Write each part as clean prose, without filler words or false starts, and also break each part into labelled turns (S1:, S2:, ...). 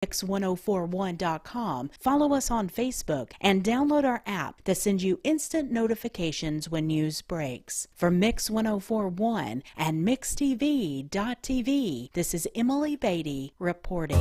S1: Mix1041.com, follow us on Facebook, and download our app that sends you instant notifications when news breaks. For Mix 1041 and MixTV.tv, this is Emily Beatty reporting.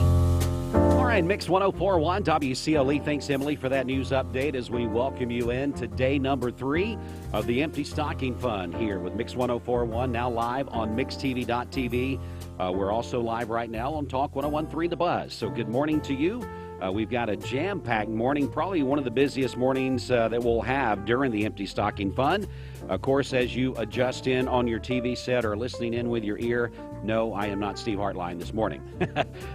S2: All right, Mix 1041 WCLE. Thanks, Emily, for that news update as we welcome you in to day number 3 of the Empty Stocking Fund here with Mix 1041, now live on MixTV.tv. We're also live right now on Talk 1013 The Buzz. So good morning to you. We've got a jam-packed morning, probably one of the busiest mornings that we'll have during the Empty Stocking Fund. Of course, as you adjust in on your TV set or listening in with your ear, no, I am not Steve Hartline this morning.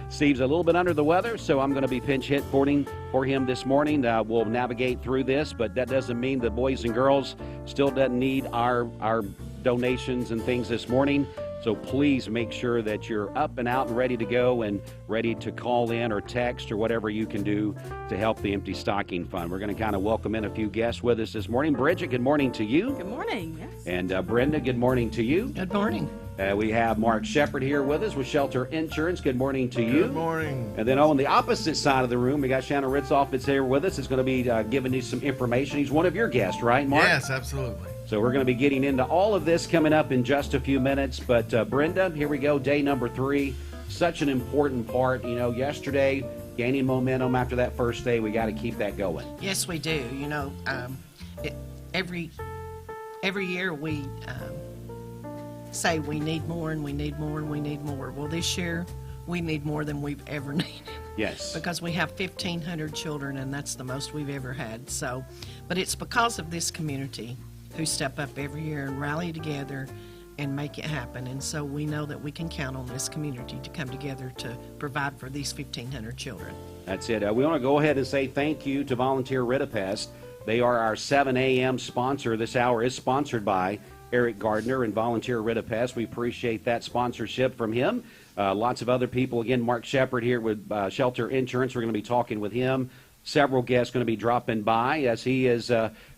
S2: Steve's a little bit under the weather, so I'm going to be pinch hit for him this morning. We'll navigate through this, but that doesn't mean the boys and girls still doesn't need our donations and things this morning. So please make sure that you're up and out and ready to go and ready to call in or text or whatever you can do to help the Empty Stocking Fund. We're going to kind of welcome in a few guests with us this morning. Bridget, good morning to you.
S3: Good morning. Yes.
S2: And Brenda, good morning to you.
S4: Good morning.
S2: We have Mark Shepard here with us with Shelter Insurance. Good morning to you.
S5: Good morning.
S2: And then on the opposite side of the room, we got Shannon Ritzoff that's here with us. It's going to be giving you some information. He's one of your guests, right, Mark?
S5: Yes, absolutely.
S2: So we're going to be getting into all of this coming up in just a few minutes. But Brenda, here we go, day number 3. Such an important part. You know, yesterday, gaining momentum after that first day, we got to keep that going.
S4: Yes, we do. You know, every year we say we need more and we need more and we need more. Well, this year we need more than we've ever needed.
S2: Yes.
S4: Because we have 1,500 children, and that's the most we've ever had. So, but it's because of this community who step up every year and rally together and make it happen. And so we know that we can count on this community to come together to provide for these 1,500 children.
S2: That's it. We want to go ahead and say thank you to Volunteer Ritapest. They are our 7 a.m. sponsor. This hour is sponsored by Eric Gardner and Volunteer Ritapest. We appreciate that sponsorship from him. Lots of other people. Again, Mark Shepard here with Shelter Insurance. We're going to be talking with him. Several guests going to be dropping by as he has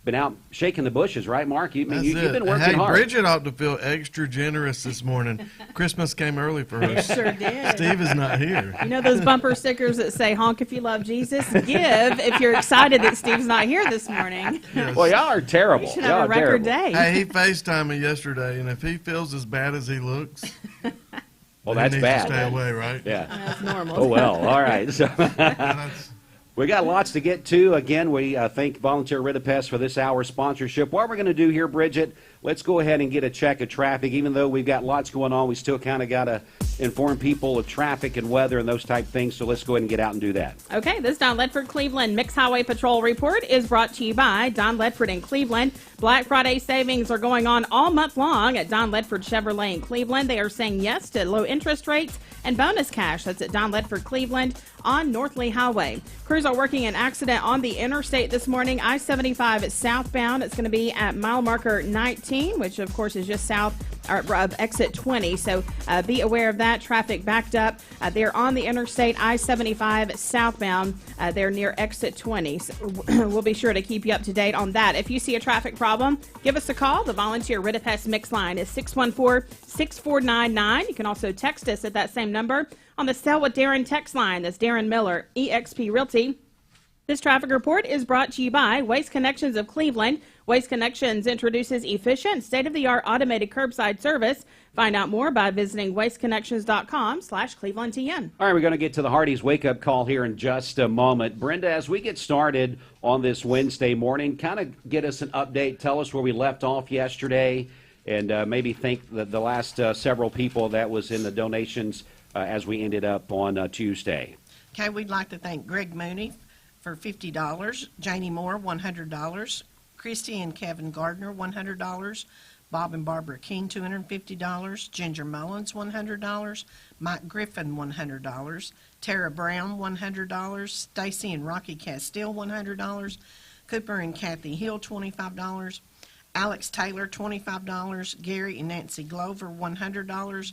S2: been out shaking the bushes, right, Mark? You've been working hard.
S5: Bridget ought to feel extra generous this morning. Christmas came early for her.
S3: It sure did.
S5: Steve is not here.
S3: You know those bumper stickers that say honk if you love Jesus? Give if you're excited that Steve's not here this morning.
S5: Yes.
S2: Well, y'all are terrible.
S3: You should have a record day.
S5: Hey, he FaceTimed me yesterday, and if he feels as bad as he looks,
S2: Well,
S5: he
S2: that's
S5: needs
S2: bad.
S5: to stay away, right?
S2: Yeah.
S3: That's normal.
S2: Oh, well. All right. So
S5: That's-
S2: we got lots to get to. Again, we thank Volunteer Ritapest for this hour's sponsorship. What we're going to do here, Bridget, let's go ahead and get a check of traffic. Even though we've got lots going on, we still kind of got to inform people of traffic and weather and those type things. So let's go ahead and get out and do that.
S3: Okay, this Don Ledford Cleveland Mixed Highway Patrol report is brought to you by Don Ledford in Cleveland. Black Friday savings are going on all month long at Don Ledford Chevrolet in Cleveland. They are saying yes to low interest rates and bonus cash. That's at Don Ledford Cleveland on North Lee Highway. Crews are working an accident on the interstate this morning. I-75 southbound. It's going to be at mile marker 19, which of course is just south of exit 20. So be aware of that. Traffic backed up. They're on the interstate I-75 southbound. They're near exit 20. So we'll be sure to keep you up to date on that. If you see a traffic problem, give us a call. The Volunteer Ritapest Mix line is 614-6499. You can also text us at that same number on the Sell with Darren text line. That's Darren Miller, eXp Realty. This traffic report is brought to you by Waste Connections of Cleveland. Waste Connections introduces efficient, state-of-the-art automated curbside service. Find out more by visiting wasteconnections.com/ClevelandTN.
S2: All right, we're going to get to the Hardee's wake-up call here in just a moment. Brenda, as we get started on this Wednesday morning, kind of get us an update. Tell us where we left off yesterday, and maybe thank the last several people that was in the donations as we ended up on Tuesday.
S4: Okay, we'd like to thank Greg Mooney for $50, Janie Moore, $100, Christy and Kevin Gardner, $100, Bob and Barbara King, $250, Ginger Mullins, $100, Mike Griffin, $100, Tara Brown, $100, Stacy and Rocky Castile, $100, Cooper and Kathy Hill, $25, Alex Taylor, $25, Gary and Nancy Glover, $100,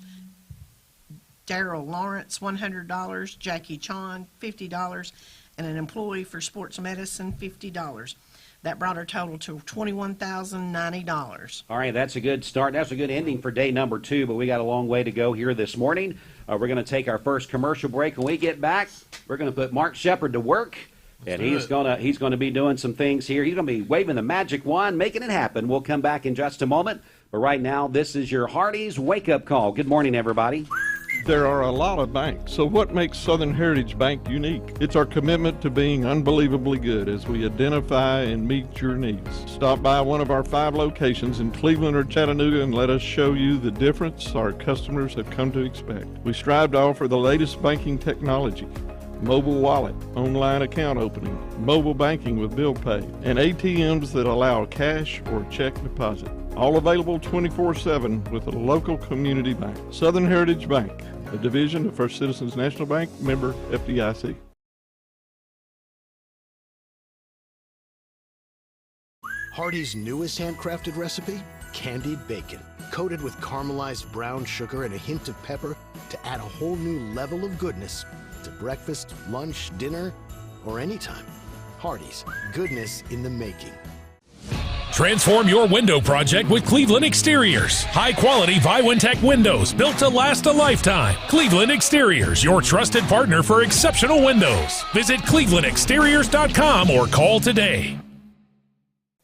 S4: Daryl Lawrence, $100, Jackie Chon, $50, and an employee for sports medicine, $50. That brought our total to $21,090.
S2: All right, that's a good start. That's a good ending for day number 2, but we got a long way to go here this morning. We're going to take our first commercial break. When we get back, we're going to put Mark Shepard to work. And he's going to be doing some things here. He's going to be waving the magic wand, making it happen. We'll come back in just a moment. But right now, this is your Hardee's wake-up call. Good morning, everybody.
S6: There are a lot of banks, so what makes Southern Heritage Bank unique? It's our commitment to being unbelievably good as we identify and meet your needs. Stop by one of our 5 locations in Cleveland or Chattanooga and let us show you the difference our customers have come to expect. We strive to offer the latest banking technology, mobile wallet, online account opening, mobile banking with bill pay, and ATMs that allow cash or check deposit. All available 24/7 with a local community bank. Southern Heritage Bank, a division of First Citizens National Bank, member FDIC.
S7: Hardee's newest handcrafted recipe? Candied bacon, coated with caramelized brown sugar and a hint of pepper to add a whole new level of goodness to breakfast, lunch, dinner, or anytime. Hardee's, goodness in the making.
S8: Transform your window project with Cleveland Exteriors. High-quality Viwintech windows built to last a lifetime. Cleveland Exteriors, your trusted partner for exceptional windows. Visit clevelandexteriors.com or call today.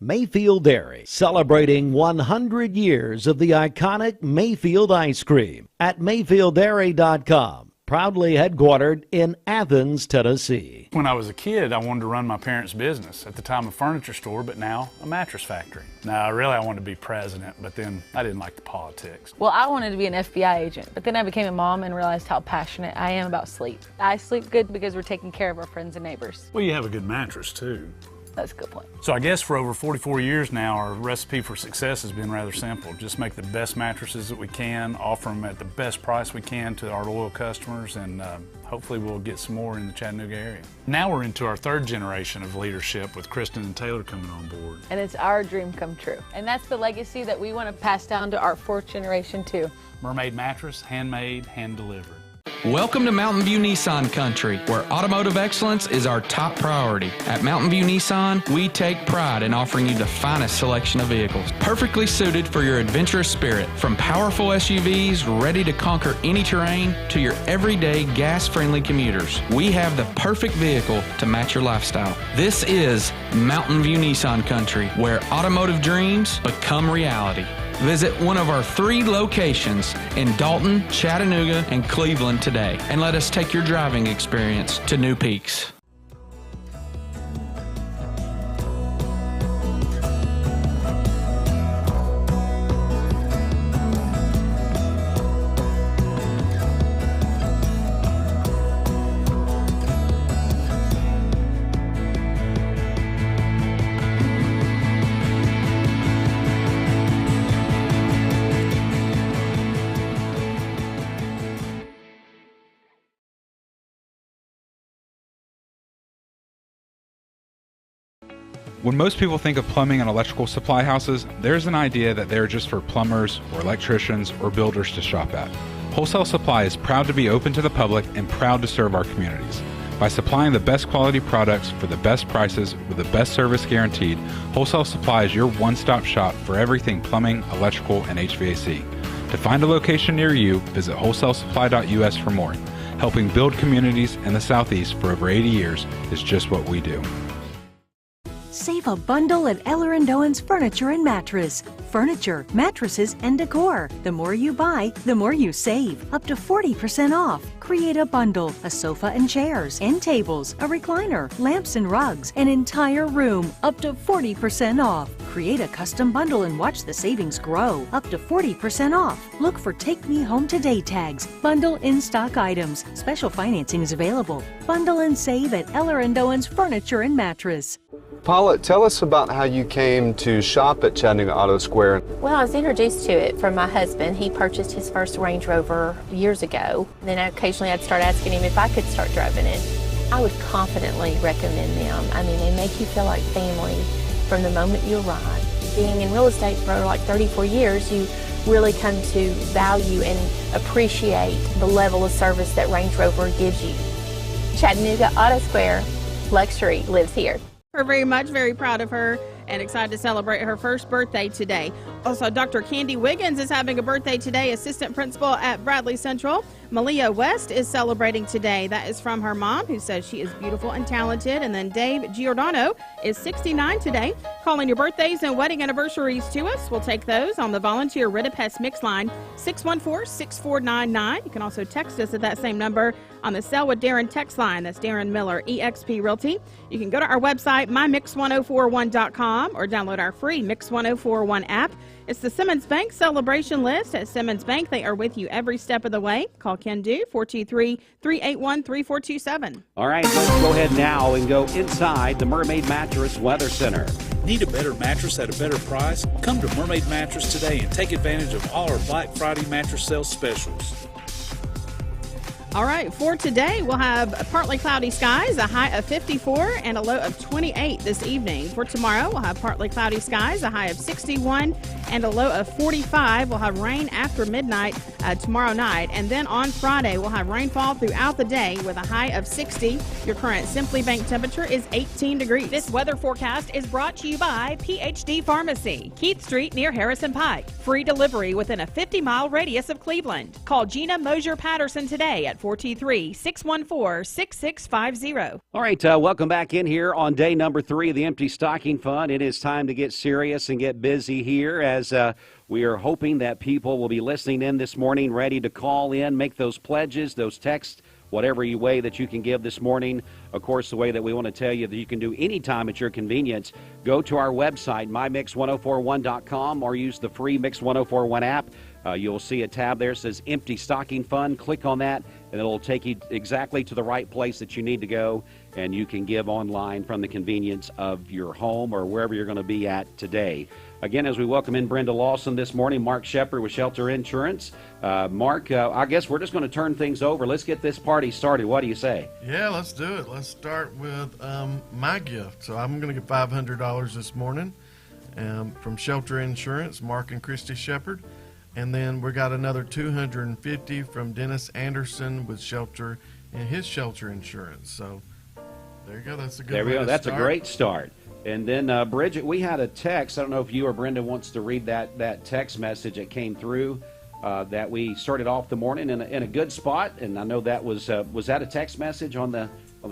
S9: Mayfield Dairy, celebrating 100 years of the iconic Mayfield ice cream at mayfielddairy.com. Proudly headquartered in Athens, Tennessee.
S10: When I was a kid, I wanted to run my parents' business. At the time, a furniture store, but now a mattress factory. Now, I wanted to be president, but then I didn't like the politics.
S11: Well, I wanted to be an FBI agent, but then I became a mom and realized how passionate I am about sleep. I sleep good because we're taking care of our friends and neighbors.
S10: Well, you have a good mattress, too.
S11: That's a good point.
S10: So I guess for over 44 years now, our recipe for success has been rather simple. Just make the best mattresses that we can, offer them at the best price we can to our loyal customers, and hopefully we'll get some more in the Chattanooga area. Now we're into our 3rd generation of leadership with Kristen and Taylor coming on board.
S11: And it's our dream come true. And that's the legacy that we want to pass down to our 4th generation too.
S10: Mermaid mattress, handmade, hand-delivered.
S12: Welcome to Mountain View Nissan Country, where automotive excellence is our top priority. At Mountain View Nissan, we take pride in offering you the finest selection of vehicles, perfectly suited for your adventurous spirit. From powerful SUVs ready to conquer any terrain to your everyday gas-friendly commuters, we have the perfect vehicle to match your lifestyle. This is Mountain View Nissan Country, where automotive dreams become reality. Visit one of our 3 locations in Dalton, Chattanooga, and Cleveland today, and let us take your driving experience to new peaks.
S13: When most people think of plumbing and electrical supply houses, there's an idea that they're just for plumbers or electricians or builders to shop at. Wholesale Supply is proud to be open to the public and proud to serve our communities. By supplying the best quality products for the best prices with the best service guaranteed, Wholesale Supply is your one-stop shop for everything plumbing, electrical, and HVAC. To find a location near you, visit wholesalesupply.us for more. Helping build communities in the Southeast for over 80 years is just what we do.
S14: Save a bundle at Eller & Owen's Furniture and Mattress. Furniture, mattresses, and decor. The more you buy, the more you save. Up to 40% off. Create a bundle, a sofa and chairs, end tables, a recliner, lamps and rugs, an entire room. Up to 40% off. Create a custom bundle and watch the savings grow. Up to 40% off. Look for Take Me Home Today tags. Bundle in-stock items. Special financing is available. Bundle and save at Eller & Owen's Furniture and Mattress.
S15: Paula, tell us about how you came to shop at Chattanooga Auto Square.
S16: Well, I was introduced to it from my husband. He purchased his first Range Rover years ago. Then occasionally I'd start asking him if I could start driving it. I would confidently recommend them. I mean, they make you feel like family from the moment you arrive. Being in real estate for like 34 years, you really come to value and appreciate the level of service that Range Rover gives you. Chattanooga Auto Square, luxury lives here.
S3: We're very proud of her and excited to celebrate her first birthday today. Also, Dr. Candy Wiggins is having a birthday today, assistant principal at Bradley Central. Malia West is celebrating today. That is from her mom, who says she is beautiful and talented. And then Dave Giordano is 69 today. Calling your birthdays and wedding anniversaries to us. We'll take those on the volunteer Ridipest Mix line, 614-6499. You can also text us at that same number on the Sell with Darren text line. That's Darren Miller, eXp Realty. You can go to our website, mymix1041.com, or download our free Mix 1041 app. It's the Simmons Bank celebration list. At Simmons Bank, they are with you every step of the way. Call Ken Do, 423-381-3427.
S2: All right, let's go ahead now and go inside the Mermaid Mattress Weather Center.
S17: Need a better mattress at a better price? Come to Mermaid Mattress today and take advantage of all our Black Friday mattress sale specials.
S3: All right, for today, we'll have partly cloudy skies, a high of 54 and a low of 28 this evening. For tomorrow, we'll have partly cloudy skies, a high of 61 and a low of 45. We'll have rain after midnight tomorrow night. And then on Friday, we'll have rainfall throughout the day with a high of 60. Your current Simply Bank temperature is 18 degrees.
S18: This weather forecast is brought to you by PhD Pharmacy, Keith Street near Harrison Pike. Free delivery within a 50-mile radius of Cleveland. Call Gina Mosier Patterson today at 423-614-6650.
S2: All right, welcome back in here on day number 3 of the Empty Stocking Fund. It is time to get serious and get busy here as we are hoping that people will be listening in this morning, ready to call in, make those pledges, those texts, whatever way that you can give this morning. Of course, the way that we want to tell you that you can do anytime at your convenience, go to our website, mymix1041.com, or use the free Mix 1041 app. You'll see a tab there that says Empty Stocking Fund. Click on that, and it'll take you exactly to the right place that you need to go, and you can give online from the convenience of your home or wherever you're going to be at today. Again, as we welcome in Brenda Lawson this morning, Mark Shepard with Shelter Insurance. Mark, I guess we're just going to turn things over. Let's get this party started. What do you say?
S5: Yeah, let's do it. Let's start with my gift. So I'm going to get $500 this morning from Shelter Insurance, Mark and Christy Shepard. And then we got another $250 from Dennis Anderson with Shelter and his Shelter Insurance. So there you go. That's a good.
S2: There we go. That's
S5: start.
S2: A great start. And then Bridget, we had a text. I don't know if you or Brenda wants to read that text message that came through. That we started off the morning in a good spot, and I know that was that a text message on the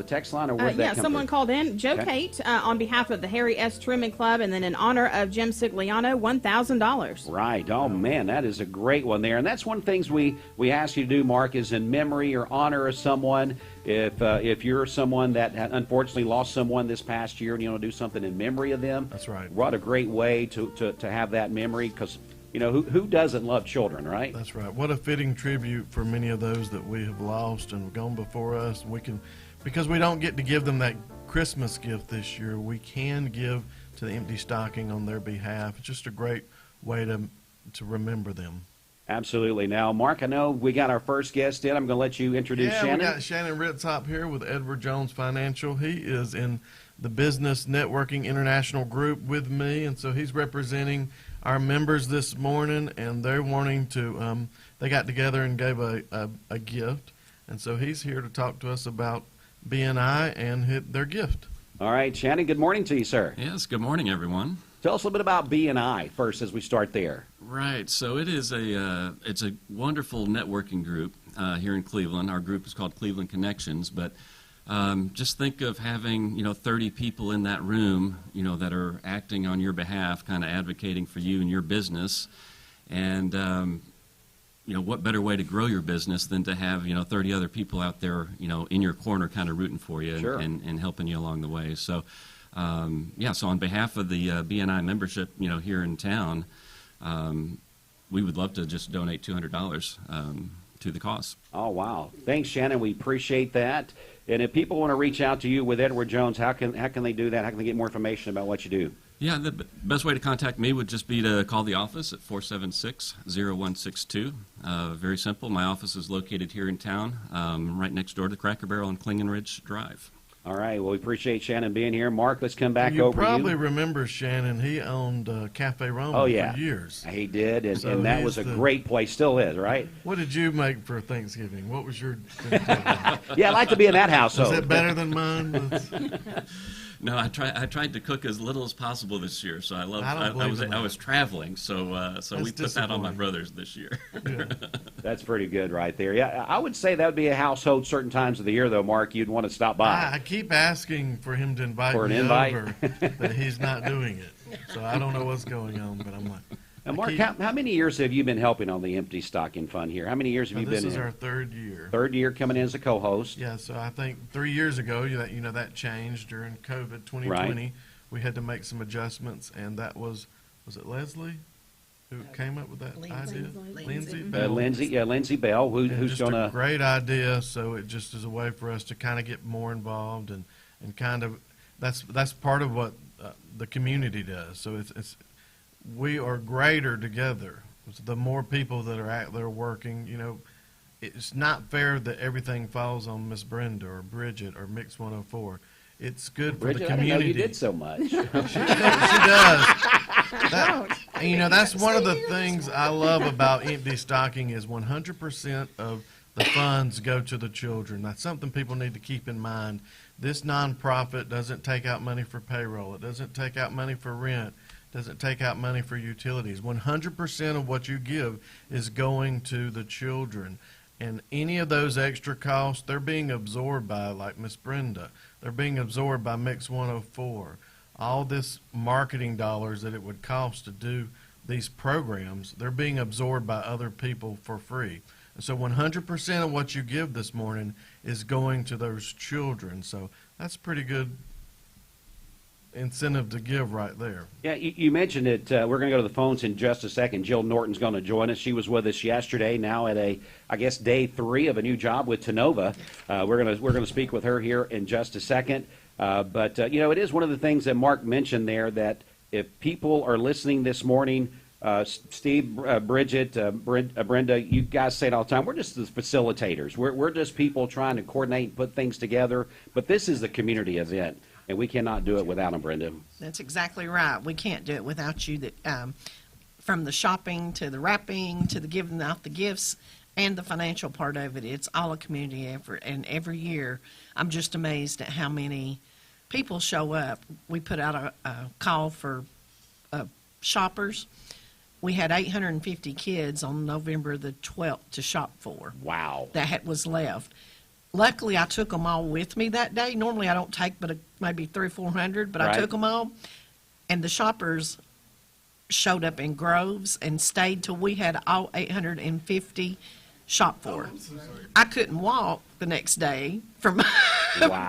S2: text line, or where did that come
S3: someone
S2: through?
S3: called in. Joe Kate, on behalf of the Harry S. Truman Club, and then in honor of Jim Sigliano, $1,000.
S2: Right. Oh man, that is a great one there, and that's one of the things we ask you to do, Mark, is in memory or honor of someone. If you're someone that unfortunately lost someone this past year, and you want to do something in memory of them,
S5: that's right.
S2: What a great way to have that memory, because you know who doesn't love children, right?
S5: That's right. What a fitting tribute for many of those that we have lost and gone before us, and we can. Because we don't get to give them that Christmas gift this year, we can give to the Empty Stocking on their behalf. It's just a great way to remember them.
S2: Absolutely. Now, Mark, I know we got our first guest in. I'm going to let you introduce Shannon.
S5: We got Shannon Ritzhop here with Edward Jones Financial. He is in the Business Networking International Group with me, and so he's representing our members this morning, and they're wanting to, they got together and gave a gift, and so he's here to talk to us about BNI and their gift.
S2: All right, Shannon, good morning to you, sir.
S19: Yes, good morning, everyone.
S2: Tell us a little bit about BNI first as we start there.
S19: Right, so it is it's a wonderful networking group here in Cleveland. Our group is called Cleveland Connections, but just think of having 30 people in that room that are acting on your behalf, kind of advocating for you and your business, and what better way to grow your business than to have 30 other people out there in your corner kind of rooting for you.
S2: Sure.
S19: and helping you along the way. So so on behalf of the BNI membership here in town, we would love to just donate $200 to the cause.
S2: Oh wow, thanks Shannon, we appreciate that. And if people want to reach out to you with Edward Jones, how can they do that? How can they get more information about what you do?
S19: Yeah, the best way to contact me would just be to call the office at 476-0162. Very simple. My office is located here in town, right next door to Cracker Barrel on Klingen Ridge Drive.
S2: All right. Well, we appreciate Shannon being here. Mark, let's come back
S5: you
S2: over to you.
S5: Probably remember Shannon. He owned Cafe Roma for years.
S2: He did, and,
S5: So
S2: and that was a great place. Still is, right?
S5: What did you make for Thanksgiving? What was your
S2: Yeah, I'd like to be in that household.
S5: Is it better than mine?
S19: No, I tried to cook as little as possible this year. So I was traveling, so we put that on my brothers this year.
S5: Yeah.
S2: That's pretty good right there. Yeah, I would say that would be a household certain times of the year, though, Mark. You'd want to stop by.
S5: I keep asking for him to invite
S2: For an
S5: me
S2: invite?
S5: over, but he's not doing it. So I don't know what's going on, but I'm like.
S2: Now, Mark, how many years have you been helping on the Empty Stocking Fund here? How many years have you been in?
S5: This is our third year.
S2: Third year coming in as a co-host.
S5: Yeah, so I think 3 years ago, that changed during COVID 2020.
S2: Right.
S5: We had to make some adjustments, and that was it Leslie who came up with that idea? Lindsay Bell.
S2: Lindsay Bell, who's
S5: just
S2: going to...
S5: a great idea, so it just is a way for us to kind of get more involved and kind of, that's part of what the community does. So we are greater together. So the more people that are out there working, it's not fair that everything falls on Miss Brenda or Bridget or Mix 104. It's good for the community.
S2: I didn't know you did so much.
S5: She does. That's one of the things I love about Empty Stocking is 100% of the funds go to the children. That's something people need to keep in mind. This nonprofit doesn't take out money for payroll. It doesn't take out money for rent. Doesn't take out money for utilities. 100% of what you give is going to the children. And any of those extra costs, they're being absorbed by, like Miss Brenda. They're being absorbed by Mix 104. All this marketing dollars that it would cost to do these programs, they're being absorbed by other people for free. And so 100% of what you give this morning is going to those children. So that's pretty good incentive to give right there.
S2: Yeah, you mentioned it. We're going to go to the phones in just a second. Jill Norton's going to join us. She was with us yesterday. Now at day 3 of a new job with Tenova. We're going to speak with her here in just a second. But it is one of the things that Mark mentioned there that if people are listening this morning, Steve, Bridget, Brenda, you guys say it all the time. We're just the facilitators. We're just people trying to coordinate and put things together. But this is the community event. And we cannot do it without them, Brenda.
S4: That's exactly right. We can't do it without you. From the shopping to the wrapping to the giving out the gifts and the financial part of it, it's all a community effort. And every year, I'm just amazed at how many people show up. We put out a call for shoppers. We had 850 kids on November the 12th to shop for.
S2: Wow.
S4: That was left. Luckily, I took them all with me that day. Normally, I don't take but maybe 300 or 400, but right. I took them all. And the shoppers showed up in groves and stayed till we had all 850 shop for. I couldn't walk the next day from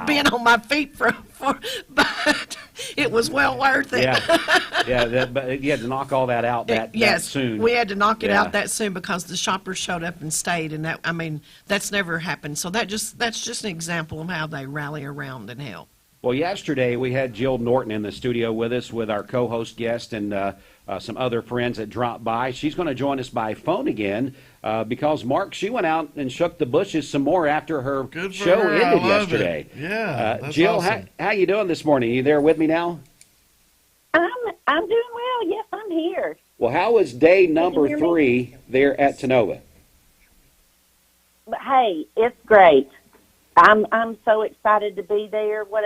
S4: being on my feet but it was well worth it.
S2: But you had to knock all that out that soon.
S4: We had to knock it out that soon because the shoppers showed up and stayed, and that's never happened. So that's just an example of how they rally around and help.
S2: Well, yesterday we had Jill Norton in the studio with us with our co-host guest and some other friends that dropped by. She's going to join us by phone again because, Mark, she went out and shook the bushes some more after her show ended yesterday.
S5: Yeah, that's
S2: Jill,
S5: awesome.
S2: how you doing this morning? You there with me now?
S20: I'm doing well. Yes, I'm here.
S2: Well, how was day number 3 there at Tenova?
S20: Hey, it's great. I'm so excited to be there. What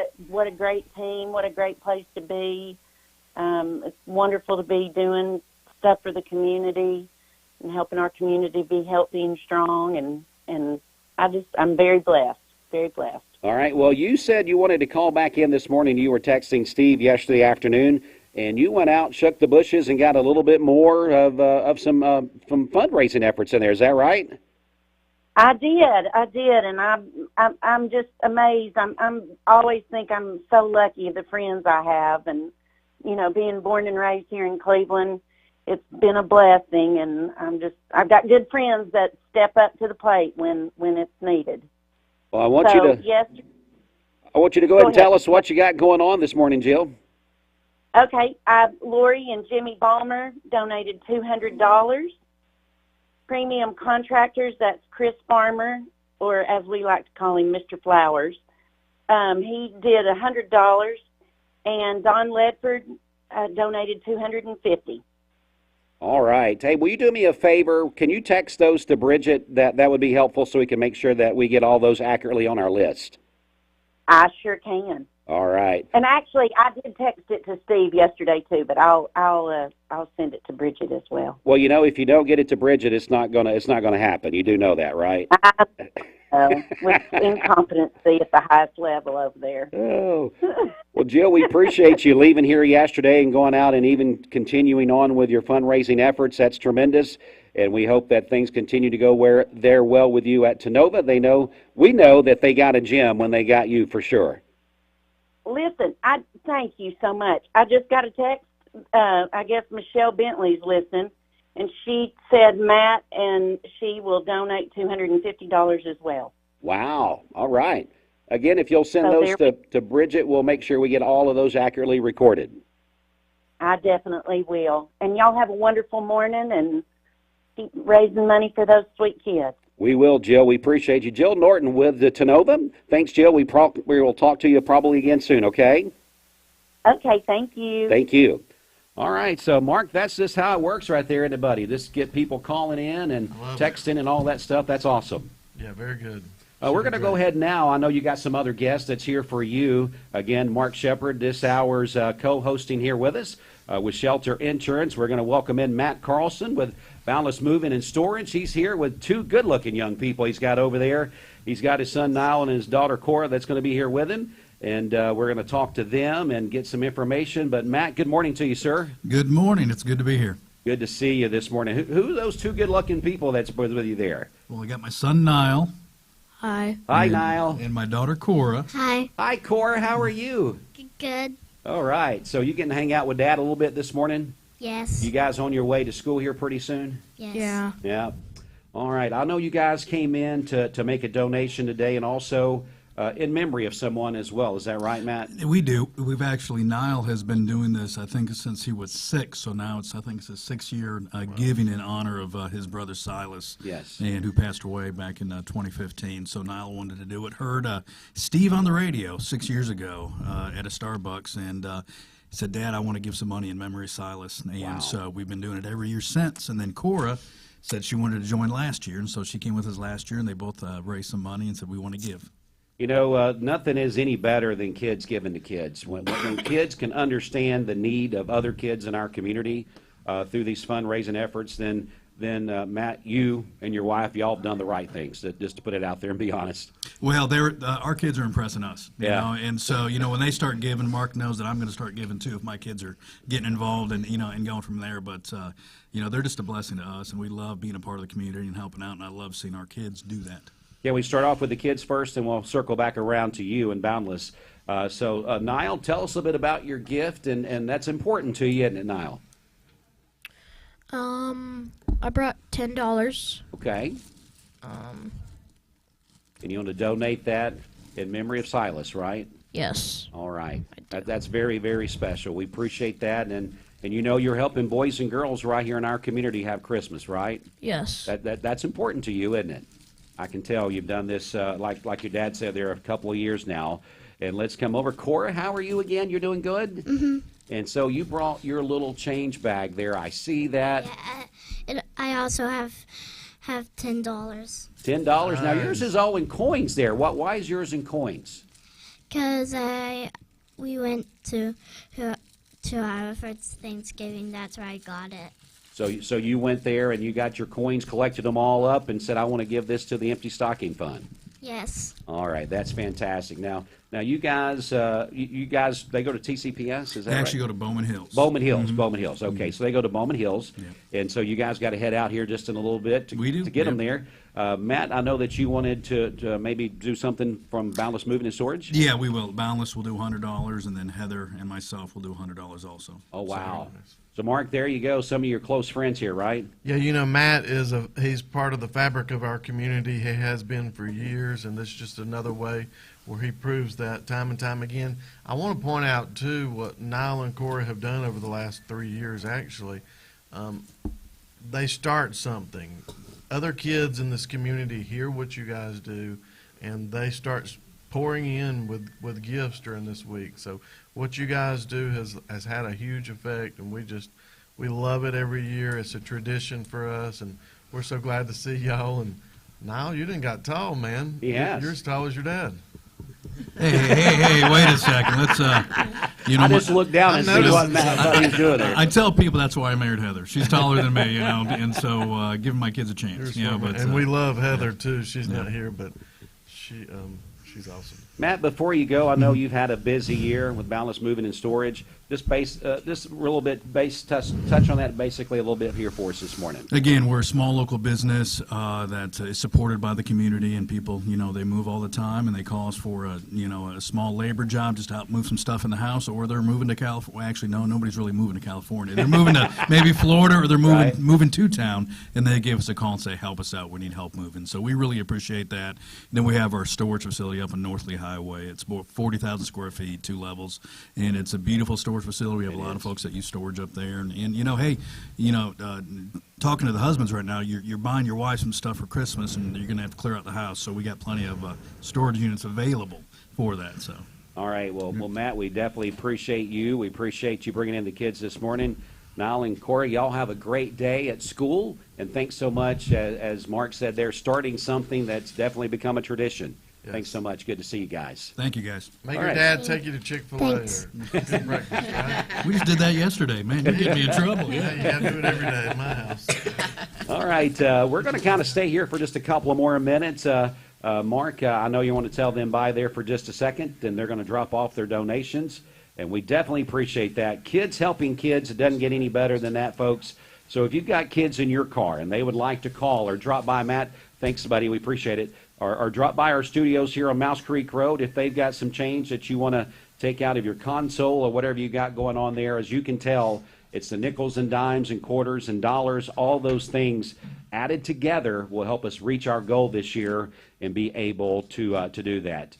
S20: a great team. What a great place to be. It's wonderful to be doing stuff for the community and helping our community be healthy and strong. And I'm very blessed, very blessed.
S2: All right. Well, you said you wanted to call back in this morning. You were texting Steve yesterday afternoon, and you went out, shook the bushes, and got a little bit more of some fundraising efforts in there. Is that right?
S20: I did, and I'm just amazed. I'm always think I'm so lucky the friends I have, and being born and raised here in Cleveland, it's been a blessing, and I've got good friends that step up to the plate when it's needed.
S2: Well, I want you to go ahead and tell us what you got going on this morning, Jill.
S20: Okay, Lori and Jimmy Balmer donated $200. Premium Contractors, that's Chris Farmer, or as we like to call him, Mr. Flowers. He did $100, and Don Ledford donated $250.
S2: All right. Hey, will you do me a favor? Can you text those to Bridget? That would be helpful so we can make sure that we get all those accurately on our list.
S20: I sure can.
S2: All right.
S20: And actually, I did text it to Steve yesterday too, but I'll send it to Bridget as well.
S2: Well, you know, if you don't get it to Bridget, it's not gonna happen. You do know that, right?
S20: With incompetency at the highest level over there.
S2: Oh. Well, Jill, we appreciate you leaving here yesterday and going out and even continuing on with your fundraising efforts. That's tremendous. And we hope that things continue to go where they're well with you at Tenova. We know that they got a gem when they got you for sure.
S20: Listen, I thank you so much. I just got a text. I guess Michelle Bentley's listening, and she said Matt and she will donate $250 as well.
S2: Wow. All right. Again, if you'll send those to Bridget, we'll make sure we get all of those accurately recorded.
S20: I definitely will. And y'all have a wonderful morning and keep raising money for those sweet kids.
S2: We will, Jill. We appreciate you. Jill Norton with the Tenova. Thanks, Jill. We will talk to you probably again soon, okay?
S20: Okay, thank you.
S2: Thank you. All right, so, Mark, that's just how it works right there, isn't it, buddy? Just get people calling in and texting and all that stuff. That's awesome.
S5: Yeah, very good.
S2: We're going to go ahead now. I know you got some other guests that's here for you. Again, Mark Shepard, this hour's co-hosting here with us with Shelter Insurance. We're going to welcome in Matt Carlson with Boundless Moving and Storage. He's here with two good-looking young people he's got over there. He's got his son Niall and his daughter Cora that's going to be here with him. And we're going to talk to them and get some information. But, Matt, good morning to you, sir.
S21: Good morning. It's good to be here.
S2: Good to see you this morning. Who are those two good-looking people that's with you there?
S21: Well, I got my son Niall.
S22: Hi.
S2: Hi, Niall.
S21: And my daughter Cora.
S22: Hi.
S2: Hi, Cora. How are you?
S22: Good.
S2: All right. So you getting to hang out with Dad a little bit this morning?
S22: Yes.
S2: You guys on your way to school here pretty soon?
S22: Yes.
S3: Yeah.
S2: Yeah. All right. I know you guys came in to make a donation today and also in memory of someone as well. Is that right, Matt?
S21: We do. We've actually, Niall has been doing this, I think, since he was 6. So now I think it's his 6th year giving in honor of his brother Silas.
S2: Yes.
S21: And who passed away back in 2015. So Niall wanted to do it. Heard Steve on the radio 6 years ago at a Starbucks and said, Dad, I want to give some money in memory of Silas. And so we've been doing it every year since. And then Cora said she wanted to join last year. And so she came with us last year and they both raised some money and said, we want to give.
S2: You know, nothing is any better than kids giving to kids. When kids can understand the need of other kids in our community through these fundraising efforts, then Matt, you and your wife, y'all have done the right things, just to put it out there and be honest.
S21: Well, our kids are impressing us, you know, and so, you know, when they start giving, Mark knows that I'm going to start giving too if my kids are getting involved and, you know, and going from there. But, you know, they're just a blessing to us, and we love being a part of the community and helping out, and I love seeing our kids do that.
S2: Yeah, we start off with the kids first, and we'll circle back around to you and Boundless. So, Niall, tell us a bit about your gift, and that's important to you, isn't it, Niall?
S22: I brought $10.
S2: Okay. And you want to donate that in memory of Silas, right?
S22: Yes.
S2: All right. That's very, very special. We appreciate that, and you know you're helping boys and girls right here in our community have Christmas, right?
S22: Yes.
S2: That's important to you, isn't it? I can tell you've done this, like your dad said, there a couple of years now. And let's come over. Cora, how are you again? You're doing good?
S22: Mm-hmm.
S2: And so you brought your little change bag there. I see that.
S22: Yeah, I also have $10.
S2: $10. Now, yours is all in coins there. Why is yours in coins?
S22: Because we went to our first Thanksgiving. That's where I got it.
S2: So you went there and you got your coins, collected them all up, and said, I want to give this to the Empty Stocking Fund.
S22: Yes.
S2: All right, that's fantastic. Now you guys, they go to TCPS, is that
S21: They actually
S2: right?
S21: go to Bowman Hills.
S2: Bowman Hills,
S21: Mm-hmm.
S2: Bowman Hills. Okay, so they go to Bowman Hills, and so you guys got to head out here just in a little bit to get them there. Matt, I know that you wanted to maybe do something from Boundless Moving and Storage.
S21: Yeah, we will. Boundless will do $100, and then Heather and myself will do $100 also.
S2: Oh, wow. So, Mark, there you go. Some of your close friends here, right?
S5: Yeah, you know, Matt he's part of the fabric of our community. He has been for years, and this is just another way where he proves that time and time again. I want to point out, too, what Niall and Cora have done over the last 3 years, actually. They start something. Other kids in this community hear what you guys do, and they start pouring in with gifts during this week. So what you guys do has had a huge effect, and we love it every year. It's a tradition for us, and we're so glad to see y'all. And Niall, you done got tall, man.
S2: He has.
S5: You're as tall as your dad.
S21: Hey, wait a second. Let's,
S2: I just looked down and see what Matt thought he was doing there.
S21: I tell people that's why I married Heather. She's taller than me, and so giving my kids a chance.
S5: And we love Heather, too. She's not here, but she's awesome.
S2: Matt, before you go, I know you've had a busy year with Balance Moving and Storage. Just touch on that basically a little bit here for us this morning.
S21: Again, we're a small local business that is supported by the community, and people, they move all the time, and they call us for a small labor job just to help move some stuff in the house, or they're moving to California. Well, actually, no, nobody's really moving to California. They're moving to maybe Florida, or they're moving to town, and they give us a call and say, help us out. We need help moving. So we really appreciate that. And then we have our storage facility up in North Lee Highway. It's 40,000 square feet, 2 levels, and it's a beautiful storage facility. We have a lot of folks that use storage up there, and talking to the husbands right now, you're buying your wife some stuff for Christmas, and you're going to have to clear out the house. So we got plenty of storage units available for that. So. All
S2: right. Well, Matt, we definitely appreciate you. We appreciate you bringing in the kids this morning. Niall and Corey, y'all have a great day at school, and thanks so much. As Mark said, they're starting something that's definitely become a tradition. Yes. Thanks so much. Good to see you guys.
S21: Thank you, guys.
S5: Make your dad take you to Chick-fil-A. Or good breakfast, right?
S21: We just did that yesterday, man. You're getting me in trouble.
S5: Yeah, you have to do it every day at my house.
S2: All right. We're going to kind of stay here for just a couple of more minutes. Mark, I know you want to tell them bye there for just a second, and they're going to drop off their donations, and we definitely appreciate that. Kids helping kids, it doesn't get any better than that, folks. So if you've got kids in your car and they would like to call or drop by, Matt, thanks, buddy. We appreciate it. Or drop by our studios here on Mouse Creek Road if they've got some change that you want to take out of your console or whatever you got going on there. As you can tell, it's the nickels and dimes and quarters and dollars. All those things added together will help us reach our goal this year and be able to do that.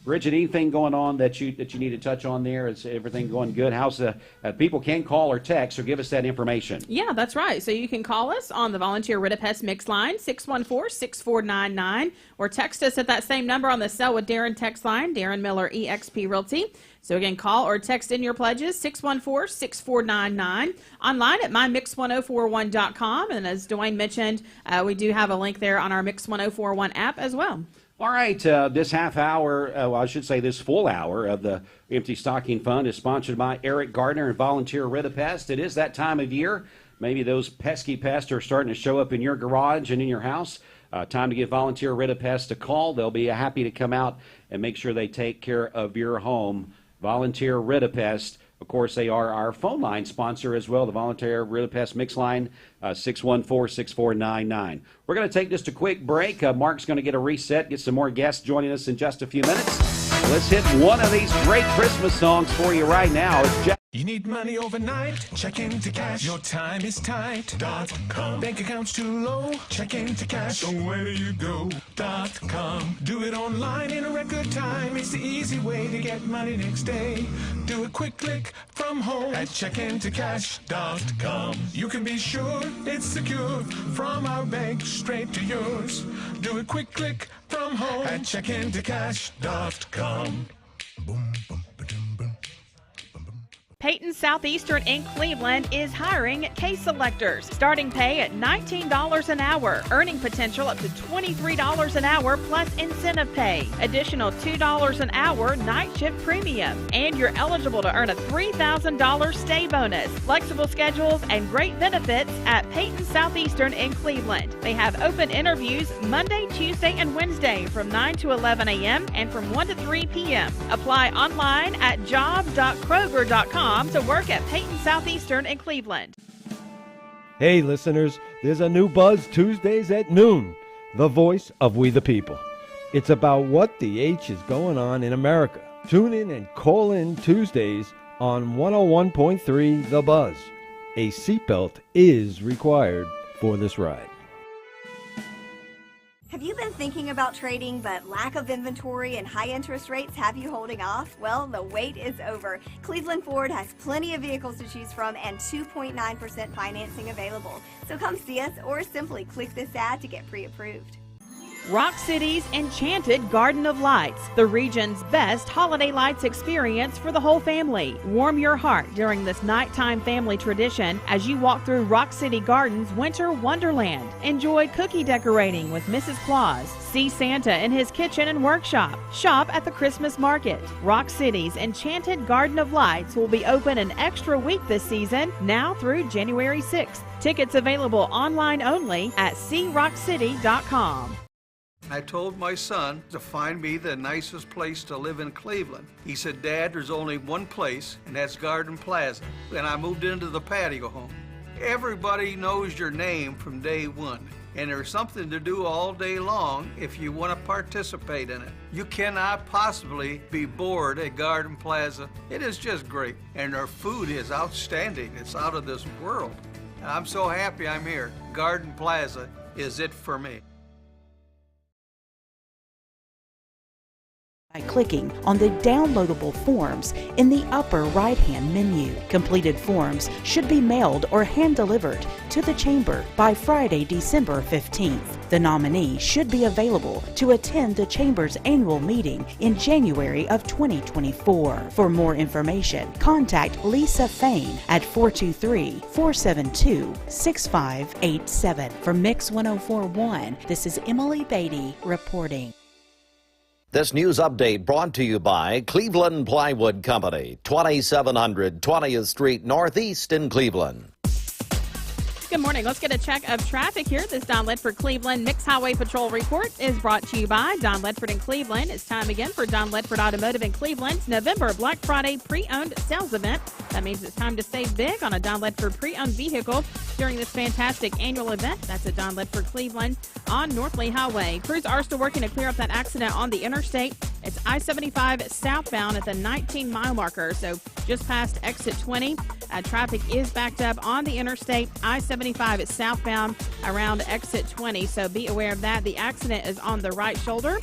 S2: Bridget, anything going on that you need to touch on there? Is everything going good? How's people can call or text or give us that information?
S3: Yeah, that's right. So you can call us on the Volunteer Rid-A-Pest Mix line, 614-6499, or text us at that same number on the Sell with Darren text line, Darren Miller, eXp Realty. So again, call or text in your pledges, 614-6499, online at mymix1041.com. And as Dwayne mentioned, we do have a link there on our Mix 1041 app as well.
S2: All right, this half hour, I should say this full hour of the Empty Stocking Fund is sponsored by Eric Gardner and Volunteer Rid-A-Pest. It is that time of year. Maybe those pesky pests are starting to show up in your garage and in your house. Time to give Volunteer Rid-A-Pest a call. They'll be happy to come out and make sure they take care of your home. Volunteer Rid-A-Pest. Of course, they are our phone line sponsor as well, the Volunteer Rid-A-Pest Mix line, 614-6499. We're going to take just a quick break. Mark's going to get a reset, get some more guests joining us in just a few minutes. Let's hit one of these great Christmas songs for you right now. It's Jeff.
S1: You need money overnight? Check into cash. Your time is tight. .com. Bank account's too low? Check into cash. So where do you go? .com. Do it online in a record time. It's the easy way to get money next day. Do a quick click from home at checkintocash.com. You can be sure it's secure from our bank straight to yours. Do a quick click from home at checkintocash.com. Boom, boom.
S18: Peyton Southeastern in Cleveland is hiring case selectors. Starting pay at $19 an hour. Earning potential up to $23 an hour plus incentive pay. Additional $2 an hour night shift premium. And you're eligible to earn a $3,000 stay bonus. Flexible schedules and great benefits at Peyton Southeastern in Cleveland. They have open interviews Monday, Tuesday, and Wednesday from 9 to 11 a.m. and from 1 to 3 p.m. Apply online at jobs.kroger.com to work at Peyton Southeastern in Cleveland.
S6: Hey listeners, there's a new Buzz Tuesdays at noon, the voice of we the people. It's about what the H is going on in America. Tune in and call in Tuesdays on 101.3 The Buzz. A seatbelt is required for this ride.
S23: Have you been thinking about trading, but lack of inventory and high interest rates have you holding off? Well, the wait is over. Cleveland Ford has plenty of vehicles to choose from and 2.9% financing available. So come see us or simply click this ad to get pre-approved.
S18: Rock City's Enchanted Garden of Lights, the region's best holiday lights experience for the whole family. Warm your heart during this nighttime family tradition as you walk through Rock City Gardens Winter Wonderland. Enjoy cookie decorating with Mrs. Claus. See Santa in his kitchen and workshop. Shop at the Christmas market. Rock City's Enchanted Garden of Lights will be open an extra week this season, now through January 6th. Tickets available online only at searockcity.com.
S7: I told my son to find me the nicest place to live in Cleveland. He said, Dad, there's only one place, and that's Garden Plaza. And I moved into the patio home. Everybody knows your name from day one, and there's something to do all day long if you want to participate in it. You cannot possibly be bored at Garden Plaza. It is just great, and their food is outstanding. It's out of this world. I'm so happy I'm here. Garden Plaza is it for me.
S8: By clicking on the downloadable forms in the upper right-hand menu. Completed forms should be mailed or hand-delivered to the Chamber by Friday, December 15th. The nominee should be available to attend the Chamber's annual meeting in January of 2024. For more information, contact Lisa Fain at 423-472-6587. For Mix 1041, this is Emily Beatty reporting.
S9: This news update brought to you by Cleveland Plywood Company, 2700 20th Street Northeast in Cleveland.
S3: Good morning. Let's get a check of traffic here. This Don Ledford Cleveland Mix Highway Patrol report is brought to you by Don Ledford in Cleveland. It's time again for Don Ledford Automotive in Cleveland's November Black Friday pre-owned sales event. That means it's time to save big on a Don Ledford pre-owned vehicle during this fantastic annual event. That's at Don Ledford Cleveland on North Lee Highway. Crews are still working to clear up that accident on the interstate. It's I-75 southbound at the 19-mile marker, so just past exit 20. Traffic is backed up on the interstate. I-75 is southbound around exit 20, so be aware of that. The accident is on the right shoulder,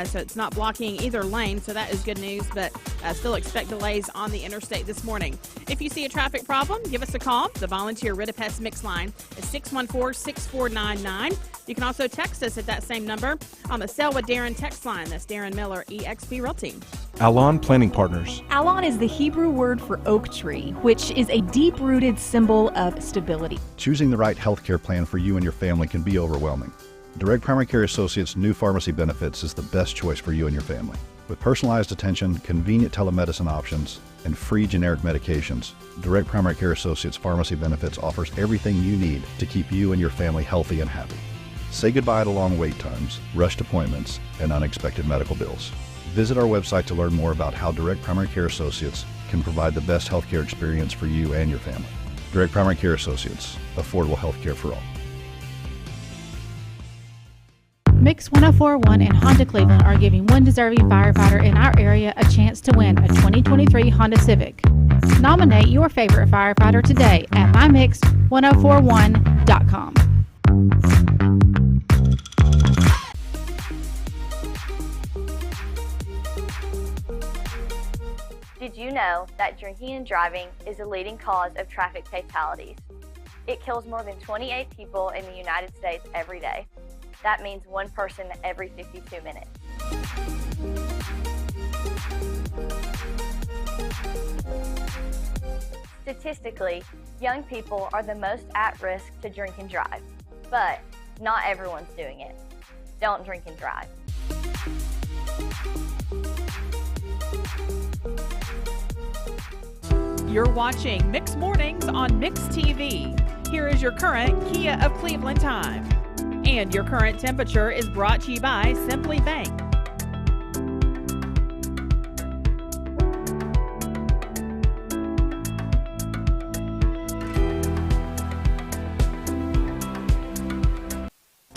S3: so it's not blocking either lane, so that is good news, but still expect delays on the interstate this morning. If you see a traffic problem, give us a call. The volunteer Ritapest Mix line is 614-6499. You can also text us at that same number on the Sell with Darren text line. That's Darren Miller, eXp Realty.
S24: Alon Planning Partners.
S25: Alon is the Hebrew word for oak tree, which is a deep-rooted symbol of stability.
S26: Choosing the right healthcare plan for you and your family can be overwhelming. Direct Primary Care Associates' new pharmacy benefits is the best choice for you and your family. With personalized attention, convenient telemedicine options, and free generic medications, Direct Primary Care Associates Pharmacy Benefits offers everything you need to keep you and your family healthy and happy. Say goodbye to long wait times, rushed appointments, and unexpected medical bills. Visit our website to learn more about how Direct Primary Care Associates can provide the best healthcare experience for you and your family. Direct Primary Care Associates, affordable healthcare for all.
S27: Mix 1041 and Honda Cleveland are giving one deserving firefighter in our area a chance to win a 2023 Honda Civic. Nominate your favorite firefighter today at mymix1041.com.
S28: Did you know that drinking and driving is a leading cause of traffic fatalities? It kills more than 28 people in the United States every day. That means one person every 52 minutes. Statistically, young people are the most at risk to drink and drive, but not everyone's doing it. Don't drink and drive.
S18: You're watching Mix Mornings on Mix TV. Here is your current Kia of Cleveland time. And your current temperature is brought to you by Simply Bank.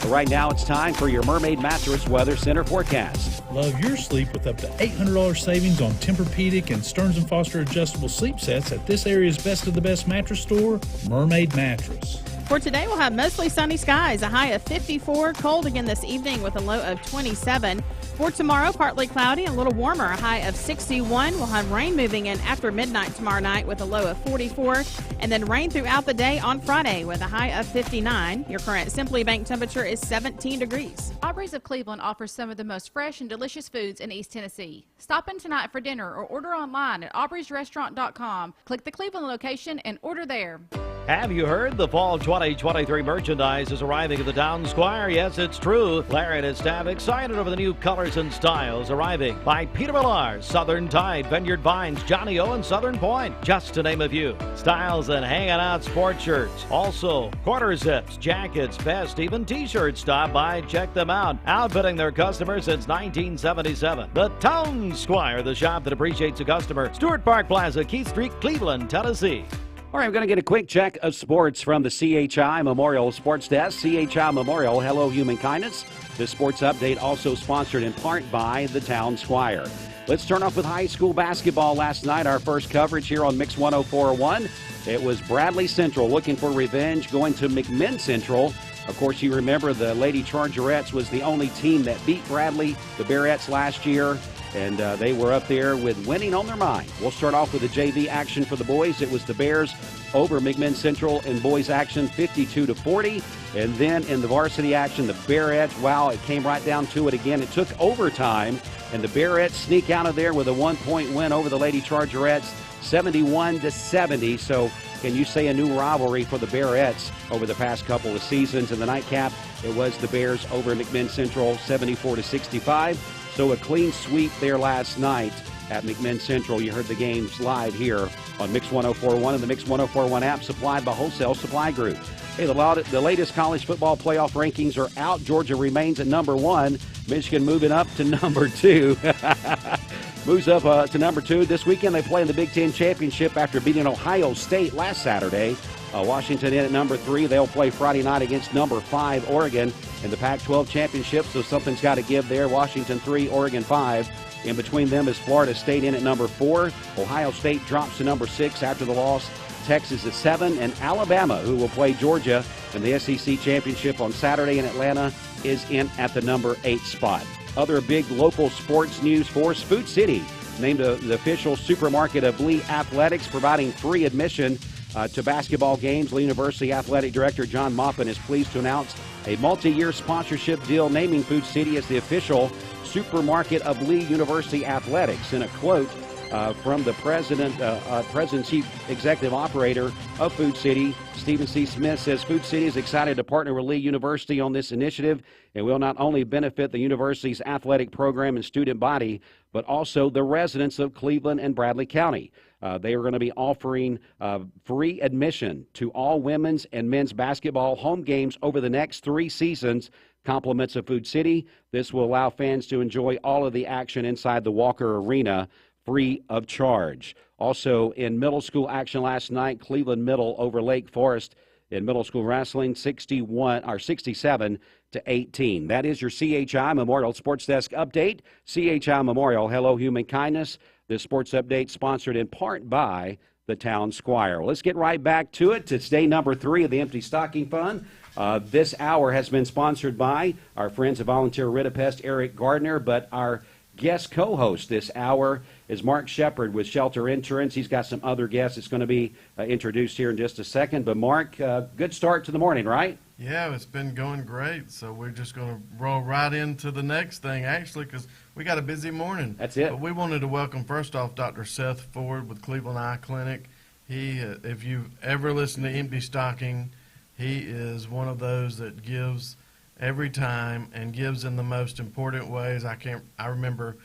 S2: Right now, it's time for your Mermaid Mattress Weather Center forecast.
S17: Love your sleep with up to $800 savings on Tempur-Pedic and Stearns & Foster adjustable sleep sets at this area's best of the best mattress store, Mermaid Mattress.
S3: For today, we'll have mostly sunny skies, a high of 54. Cold again this evening with a low of 27. For tomorrow, partly cloudy, a little warmer, a high of 61. We'll have rain moving in after midnight tomorrow night with a low of 44. And then rain throughout the day on Friday with a high of 59. Your current Simply Bank temperature is 17 degrees.
S27: Aubrey's of Cleveland offers some of the most fresh and delicious foods in East Tennessee. Stop in tonight for dinner or order online at aubreysrestaurant.com. Click the Cleveland location and order there.
S9: Have you heard the fall 2023 merchandise is arriving at the Town Square? Yes, it's true. Larry and his staff excited over the new colors and styles arriving by Peter Millar, Southern Tide, Vineyard Vines, Johnny O, and Southern Point, just to name a few. Styles and hanging out sports shirts. Also, quarter zips, jackets, vests, even t-shirts. Stop by, check them out. Outfitting their customers since 1977. The Town Square, the shop that appreciates the customer. Stewart Park Plaza, Keith Street, Cleveland, Tennessee.
S2: All right, we're going to get a quick check of sports from the CHI Memorial Sports Desk. CHI Memorial, hello human kindness. This sports update also sponsored in part by the Town Squire. Let's turn off with high school basketball last night. Our first coverage here on Mix 104.1. It was Bradley Central looking for revenge, going to McMinn Central. Of course, you remember the Lady Chargerettes was the only team that beat Bradley, the Bearettes, last year. And they were up there with winning on their mind. We'll start off with the JV action for the boys. It was the Bears over McMinn Central in boys action, 52-40. And then in the varsity action, the Bearettes, wow, it came right down to it again. It took overtime, and the Bearettes sneak out of there with a 1-point win over the Lady Chargerettes, 71-70. So can you say a new rivalry for the Bearettes over the past couple of seasons? In the nightcap, it was the Bears over McMinn Central, 74-65. So a clean sweep there last night at McMinn Central. You heard the games live here on Mix 104.1 and the Mix 104.1 app supplied by Wholesale Supply Group. Hey, the latest college football playoff rankings are out. Georgia remains at number 1. Michigan moving up to number 2. Moves up to number 2. This weekend they play in the Big Ten Championship after beating Ohio State last Saturday. Washington in at number 3. They'll play Friday night against number 5, Oregon, in the Pac-12 Championship, so something's got to give there. Washington 3, Oregon 5. In between them is Florida State in at number 4. Ohio State drops to number 6 after the loss. Texas is 7, and Alabama, who will play Georgia in the SEC Championship on Saturday in Atlanta, is in at the number 8 spot. Other big local sports news for us, Food City named the official supermarket of Lee Athletics, providing free admission to basketball games. Lee University Athletic Director John Maupin is pleased to announce a multi-year sponsorship deal naming Food City as the official supermarket of Lee University Athletics. In a quote from the president chief executive operator of Food City, Stephen C. Smith, says Food City is excited to partner with Lee University on this initiative. It will not only benefit the university's athletic program and student body, but also the residents of Cleveland and Bradley County. They are going to be offering free admission to all women's and men's basketball home games over the next 3 seasons. Compliments of Food City. This will allow fans to enjoy all of the action inside the Walker Arena free of charge. Also in middle school action last night, Cleveland Middle over Lake Forest in middle school wrestling, 67-18. That is your CHI Memorial Sports Desk update. CHI Memorial, hello human kindness. This sports update sponsored in part by the Town Squire. Let's get right back to it. It's day number 3 of the Empty Stocking Fund. This hour has been sponsored by our friends of Volunteer Ridipest, Eric Gardner, but our guest co-host this hour is Mark Shepard with Shelter Insurance. He's got some other guests that's going to be introduced here in just a second. But Mark, good start to the morning, right?
S5: Yeah, it's been going great. So we're just going to roll right into the next thing, actually, because we got a busy morning.
S2: That's it.
S5: But we wanted to welcome, first off, Dr. Seth Ford with Cleveland Eye Clinic. He, if you've ever listened to Empty Stocking, he is one of those that gives every time and gives in the most important ways. I remember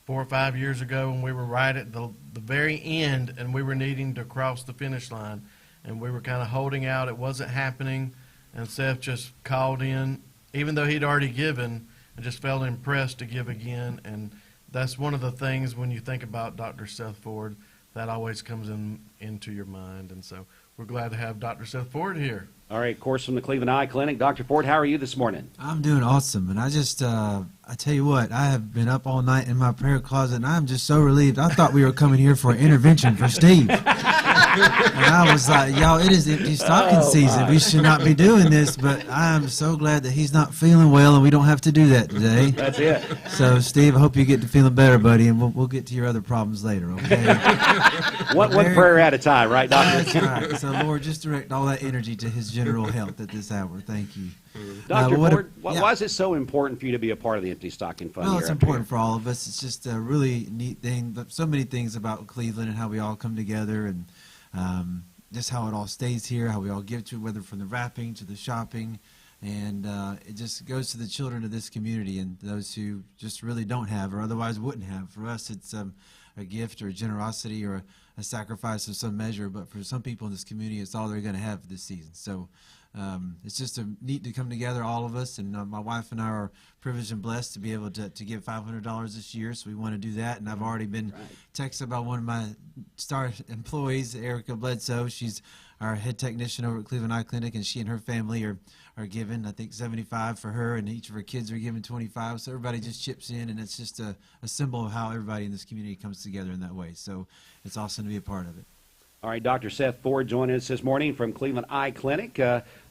S5: 4 or 5 years ago when we were right at the very end and we were needing to cross the finish line and we were kind of holding out. It wasn't happening, and Seth just called in, even though he'd already given, and just felt impressed to give again. And that's one of the things when you think about Dr. Seth Ford, that always comes into your mind. And so we're glad to have Dr. Seth Ford here.
S2: All right, of course, from the Cleveland Eye Clinic. Dr. Ford, how are you this morning?
S10: I'm doing awesome. And I just, I tell you what, I have been up all night in my prayer closet, and I'm just so relieved. I thought we were coming here for an intervention for Steve. And I was like, y'all, it is empty stocking season. We should not be doing this, but I'm so glad that he's not feeling well and we don't have to do that today.
S2: That's it.
S10: So, Steve, I hope you get to feeling better, buddy, and we'll get to your other problems later, okay?
S2: one prayer at a time, right, Doctor?
S10: That's right. So, Lord, just direct all that energy to his general health at this hour. Thank you.
S2: Dr. Ford, why is it so important for you to be a part of the Empty Stocking Fund?
S10: Well, it's important for all of us. It's just a really neat thing. But so many things about Cleveland and how we all come together, and just how it all stays here, how we all give to, whether from the wrapping to the shopping. And it just goes to the children of this community and those who just really don't have or otherwise wouldn't have. For us, it's a gift or a generosity or a sacrifice of some measure. But for some people in this community, it's all they're going to have this season. So it's just neat to come together, all of us. And my wife and I are privileged and blessed to be able to give $500 this year. So we want to do that. And I've already been texted by one of my star employees, Erica Bledsoe. She's our head technician over at Cleveland Eye Clinic, and she and her family are given, I think, $75 for her, and each of her kids are given $25. So everybody just chips in, and it's just a symbol of how everybody in this community comes together in that way. So it's awesome to be a part of it.
S2: All right, Dr. Seth Ford joining us this morning from Cleveland Eye Clinic.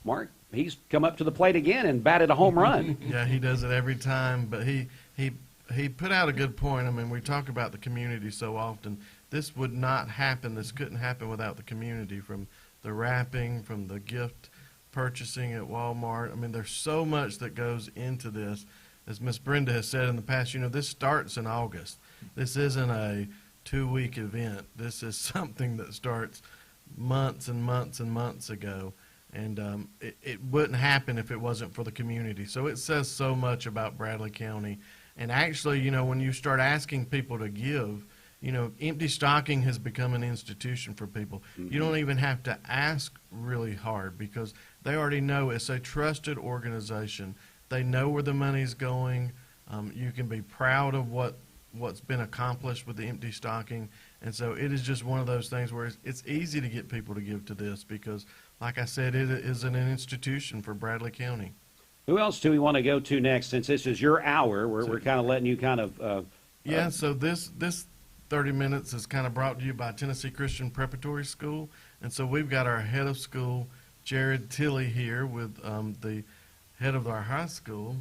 S2: Mark, he's come up to the plate again and batted a home run.
S5: Yeah, he does it every time, but he put out a good point. I mean, we talk about the community so often. This would not happen. This couldn't happen without the community, from the wrapping, from the gift purchasing at Walmart. I mean, there's so much that goes into this. As Miss Brenda has said in the past, this starts in August. This isn't a 2-week event. This is something that starts months and months and months ago. And it wouldn't happen if it wasn't for the community. So it says so much about Bradley County. And actually, when you start asking people to give, Empty Stocking has become an institution for people. Mm-hmm. You don't even have to ask really hard because they already know it's a trusted organization. They know where the money's going. You can be proud of what's been accomplished with the Empty Stocking. And so it is just one of those things where it's easy to get people to give to this because, like I said, it is an institution for Bradley County.
S2: Who else do we want to go to next? Since this is your hour, we're kind of letting you kind of...
S5: so this 30 minutes is kind of brought to you by Tennessee Christian Preparatory School. And so we've got our head of school, Jared Tilley, here with the head of our high school.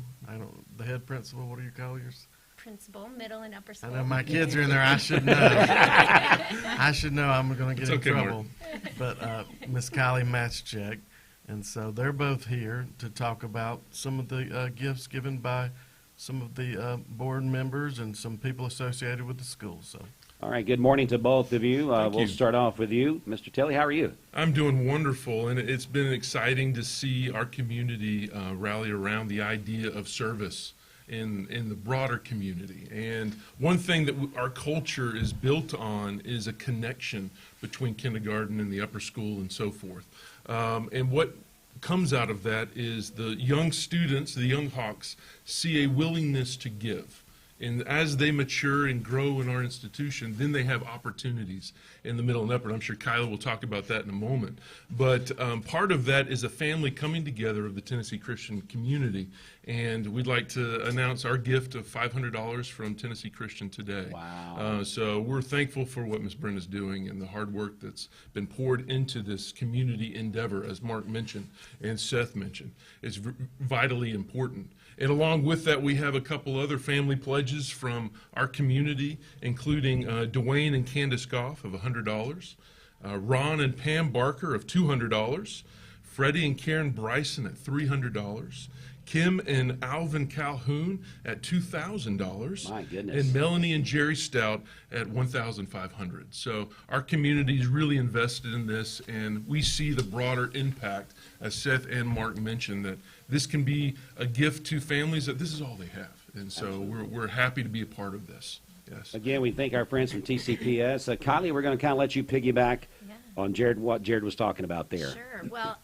S5: The head principal, what do you call yours?
S4: Principal, middle and upper school.
S5: I know my kids are in there. I should know. I should know. I'm going to get in trouble. But Miss Kylie Matschek. And so they're both here to talk about some of the gifts given by some of the board members and some people associated with the school. So.
S2: All right, good morning to both of you. We'll start off with you. Mr. Tilley, how are you?
S11: I'm doing wonderful, and it's been exciting to see our community rally around the idea of service in the broader community. And one thing that our culture is built on is a connection between kindergarten and the upper school and so forth. And what comes out of that is the young students, the young Hawks, see a willingness to give. And as they mature and grow in our institution, then they have opportunities in the middle and upper. And I'm sure Kyla will talk about that in a moment. But part of that is a family coming together of the Tennessee Christian community. And we'd like to announce our gift of $500 from Tennessee Christian today.
S2: Wow.
S11: So we're thankful for what Ms. Brenda's doing and the hard work that's been poured into this community endeavor, as Mark mentioned and Seth mentioned. It's vitally important. And along with that, we have a couple other family pledges from our community, including Dwayne and Candace Goff of $100, Ron and Pam Barker of $200, Freddie and Karen Bryson at $300, Kim and Alvin Calhoun at $2,000.
S2: My goodness.
S11: And Melanie and Jerry Stout at $1,500. So our community is really invested in this, and we see the broader impact, as Seth and Mark mentioned, that this can be a gift to families that this is all they have. And so we're happy to be a part of this. Yes.
S2: Again, we thank our friends from TCPS. Kylie, we're going to kind of let you piggyback on what Jared was talking about there.
S4: Sure. Well,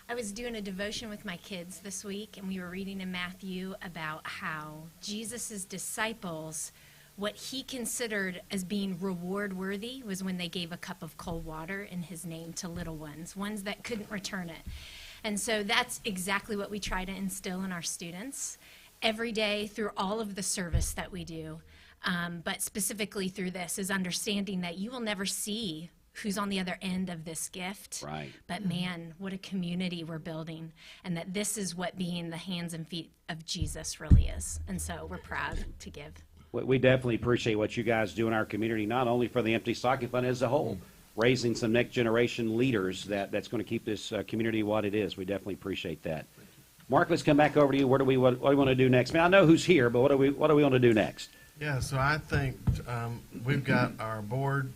S4: I was doing a devotion with my kids this week, and we were reading in Matthew about how Jesus' disciples, what he considered as being reward worthy was when they gave a cup of cold water in his name to little ones that couldn't return it. And so that's exactly what we try to instill in our students every day through all of the service that we do. But specifically through this is understanding that you will never see who's on the other end of this gift.
S2: Right.
S4: But man, what a community we're building, and that this is what being the hands and feet of Jesus really is. And so we're proud to give.
S2: We definitely appreciate what you guys do in our community, not only for the Empty Stocking Fund as a whole, raising some next generation leaders that's going to keep this community what it is. We definitely appreciate that. Mark, let's come back over to you. What do we want to do next? I mean, I know who's here, but what do we want to do next?
S5: Yeah, so I think we've got our board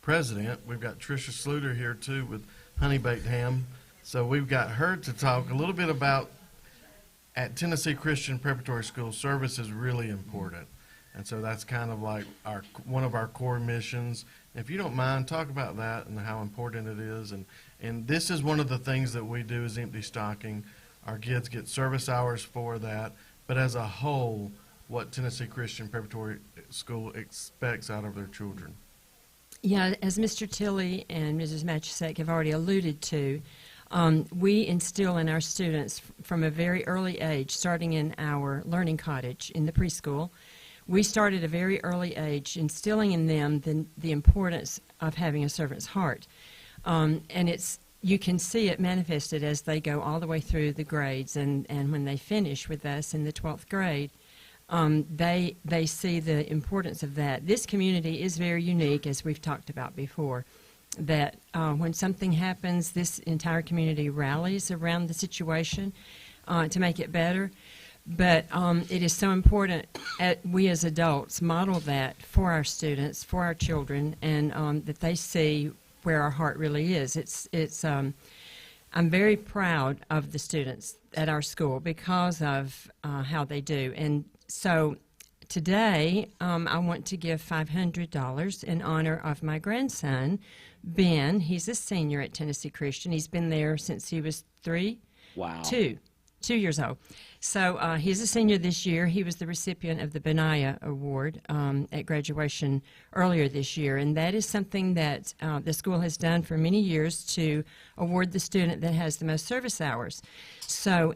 S5: president. We've got Tricia Sluter here too with Honey Baked Ham. So we've got her to talk a little bit about, at Tennessee Christian Preparatory School, service is really important. And so that's kind of like one of our core missions. If you don't mind, talk about that and how important it is. And this is one of the things that we do as Empty Stocking. Our kids get service hours for that. But as a whole, what Tennessee Christian Preparatory School expects out of their children.
S12: Yeah, as Mr. Tilley and Mrs. Machusek have already alluded to, we instill in our students from a very early age, starting in our learning cottage in the preschool, we start at a very early age instilling in them the importance of having a servant's heart. And you can see it manifested as they go all the way through the grades, and when they finish with us in the 12th grade, they see the importance of that. This community is very unique, as we've talked about before, that when something happens, this entire community rallies around the situation to make it better. But it is so important we as adults model that for our students, for our children, and that they see where our heart really is. I'm very proud of the students at our school because of how they do. And so today I want to give $500 in honor of my grandson, Ben. He's a senior at Tennessee Christian. He's been there since he was 3.
S2: Wow.
S12: 2 years old. So he's a senior this year. He was the recipient of the Benaiah Award at graduation earlier this year, and that is something that the school has done for many years to award the student that has the most service hours. So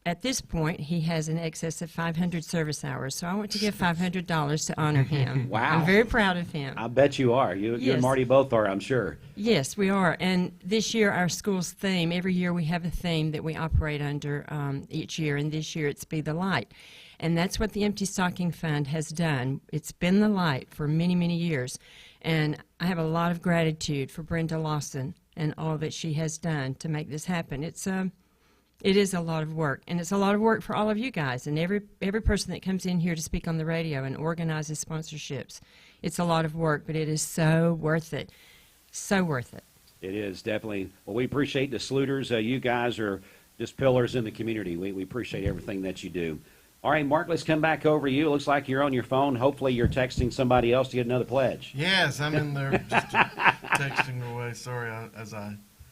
S12: at this point, he has in excess of 500 service hours. So I want to give $500 to honor him.
S2: Wow.
S12: I'm very proud of him.
S2: I bet you are. You
S12: Yes.
S2: and Marty both are, I'm sure.
S12: Yes, we are. And this year, our school's theme, every year we have a theme that we operate under each year, and this year it's Be the Light. And that's what the Empty Stocking Fund has done. It's been the light for many, many years. And I have a lot of gratitude for Brenda Lawson and all that she has done to make this happen. It is a lot of work, and it's a lot of work for all of you guys and every person that comes in here to speak on the radio and organizes sponsorships. It's a lot of work, but it is so worth it. So worth it.
S2: It is, definitely. Well, we appreciate the Sluters. You guys are just pillars in the community. We appreciate everything that you do. All right, Mark, let's come back over to you. It looks like you're on your phone. Hopefully you're texting somebody else to get another pledge.
S5: Yes, I'm in there just texting away. Sorry,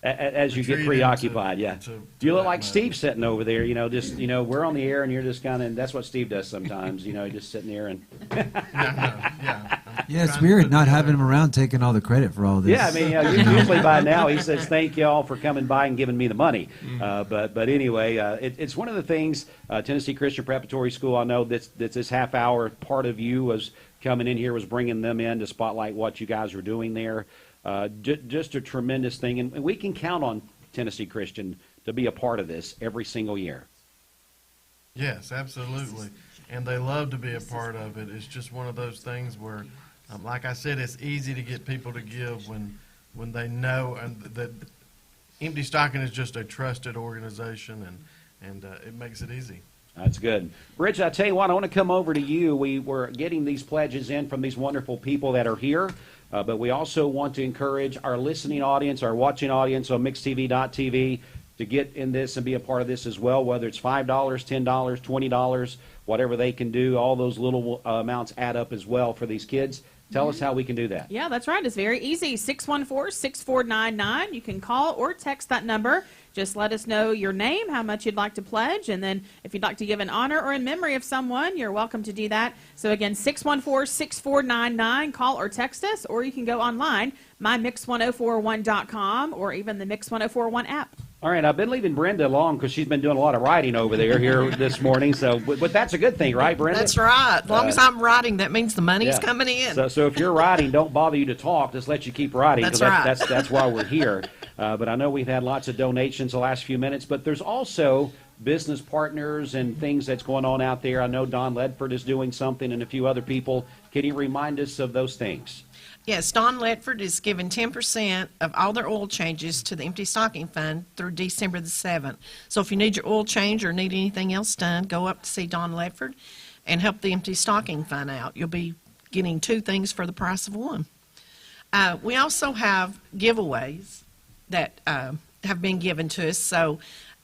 S2: as you get preoccupied, yeah. You look like Steve sitting over there, we're on the air and you're just kind of, that's what Steve does sometimes, just sitting there and.
S10: Yeah, it's weird not having him around taking all the credit for all this.
S2: Yeah, I mean, usually by now he says, thank you all for coming by and giving me the money. But anyway, it's one of the things, Tennessee Christian Preparatory School, I know that this half hour part of you was coming in here, was bringing them in to spotlight what you guys were doing there. Just a tremendous thing, and we can count on Tennessee Christian to be a part of this every single year.
S5: Yes, absolutely, and they love to be a part of it. It's just one of those things where, like I said, it's easy to get people to give when they know and that Empty Stocking is just a trusted organization, and it makes it easy.
S2: That's good. Rich, I tell you what, I want to come over to you. We were getting these pledges in from these wonderful people that are here. But we also want to encourage our listening audience, our watching audience on mixtv.tv to get in this and be a part of this as well, whether it's $5, $10, $20, whatever they can do. All those little amounts add up as well for these kids. Tell us how we can do that.
S3: Yeah, that's right. It's very easy. 614-6499. You can call or text that number. Just let us know your name, how much you'd like to pledge, and then if you'd like to give an honor or in memory of someone, you're welcome to do that. So again, 614-6499. Call or text us, or you can go online, mymix1041.com, or even the Mix 1041 app.
S2: All right, I've been leaving Brenda alone because she's been doing a lot of writing over there here this morning. So, but that's a good thing, right, Brenda?
S13: That's right. As long as I'm writing, that means the money's coming in.
S2: So if you're writing, don't bother you to talk. Just let you keep writing.
S13: That's right.
S2: That's why we're here. But I know we've had lots of donations the last few minutes. But there's also business partners and things that's going on out there. I know Don Ledford is doing something and a few other people. Can you remind us of those things?
S13: Yes, Don Ledford is giving 10% of all their oil changes to the Empty Stocking Fund through December the 7th. So if you need your oil change or need anything else done, go up to see Don Ledford and help the Empty Stocking Fund out. You'll be getting 2 things for the price of 1. We also have giveaways that have been given to us. So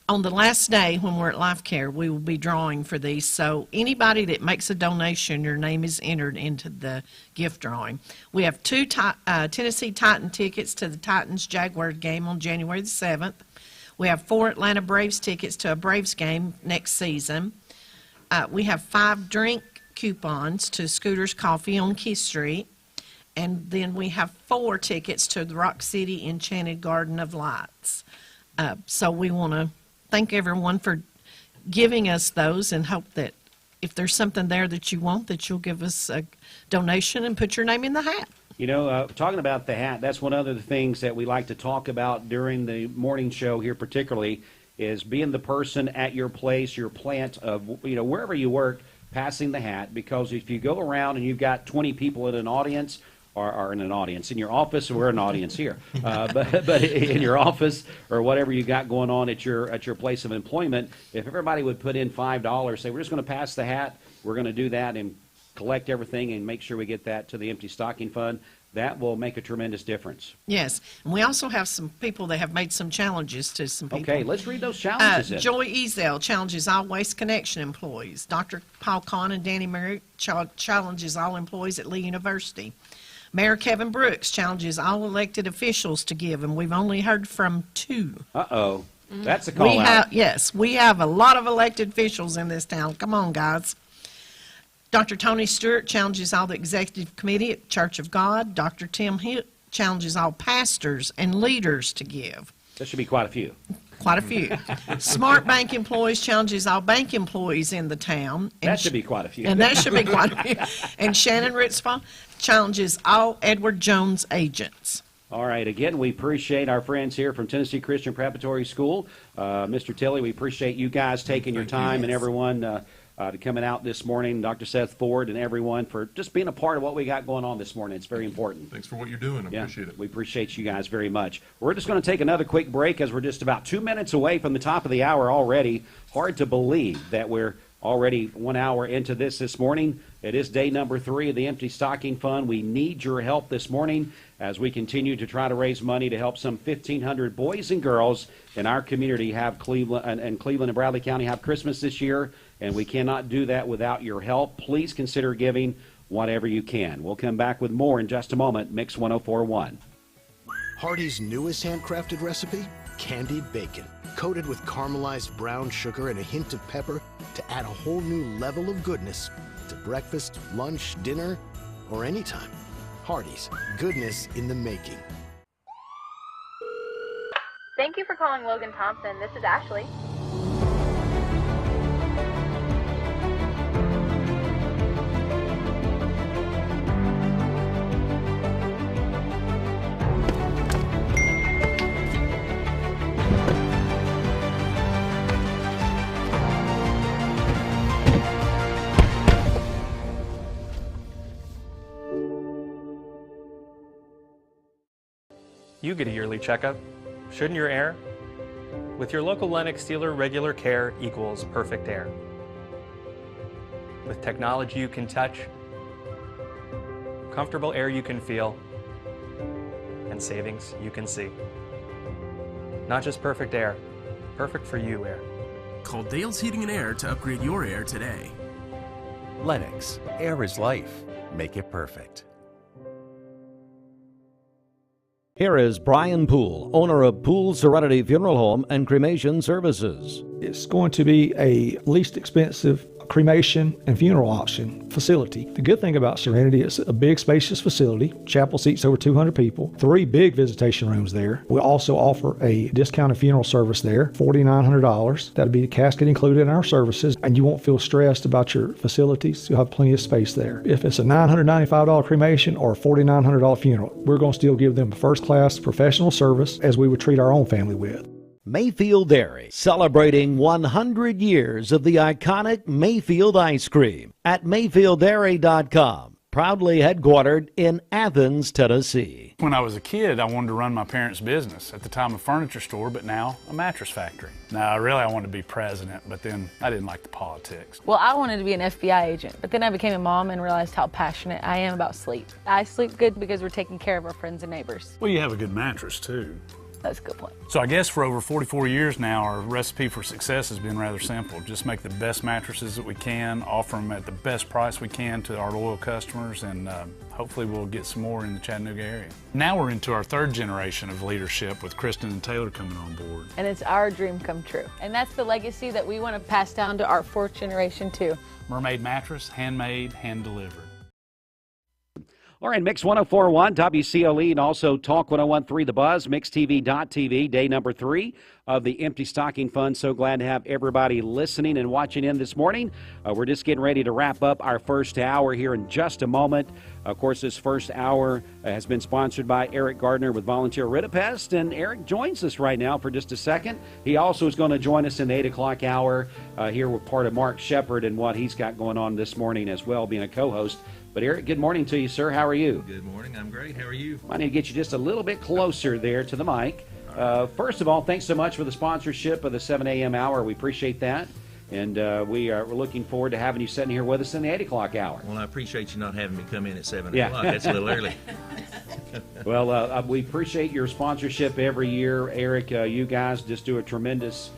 S13: on the last day when we're at Life Care, we will be drawing for these. So anybody that makes a donation, your name is entered into the gift drawing. We have 2 Tennessee Titan tickets to the Titans-Jaguars game on January the 7th. We have 4 Atlanta Braves tickets to a Braves game next season. We have 5 drink coupons to Scooter's Coffee on Key Street. And then we have 4 tickets to the Rock City Enchanted Garden of Lights. So we want to thank everyone for giving us those and hope that if there's something there that you want, that you'll give us a donation and put your name in the hat.
S2: You know, talking about the hat, that's one of the things that we like to talk about during the morning show here particularly is being the person at your place, your plant of, wherever you work, passing the hat. Because if you go around and you've got 20 people in an audience, or in an audience in your office, we're an audience here, but in your office or whatever you got going on at your place of employment, if everybody would put in $5, say we're just going to pass the hat, we're going to do that and collect everything and make sure we get that to the Empty Stocking Fund, that will make a tremendous difference.
S13: Yes, and we also have some people that have made some challenges to some people.
S2: Okay, let's read those challenges.
S13: Joy Ezel challenges all Waste Connection employees. Dr. Paul Kahn and Danny Merritt challenges all employees at Lee University. Mayor Kevin Brooks challenges all elected officials to give, and we've only heard from 2.
S2: Uh-oh. That's a call out.
S13: Yes, we have a lot of elected officials in this town. Come on, guys. Dr. Tony Stewart challenges all the executive committee at Church of God. Dr. Tim Hill challenges all pastors and leaders to give.
S2: That should be quite a few.
S13: Quite a few. Smart Bank employees challenges all bank employees in the town.
S2: That should be quite a few.
S13: And that should be quite a few. And Shannon Ritzville challenges all Edward Jones agents.
S2: All right. Again, we appreciate our friends here from Tennessee Christian Preparatory School. Mr. Tilley, we appreciate you guys taking your time and everyone to coming out this morning. Dr. Seth Ford and everyone for just being a part of what we got going on this morning. It's very important.
S11: Thanks for what you're doing. I appreciate it.
S2: We appreciate you guys very much. We're just going to take another quick break as we're just about 2 minutes away from the top of the hour already. Hard to believe that we're already 1 hour into this morning. It is day number 3 of the Empty Stocking Fund. We need your help this morning as we continue to try to raise money to help some 1,500 boys and girls in our community have Cleveland and Bradley County have Christmas this year, and we cannot do that without your help. Please consider giving whatever you can. We'll come back with more in just a moment. Mix 104.1.
S14: Hardee's newest handcrafted recipe? Candied bacon, coated with caramelized brown sugar and a hint of pepper to add a whole new level of goodness to breakfast, lunch, dinner, or anytime. Hardee's, goodness in the making.
S28: Thank you for calling Logan Thompson. This is Ashley.
S15: You get a yearly checkup, shouldn't your air? With your local Lennox dealer, regular care equals perfect air. With technology you can touch, comfortable air you can feel, and savings you can see. Not just perfect air, perfect for you air.
S16: Call Dale's Heating and Air to upgrade your air today.
S19: Lennox, air is life. Make it perfect.
S20: Here is Brian Poole, owner of Poole Serenity Funeral Home and Cremation Services.
S21: It's going to be a least expensive
S1: cremation and funeral option facility. The good thing about Serenity is a big, spacious facility. Chapel seats over 200 people, 3 big visitation rooms there. We also offer a discounted funeral service there, $4,900. That'll be the casket included in our services, and you won't feel stressed about your facilities. You'll have plenty of space there. If it's a $995 cremation or a $4,900 funeral, we're going to still give them a first-class professional service as we would treat our own family with.
S9: Mayfield Dairy, celebrating 100 years of the iconic Mayfield ice cream at MayfieldDairy.com. Proudly headquartered in Athens, Tennessee.
S17: When I was a kid, I wanted to run my parents' business. At the time, a furniture store, but now a mattress factory. Now, really, I wanted to be president, but then I didn't like the politics.
S6: Well, I wanted to be an FBI agent, but then I became a mom and realized how passionate I am about sleep. I sleep good because we're taking care of our friends and neighbors.
S17: Well, you have a good mattress, too.
S6: That's a good point.
S17: So I guess for over 44 years now, our recipe for success has been rather simple. Just make the best mattresses that we can, offer them at the best price we can to our loyal customers, and hopefully we'll get some more in the Chattanooga area. Now we're into our 3rd generation of leadership with Kristen and Taylor coming on board.
S6: And it's our dream come true. And that's the legacy that we want to pass down to our 4th generation too.
S17: Mermaid mattress, handmade, hand-delivered.
S2: All right, Mix 104.1, WCLE, and also Talk 101.3 The Buzz, MixTV.tv, day number 3 of the Empty Stocking Fund. So glad to have everybody listening and watching in this morning. We're just getting ready to wrap up our first hour here in just a moment. Of course, this first hour has been sponsored by Eric Gardner with Volunteer Ritapest, and Eric joins us right now for just a second. He also is going to join us in the 8 o'clock hour here with part of Mark Shepard and what he's got going on this morning as well, being a co-host. But Eric, good morning to you, sir. How are you?
S7: Good morning. I'm great. How are you?
S2: I need to get you just a little bit closer there to the mic. First of all, thanks so much for the sponsorship of the 7 a.m. hour. We appreciate that. And we're looking forward to having you sitting here with us in the 8 o'clock hour.
S7: Well, I appreciate you not having me come in at 7
S2: Yeah.
S7: o'clock. That's a little early.
S2: Well, we appreciate your sponsorship every year. Eric, you guys just do a tremendous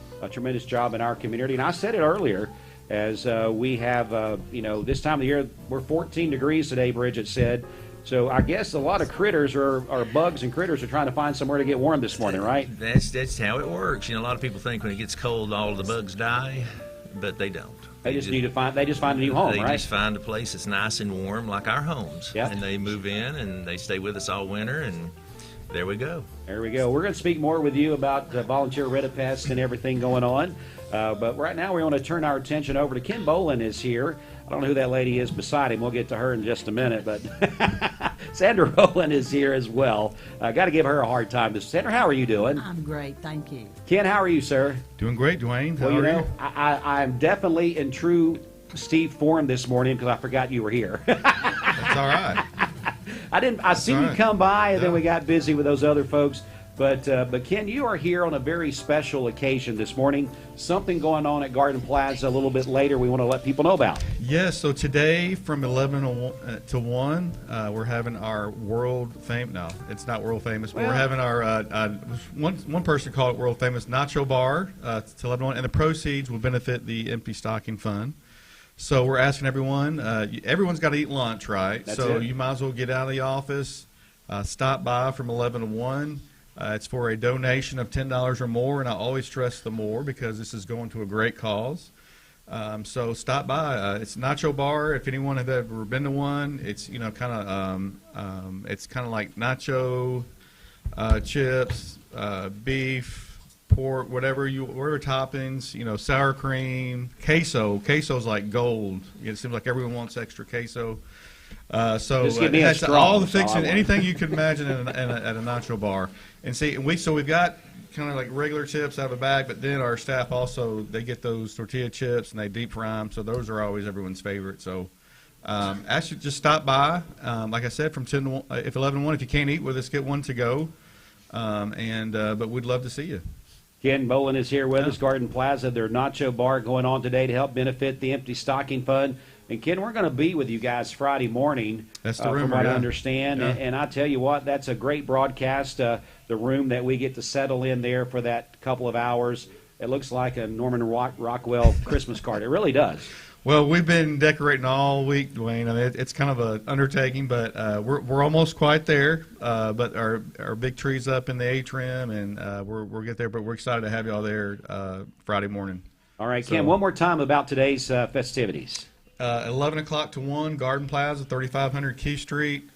S2: job in our community. And I said it earlier, as we have, this time of the year, we're 14 degrees today, Bridget said. So I guess a lot of critters or bugs and critters are trying to find somewhere to get warm this morning, right?
S7: That's how it works. You know, a lot of people think when it gets cold, all the bugs die, but they don't.
S2: They just find a new home, right?
S7: They just find a place that's nice and warm, like our homes.
S2: Yeah.
S7: And they move in and they stay with us all winter, and there we go.
S2: There we go. We're going to speak more with you about Volunteer Ritapest and everything going on. But right now we want to turn our attention over to Ken Bolin is here. I don't know who that lady is beside him. We'll get to her in just a minute. But Sandra Rowland is here as well. Got to give her a hard time. Sandra, how are you doing?
S8: I'm great, thank you.
S2: Ken, how are you, sir?
S21: Doing great, Dwayne. How
S2: Well,
S21: are you?
S2: I'm definitely in true Steve form this morning because I forgot you were here.
S21: That's all right.
S2: I seen you come by, and then we got busy with those other folks. But Ken, you are here on a very special occasion this morning. Something going on at Garden Plaza a little bit later we want to let people know about.
S21: Yes, so today from 11 to 1, we're having our world famous, no, it's not world famous, but we're having our, one person called it world famous nacho bar to 11 to 1, and the proceeds will benefit the Empty Stocking Fund. So we're asking everyone, everyone's got to eat lunch, right?
S2: That's
S21: so
S2: it.
S21: you might as well get out of the office, stop by from 11 to 1. It's for a donation of $10 or more, and I always stress the more because this is going to a great cause. So stop by. It's Nacho Bar. If anyone has ever been to one, it's it's kind of like nacho chips, beef, pork, whatever toppings. Sour cream, queso. Queso's like gold. It seems like everyone wants extra queso. So
S2: Just give me
S21: it
S2: a
S21: has
S2: straw,
S21: all the
S2: that's all I
S21: fixings,
S2: want.
S21: anything you could imagine at a nacho bar. And we've got kind of like regular chips out of a bag, but then our staff also, they get those tortilla chips and they deep fry them, so those are always everyone's favorite. So actually just stop by. Like I said, from 10 to 1, if 11 to 1, if you can't eat with us, get one to go. But we'd love to see you.
S2: Ken Bolin is here with us, Garden Plaza, their nacho bar going on today to help benefit the Empty Stocking Fund. And Ken, we're going to be with you guys Friday morning,
S21: That's the
S2: from
S21: rumor,
S2: what I
S21: yeah.
S2: understand.
S21: Yeah.
S2: And I tell you what, that's a great broadcast. The room that we get to settle in there for that couple of hours, it looks like a Norman Rockwell Christmas card. It really does.
S21: Well, we've been decorating all week, Dwayne. I mean, it's kind of an undertaking, but we're almost quite there. But our big tree's up in the atrium, and we'll get there. But we're excited to have you all there Friday morning.
S2: All right,
S21: So-
S2: Ken, one more time about today's festivities.
S21: 11 o'clock to 1, Garden Plaza, 3500 Key Street.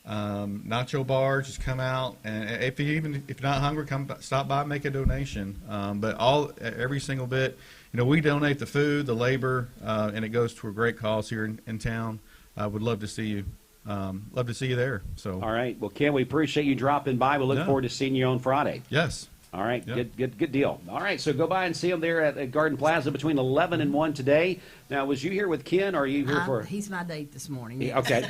S21: Nacho bar, just come out, and if you're not hungry, stop by and make a donation. But every single bit, we donate the food, the labor, and it goes to a great cause here in town. I would love to see you. Love to see you there. So.
S2: All right. Well, Ken, we appreciate you dropping by. We look forward to seeing you on Friday.
S21: Yes.
S2: All right,
S21: Yep.
S2: good deal. All right, so go by and see him there at Garden Plaza between 11 and 1 today. Now, was you here with Ken, or are you here for...
S8: He's my date this morning.
S2: Yeah, okay.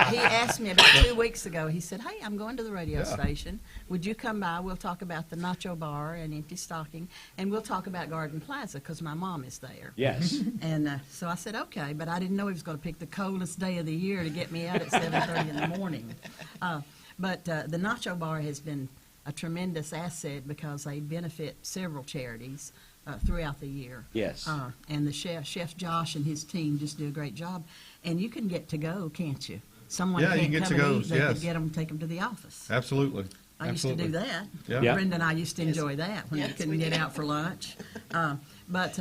S8: He asked me about 2 weeks ago. He said, hey, I'm going to the radio station. Would you come by? We'll talk about the Nacho Bar and Empty Stocking, and we'll talk about Garden Plaza because my mom is there.
S2: Yes.
S8: And so I said, okay, but I didn't know he was going to pick the coldest day of the year to get me out at 7:30 in the morning. But the Nacho Bar has been a tremendous asset because they benefit several charities throughout the year.
S2: Yes.
S8: And the Chef Josh and his team just do a great job. And you can get to go, can't you? Someone
S21: Yeah, you
S8: can't
S21: can get
S8: come
S21: to
S8: and
S21: go,
S8: eat, they
S21: yes.
S8: could get them, take them to the office.
S21: Absolutely.
S8: I used to do that.
S21: Yeah.
S8: Brenda and I used to enjoy that when we couldn't get out for lunch. But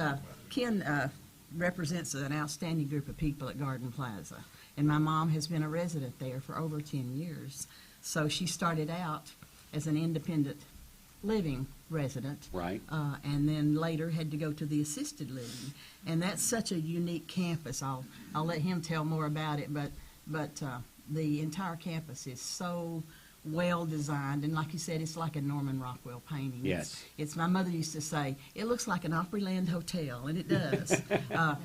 S8: Ken represents an outstanding group of people at Garden Plaza. And my mom has been a resident there for over 10 years. So she started out as an independent living resident.
S2: Right.
S8: And then later had to go to the assisted living. And that's such a unique campus. I'll let him tell more about it, but the entire campus is so well designed, and like you said, it's like a Norman Rockwell painting.
S2: Yes.
S8: It's my mother used to say, it looks like an Opryland hotel, and it does.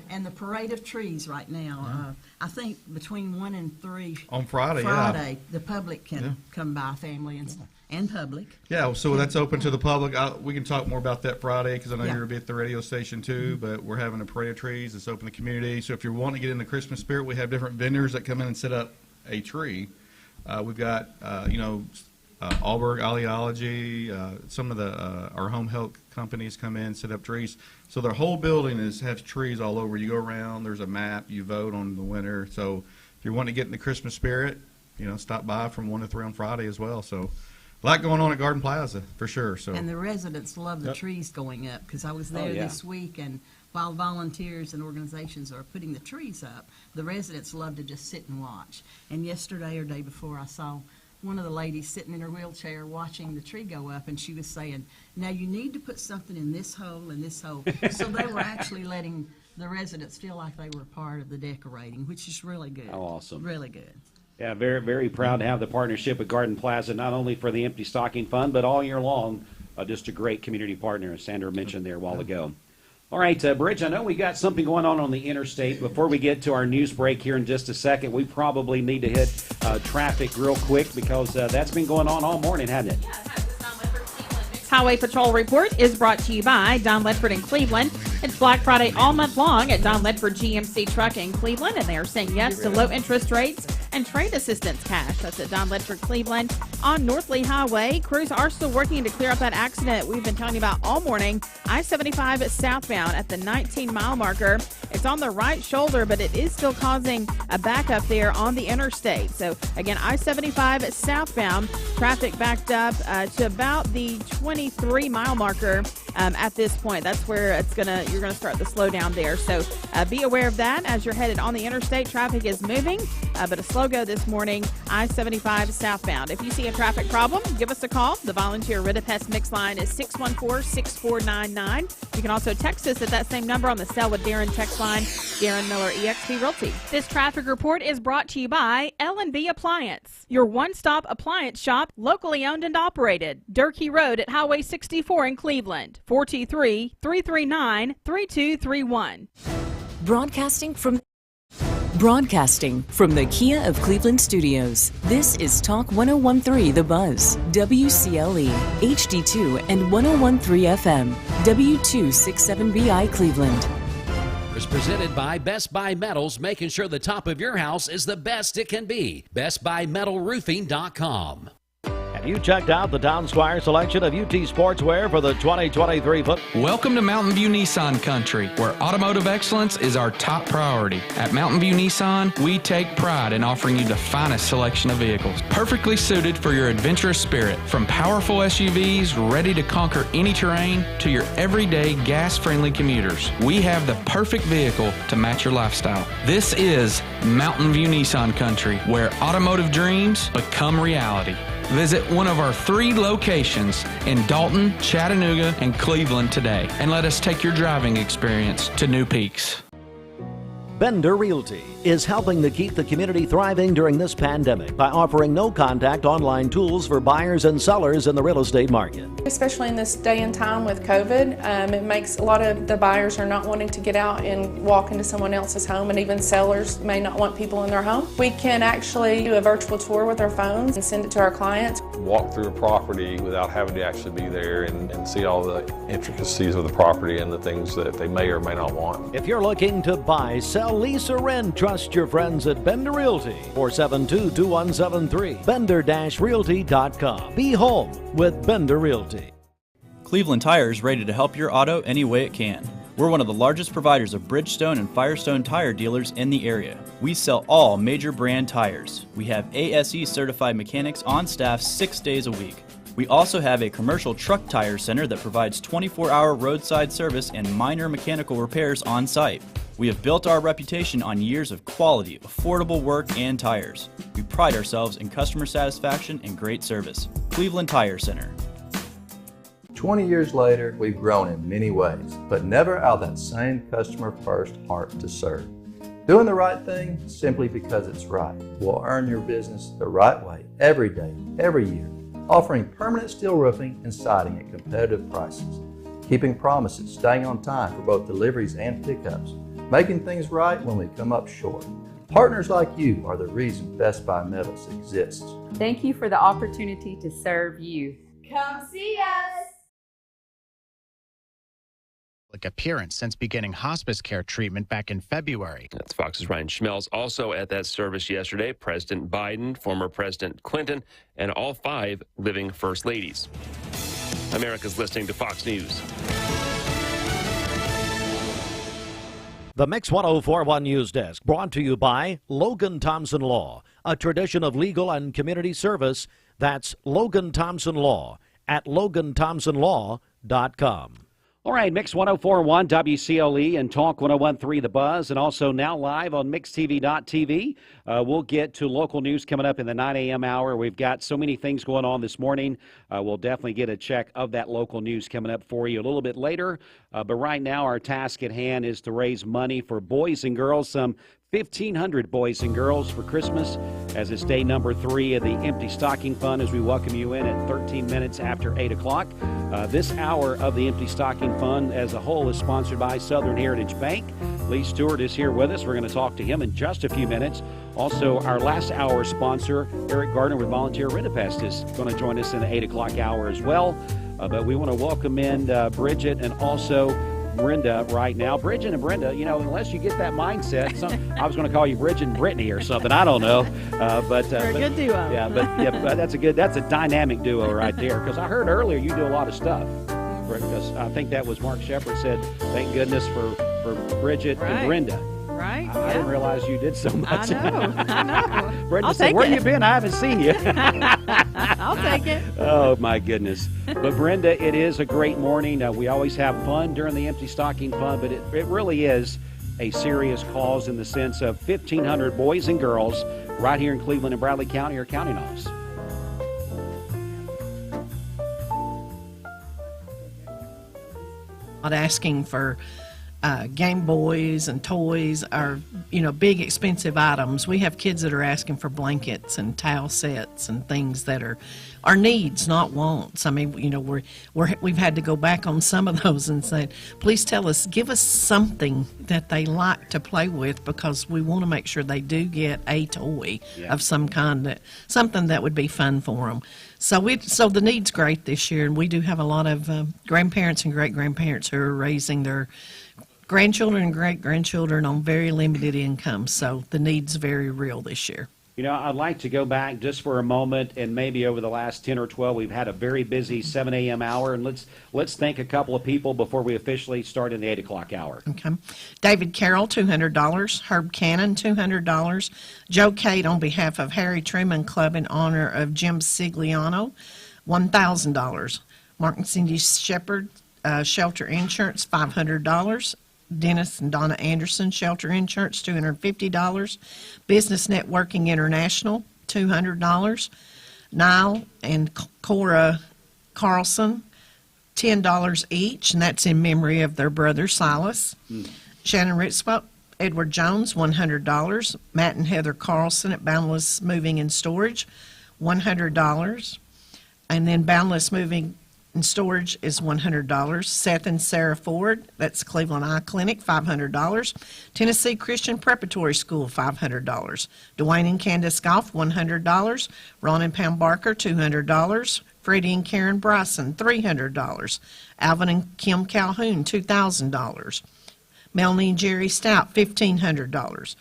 S8: And the parade of trees right now, I think between 1 and 3
S21: On Friday,
S8: the public can come by, family and public.
S21: Yeah, so that's open to the public. We can talk more about that Friday because I know
S8: Yeah.
S21: you're going to be at the radio station too, but we're having a parade of trees. It's open to the community. So if you're wanting to get in the Christmas spirit, we have different vendors that come in and set up a tree. We've got, Alberg Oleology, some of our home health companies come in, set up trees. So their whole building has trees all over. You go around, there's a map, you vote on the winner. So if you're wanting to get in the Christmas spirit, stop by from 1 to 3 on Friday as well. So a lot going on at Garden Plaza, for sure. So.
S8: And the residents love the
S21: Yep.
S8: trees going up, because I was there this week, and while volunteers and organizations are putting the trees up, the residents love to just sit and watch. And yesterday or day before, I saw one of the ladies sitting in her wheelchair watching the tree go up, and she was saying, now you need to put something in this hole and this hole. So they were actually letting the residents feel like they were part of the decorating, which is really good.
S2: Oh, awesome.
S8: Really good.
S2: Yeah, very, very proud to have the partnership with Garden Plaza, not only for the Empty Stocking Fund, but all year long. Just a great community partner, as Sandra mentioned there a while ago. All right, Bridge, I know we got something going on the interstate. Before we get to our news break here in just a second, we probably need to hit traffic real quick because that's been going on all morning, hasn't it?
S3: Highway Patrol Report is brought to you by Don Ledford in Cleveland. It's Black Friday all month long at Don Ledford GMC Truck in Cleveland, and they are saying yes to low interest rates and trade assistance cash. That's at Don Ledford Cleveland on North Lee Highway. Crews are still working to clear up that accident we've been talking about all morning. I-75 southbound at the 19-mile marker. It's on the right shoulder, but it is still causing a backup there on the interstate. So again, I-75 southbound, traffic backed up to about the 23-mile marker at this point. That's where you're gonna start the slowdown there. So be aware of that as you're headed on the interstate. Traffic is moving, but a slow go this morning. I-75 southbound. If you see a traffic problem, give us a call. The volunteer Ridipest mix line is 614-6499. You can also text us at that same number on the Selwood Darren text line. Darren Miller, eXp Realty. This traffic report is brought to you by L&B Appliance, your one-stop appliance shop, locally owned and operated. Durkee Road at Highway 64 in Cleveland. 423-339-3231.
S18: Broadcasting from the Kia of Cleveland studios, this is Talk 101.3 The Buzz, WCLE, HD2 and 101.3 FM, W267BI Cleveland.
S2: Is presented by Best Buy Metals, making sure the top of your house is the best it can be. BestBuyMetalRoofing.com. At
S9: Have you checked out the Town Squire selection of UT sportswear for the 2023 foot?
S4: Welcome to Mountain View Nissan Country, where automotive excellence is our top priority. At Mountain View Nissan, we take pride in offering you the finest selection of vehicles, perfectly suited for your adventurous spirit. From powerful SUVs ready to conquer any terrain to your everyday gas-friendly commuters, we have the perfect vehicle to match your lifestyle. This is Mountain View Nissan Country, where automotive dreams become reality. Visit one of our 3 locations in Dalton, Chattanooga, and Cleveland today, and let us take your driving experience to new peaks.
S20: Bender Realty is helping to keep the community thriving during this pandemic by offering no-contact online tools for buyers and sellers in the real estate market.
S12: Especially in this day and time with COVID, it makes a lot of the buyers are not wanting to get out and walk into someone else's home, and even sellers may not want people in their home. We can actually do a virtual tour with our phones and send it to our clients.
S22: Walk through a property without having to actually be there and see all the intricacies of the property and the things that they may or may not want.
S20: If you're looking to buy, sell, lease, or rent, trust your friends at Bender Realty. 472-2173. Bender-Realty.com. Be home with Bender Realty.
S23: Cleveland Tire is ready to help your auto any way it can. We're one of the largest providers of Bridgestone and Firestone tire dealers in the area. We sell all major brand tires. We have ASE certified mechanics on staff 6 days a week. We also have a commercial truck tire center that provides 24-hour roadside service and minor mechanical repairs on site. We have built our reputation on years of quality, affordable work and tires. We pride ourselves in customer satisfaction and great service. Cleveland Tire Center.
S24: 20 years later, we've grown in many ways, but never out of that same customer-first heart to serve. Doing the right thing simply because it's right will earn your business the right way every day, every year. Offering permanent steel roofing and siding at competitive prices. Keeping promises, staying on time for both deliveries and pickups. Making things right when we come up short. Partners like you are the reason Best Buy Metals exists.
S25: Thank you for the opportunity to serve you.
S26: Come see us!
S27: Appearance since beginning hospice care treatment back in February.
S29: That's Fox's Ryan Schmelz. Also at that service yesterday, President Biden, former President Clinton, and all 5 living first ladies. America's listening to Fox News.
S20: The Mix 1041 News Desk, brought to you by Logan Thompson Law, a tradition of legal and community service. That's Logan Thompson Law at LoganThompsonLaw.com.
S2: All right, Mix 1041 WCLE and Talk 1013 The Buzz, and also now live on MixTV.tv. We'll get to local news coming up in the 9 a.m. hour. We've got so many things going on this morning. We'll definitely get a check of that local news coming up for you a little bit later. But right now, our task at hand is to raise money for boys and girls, some 1,500 boys and girls for Christmas, as it's day number 3 of the Empty Stocking Fund, as we welcome you in at 13 minutes after 8 o'clock. This hour of the Empty Stocking Fund as a whole is sponsored by Southern Heritage Bank. Lee Stewart is here with us. We're going to talk to him in just a few minutes. Also, our last hour sponsor, Eric Gardner with Volunteer Rent-A-Pest, is going to join us in the 8 o'clock hour as well. But we want to welcome in Bridget and also Brenda right now. Bridget and Brenda, you know, unless you get that mindset, I was going to call you Bridget and Brittany or something. I don't know. But
S3: They're a good duo.
S2: Yeah, but that's a dynamic duo right there. Because I heard earlier you do a lot of stuff. Because I think that was Mark Shepard said, thank goodness for Bridget and Brenda.
S3: Right.
S2: I didn't realize you did so much.
S3: I know.
S2: Brenda said, where you been? I haven't seen you.
S3: I'll take it.
S2: Oh, my goodness. But, Brenda, it is a great morning. We always have fun during the Empty Stocking Fund, but it really is a serious cause in the sense of 1,500 boys and girls right here in Cleveland and Bradley County are counting on us.
S13: Not asking for Game Boys and toys are, big expensive items. We have kids that are asking for blankets and towel sets and things that are needs, not wants. I mean, we've had to go back on some of those and say, please give us something that they like to play with, because we want to make sure they do get a toy of some kind, something that would be fun for them. So the need's great this year, and we do have a lot of grandparents and great-grandparents who are raising their grandchildren and great-grandchildren on very limited income, so the need's very real this year.
S2: You know, I'd like to go back just for a moment, and maybe over the last 10 or 12, we've had a very busy 7 a.m. hour, and let's thank a couple of people before we officially start in the 8 o'clock hour.
S13: Okay. David Carroll, $200. Herb Cannon, $200. Joe Cade on behalf of Harry Truman Club in honor of Jim Sigliano, $1,000. Mark and Cindy Shepard, Shelter Insurance, $500. Dennis and Donna Anderson, Shelter Insurance, $250. Business Networking International, $200. Niall and Cora Carlson, $10 each, and that's in memory of their brother Silas. Shannon Ritzwell, Edward Jones, $100. Matt and Heather Carlson at Boundless Moving and Storage, $100. And then Boundless Moving and Storage is $100. Seth and Sarah Ford, that's Cleveland Eye Clinic, $500. Tennessee Christian Preparatory School, $500. Dwayne and Candace Goff, $100. Ron and Pam Barker, $200. Freddie and Karen Bryson, $300. Alvin and Kim Calhoun, $2,000. Melanie and Jerry Stout, $1,500.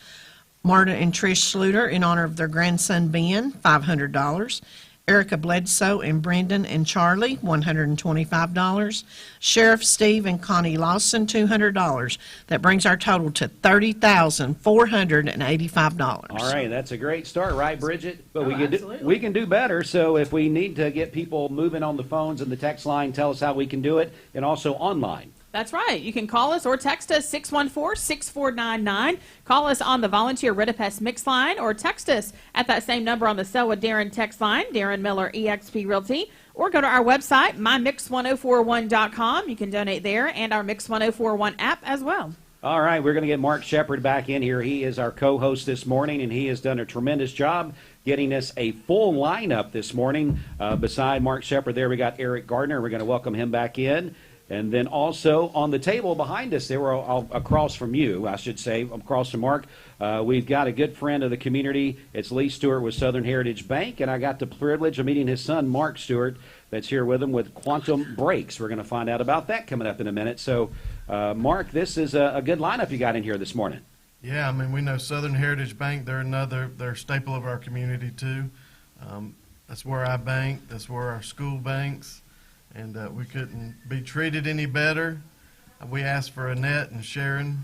S13: Marta and Trish Schluter, in honor of their grandson Ben, $500. Erica Bledsoe and Brendan and Charlie, $125. Sheriff Steve and Connie Lawson, $200. That brings our total to $30,485.
S2: All right, that's a great start, right, Bridget? But we can do better. So if we need to get people moving on the phones and the text line, tell us how we can do it, and also online.
S3: That's right. You can call us or text us 614-6499. Call us on the Volunteer Ridipest Mix line or text us at that same number on the Selwa Darren text line, Darren Miller eXp Realty, or go to our website, mymix1041.com. You can donate there and our Mix 1041 app as well.
S2: All right, we're going to get Mark Shepard back in here. He is our co-host this morning, and he has done a tremendous job getting us a full lineup this morning. Beside Mark Shepard there, we got Eric Gardner. We're going to welcome him back in. And then also on the table behind us, they were across from you, I should say, across from Mark, we've got a good friend of the community. It's Lee Stewart with Southern Heritage Bank, and I got the privilege of meeting his son, Mark Stewart, that's here with him with Quantum Breaks. We're going to find out about that coming up in a minute. So, Mark, this is a good lineup you got in here this morning.
S1: Yeah, I mean, we know Southern Heritage Bank, they're a staple of our community, too. That's where I bank. That's where our school banks. And we couldn't be treated any better. We asked for Annette and Sharon.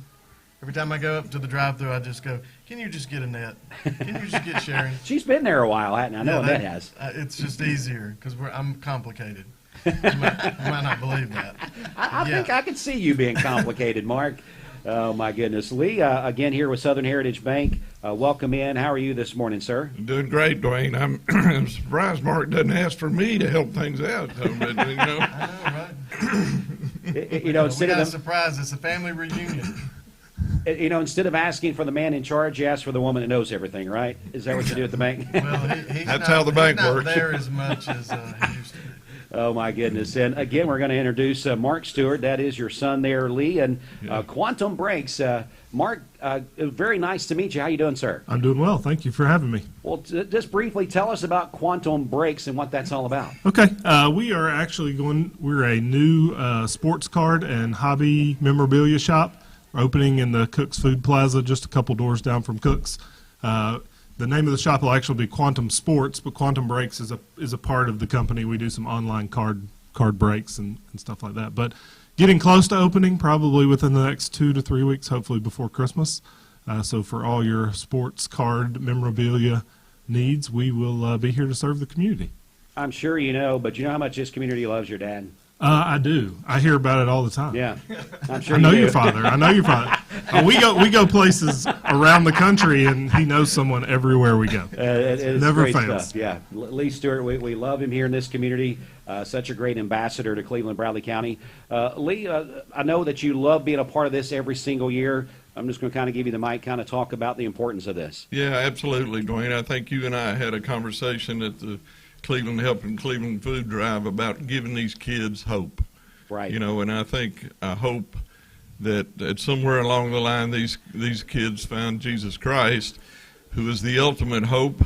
S1: Every time I go up to the drive-thru, I just go, can you just get Annette? Can you just get Sharon?
S2: She's been there a while, hasn't I? I know Annette has.
S1: It's just easier because I'm complicated. You might not believe that.
S2: I think I could see you being complicated, Mark. Oh, my goodness. Lee, again, here with Southern Heritage Bank. Welcome in. How are you this morning, sir?
S5: Doing great, Dwayne. I'm surprised Mark doesn't ask for me to help things out. But, you know.
S1: I know, right?
S2: You know, instead
S1: we got a surprise. It's a family reunion.
S2: You know, instead of asking for the man in charge, you ask for the woman that knows everything, right? Is that what you do at the bank?
S1: Well,
S5: that's how the bank works.
S1: He's not there as much as he used to be.
S2: Oh, my goodness. And, again, we're going to introduce Mark Stewart. That is your son there, Lee. And Quantum Breaks. Mark, very nice to meet you. How you doing, sir?
S10: I'm doing well. Thank you for having me.
S2: Well, just briefly tell us about Quantum Breaks and what that's all about.
S10: Okay. We are actually we're a new sports card and hobby memorabilia shop. We're opening in the Cook's Food Plaza, just a couple doors down from Cook's. The name of the shop will actually be Quantum Sports, but Quantum Breaks is a part of the company. We do some online card breaks and stuff like that. But getting close to opening, probably within the next 2 to 3 weeks, hopefully before Christmas. So for all your sports card memorabilia needs, we will be here to serve the community.
S2: I'm sure you know, but you know how much this community loves your dad?
S10: I do. I hear about it all the time.
S2: Yeah, I'm sure.
S10: I know your father. I know your father. We go places around the country, and he knows someone everywhere we go.
S2: It
S10: never
S2: great
S10: fails.
S2: Stuff. Yeah, Lee Stewart, we love him here in this community. Such a great ambassador to Cleveland, Bradley County. Lee, I know that you love being a part of this every single year. I'm just going to kind of give you the mic, kind of talk about the importance of this.
S5: Yeah, absolutely, Dwayne. I think you and I had a conversation at the Cleveland Helping Cleveland Food Drive about giving these kids hope.
S2: Right.
S5: You know, and I hope that somewhere along the line these kids found Jesus Christ, who is the ultimate hope.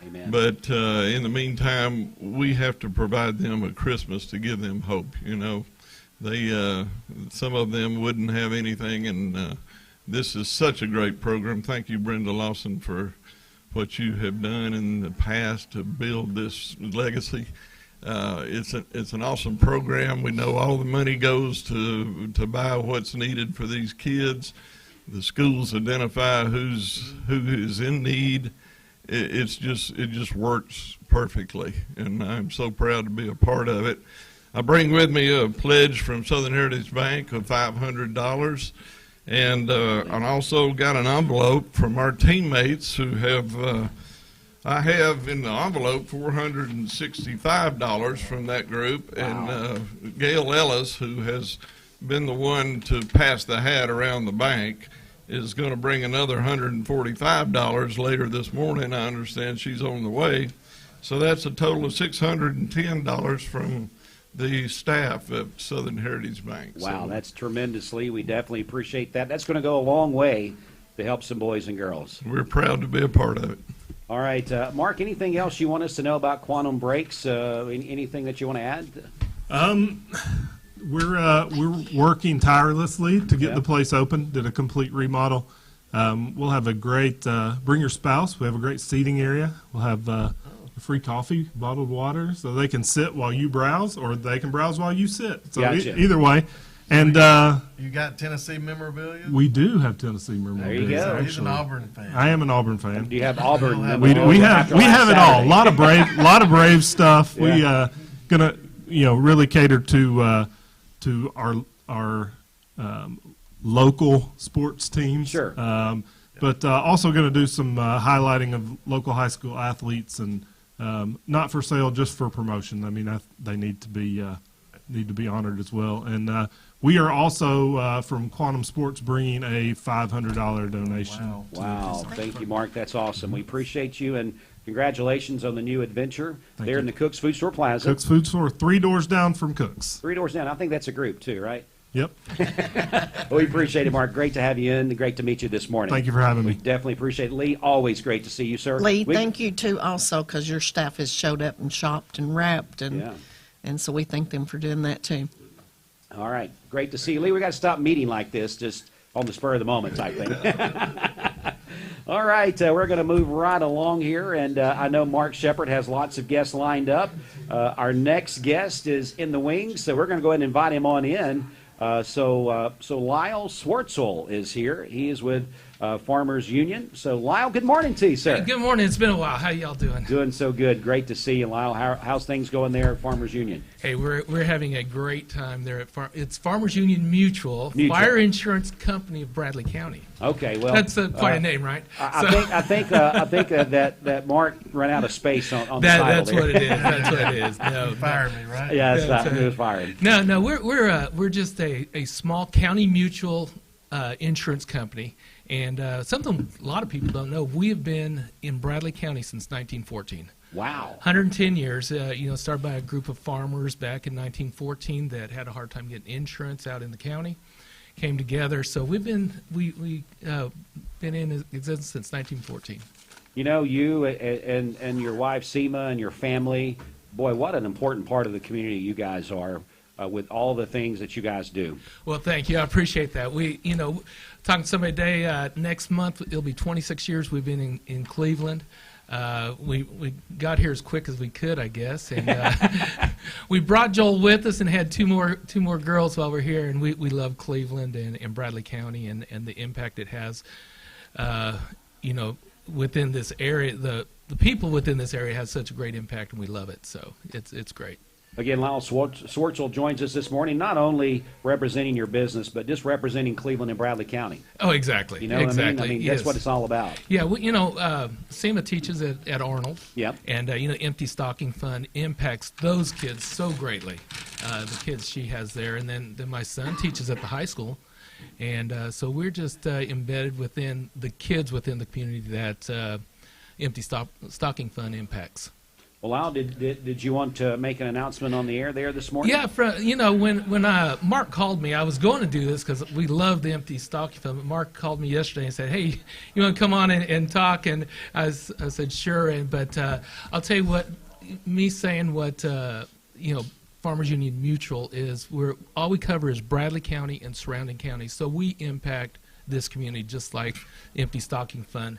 S2: Amen.
S5: But in the meantime, we have to provide them a Christmas to give them hope. You know, some of them wouldn't have anything, and this is such a great program. Thank you, Brenda Lawson, for what you have done in the past to build this legacy. It's an awesome program. We know all the money goes to buy what's needed for these kids. The schools identify who is in need. It just works perfectly, and I'm so proud to be a part of it. I bring with me a pledge from Southern Heritage Bank of $500, and I also got an envelope from our teammates who have. I have in the envelope $465 from that group. Wow. And Gail Ellis, who has been the one to pass the hat around the bank, is going to bring another $145 later this morning. I understand she's on the way. So that's a total of $610 from the staff at Southern Heritage Bank.
S2: Wow, that's tremendous, Lee. We definitely appreciate that. That's going to go a long way to help some boys and girls.
S5: We're proud to be a part of it.
S2: All right, Mark, anything else you want us to know about Quantum Breaks? Anything that you want to add?
S10: We're working tirelessly to get the place open. Did a complete remodel. We'll have a great bring your spouse. We have a great seating area. We'll have free coffee, bottled water, so they can sit while you browse, or they can browse while you sit. So
S2: gotcha.
S10: Either way. And
S1: you got Tennessee memorabilia?
S10: We do have Tennessee memorabilia.
S2: There you go.
S1: He's an Auburn fan.
S10: I am an Auburn fan.
S2: Do you have Auburn?
S10: We have it all. A lot of brave stuff. Yeah. We gonna really cater to our local sports teams.
S2: Sure.
S10: But also going to do some highlighting of local high school athletes, and not for sale, just for promotion. I mean, they need to be honored as well. And we are also, from Quantum Sports, bringing a $500 donation.
S2: Wow. Thank you, Mark. That's awesome. We appreciate you, and congratulations on the new adventure there in the Cook's Food Store Plaza.
S10: Cook's Food Store, 3 doors down from Cook's.
S2: 3 doors down. I think that's a group, too, right?
S10: Yep.
S2: Well, we appreciate it, Mark. Great to have you in. Great to meet you this morning.
S10: Thank you for having me.
S2: We definitely appreciate it. Lee, always great to see you, sir.
S13: Lee, thank you, too, also, because your staff has showed up and shopped and wrapped, and so we thank them for doing that, too.
S2: All right. Great to see you. Lee, we got to stop meeting like this, just on the spur of the moment type thing. All right. We're going to move right along here, and I know Mark Shepard has lots of guests lined up. Our next guest is in the wings, so we're going to go ahead and invite him on in. So Lyle Swartzel is here. He is with Farmers Union. So Lyle, good morning to you, sir.
S6: Hey, good morning. It's been a while. How y'all doing?
S2: Doing so good. Great to see you, Lyle. How's things going there at Farmers Union?
S6: Hey, we're having a great time there at it's Farmers Union Mutual, Fire Insurance Company of Bradley County.
S2: Okay, well
S6: that's quite a name, right?
S2: I think that Mark ran out of space on the title.
S6: That's what it is. That's what it is.
S1: No, fired me, right?
S2: Yeah, it was fired.
S6: No, we're just a small county mutual insurance company. And something a lot of people don't know, we have been in Bradley County since 1914.
S2: Wow.
S6: 110 years. Started by a group of farmers back in 1914 that had a hard time getting insurance out in the county. Came together. So we've been been in existence since 1914.
S2: You know, you and your wife Seema and your family, boy, what an important part of the community you guys are. With all the things that you guys do.
S6: Well, thank you. I appreciate that. We, talking to somebody today, next month it'll be 26 years we've been in Cleveland. We got here as quick as we could, I guess, and we brought Joel with us and had two more girls while we're here, and we love Cleveland and Bradley County and the impact it has, within this area. The people within this area has such a great impact, and we love it. So it's great.
S2: Again, Lyle Swartzel joins us this morning, not only representing your business, but just representing Cleveland and Bradley County.
S6: Oh, exactly.
S2: You know
S6: exactly.
S2: what I mean?
S6: Yes.
S2: That's what it's all about.
S6: Yeah, well, Seema teaches at Arnold.
S2: Yep.
S6: And, Empty Stocking Fund impacts those kids so greatly, the kids she has there. And then my son teaches at the high school. And so we're just embedded within the kids within the community that Empty Stocking Fund impacts.
S2: Well, Al, did you want to make an announcement on the air there this morning?
S6: Yeah, when Mark called me, I was going to do this because we love the Empty Stocking Fund. But Mark called me yesterday and said, "Hey, you want to come on and talk?" And I said, "Sure." But I'll tell you what, me saying what Farmers Union Mutual is, all we cover is Bradley County and surrounding counties. So we impact this community just like Empty Stocking Fund.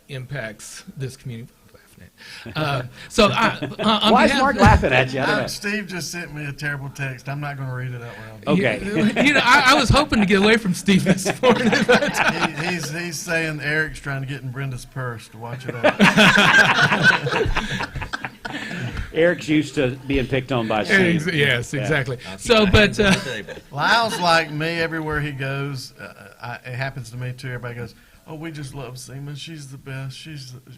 S6: impacts this community.
S2: Why is Mark laughing at you? I don't know.
S1: Steve just sent me a terrible text. I'm not going to read it out loud.
S2: Okay.
S6: I was hoping to get away from Steve this morning.
S1: He's saying Eric's trying to get in Brenda's purse to watch it out.
S2: Eric's used to being picked on by Steve.
S6: Yes, exactly. So, but
S1: Lyle's like me everywhere he goes. It happens to me too. Everybody goes, "Oh, we just love Seema. She's the best.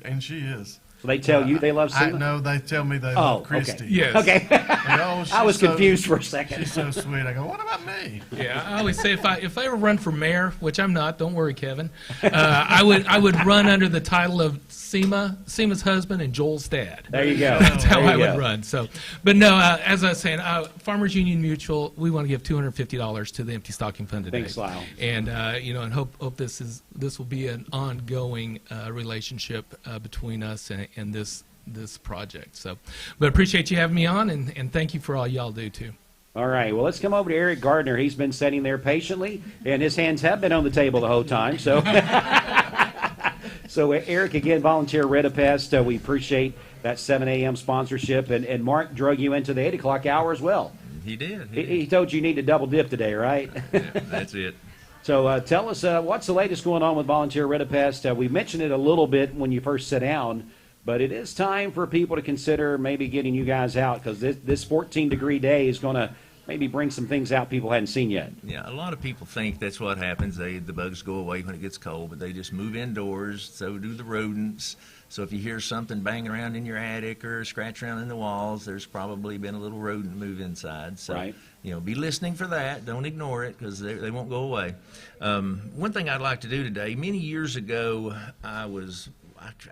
S1: And she is."
S2: So they tell you they love Seema?
S1: No, they tell me they love Christy.
S2: Okay. Yes. Okay. I was confused for a second.
S1: She's so sweet. I go, what about me?
S6: Yeah, I always say if I ever run for mayor, which I'm not, don't worry, Kevin, I would run under the title of Seema's husband and Joel's dad.
S2: There you go.
S6: That's how I would run. So, but no, as I was saying, Farmers Union Mutual, we want to give $250 to the Empty Stocking Fund today.
S2: Thanks, Lyle.
S6: And and hope this will be an ongoing relationship between us and this project. So, but appreciate you having me on, and thank you for all y'all do too.
S2: All right, well, let's come over to Eric Gardner. He's been sitting there patiently, and his hands have been on the table the whole time. So, so Eric, again, volunteer Redapest. We appreciate that 7 a.m. sponsorship, and Mark drug you into the 8 o'clock hour as well.
S7: He did.
S2: He told you need to double dip today, right?
S7: Yeah, that's it.
S2: So tell us, what's the latest going on with Volunteer Redapest? We mentioned it a little bit when you first sat down, but it is time for people to consider maybe getting you guys out, because this 14-degree day is going to maybe bring some things out people hadn't seen yet.
S7: Yeah, a lot of people think that's what happens. The bugs go away when it gets cold, but they just move indoors. So do the rodents. So if you hear something banging around in your attic or scratch around in the walls, there's probably been a little rodent move inside. So,
S2: right.
S7: Be listening for that. Don't ignore it, because they won't go away. One thing I'd like to do today, many years ago, I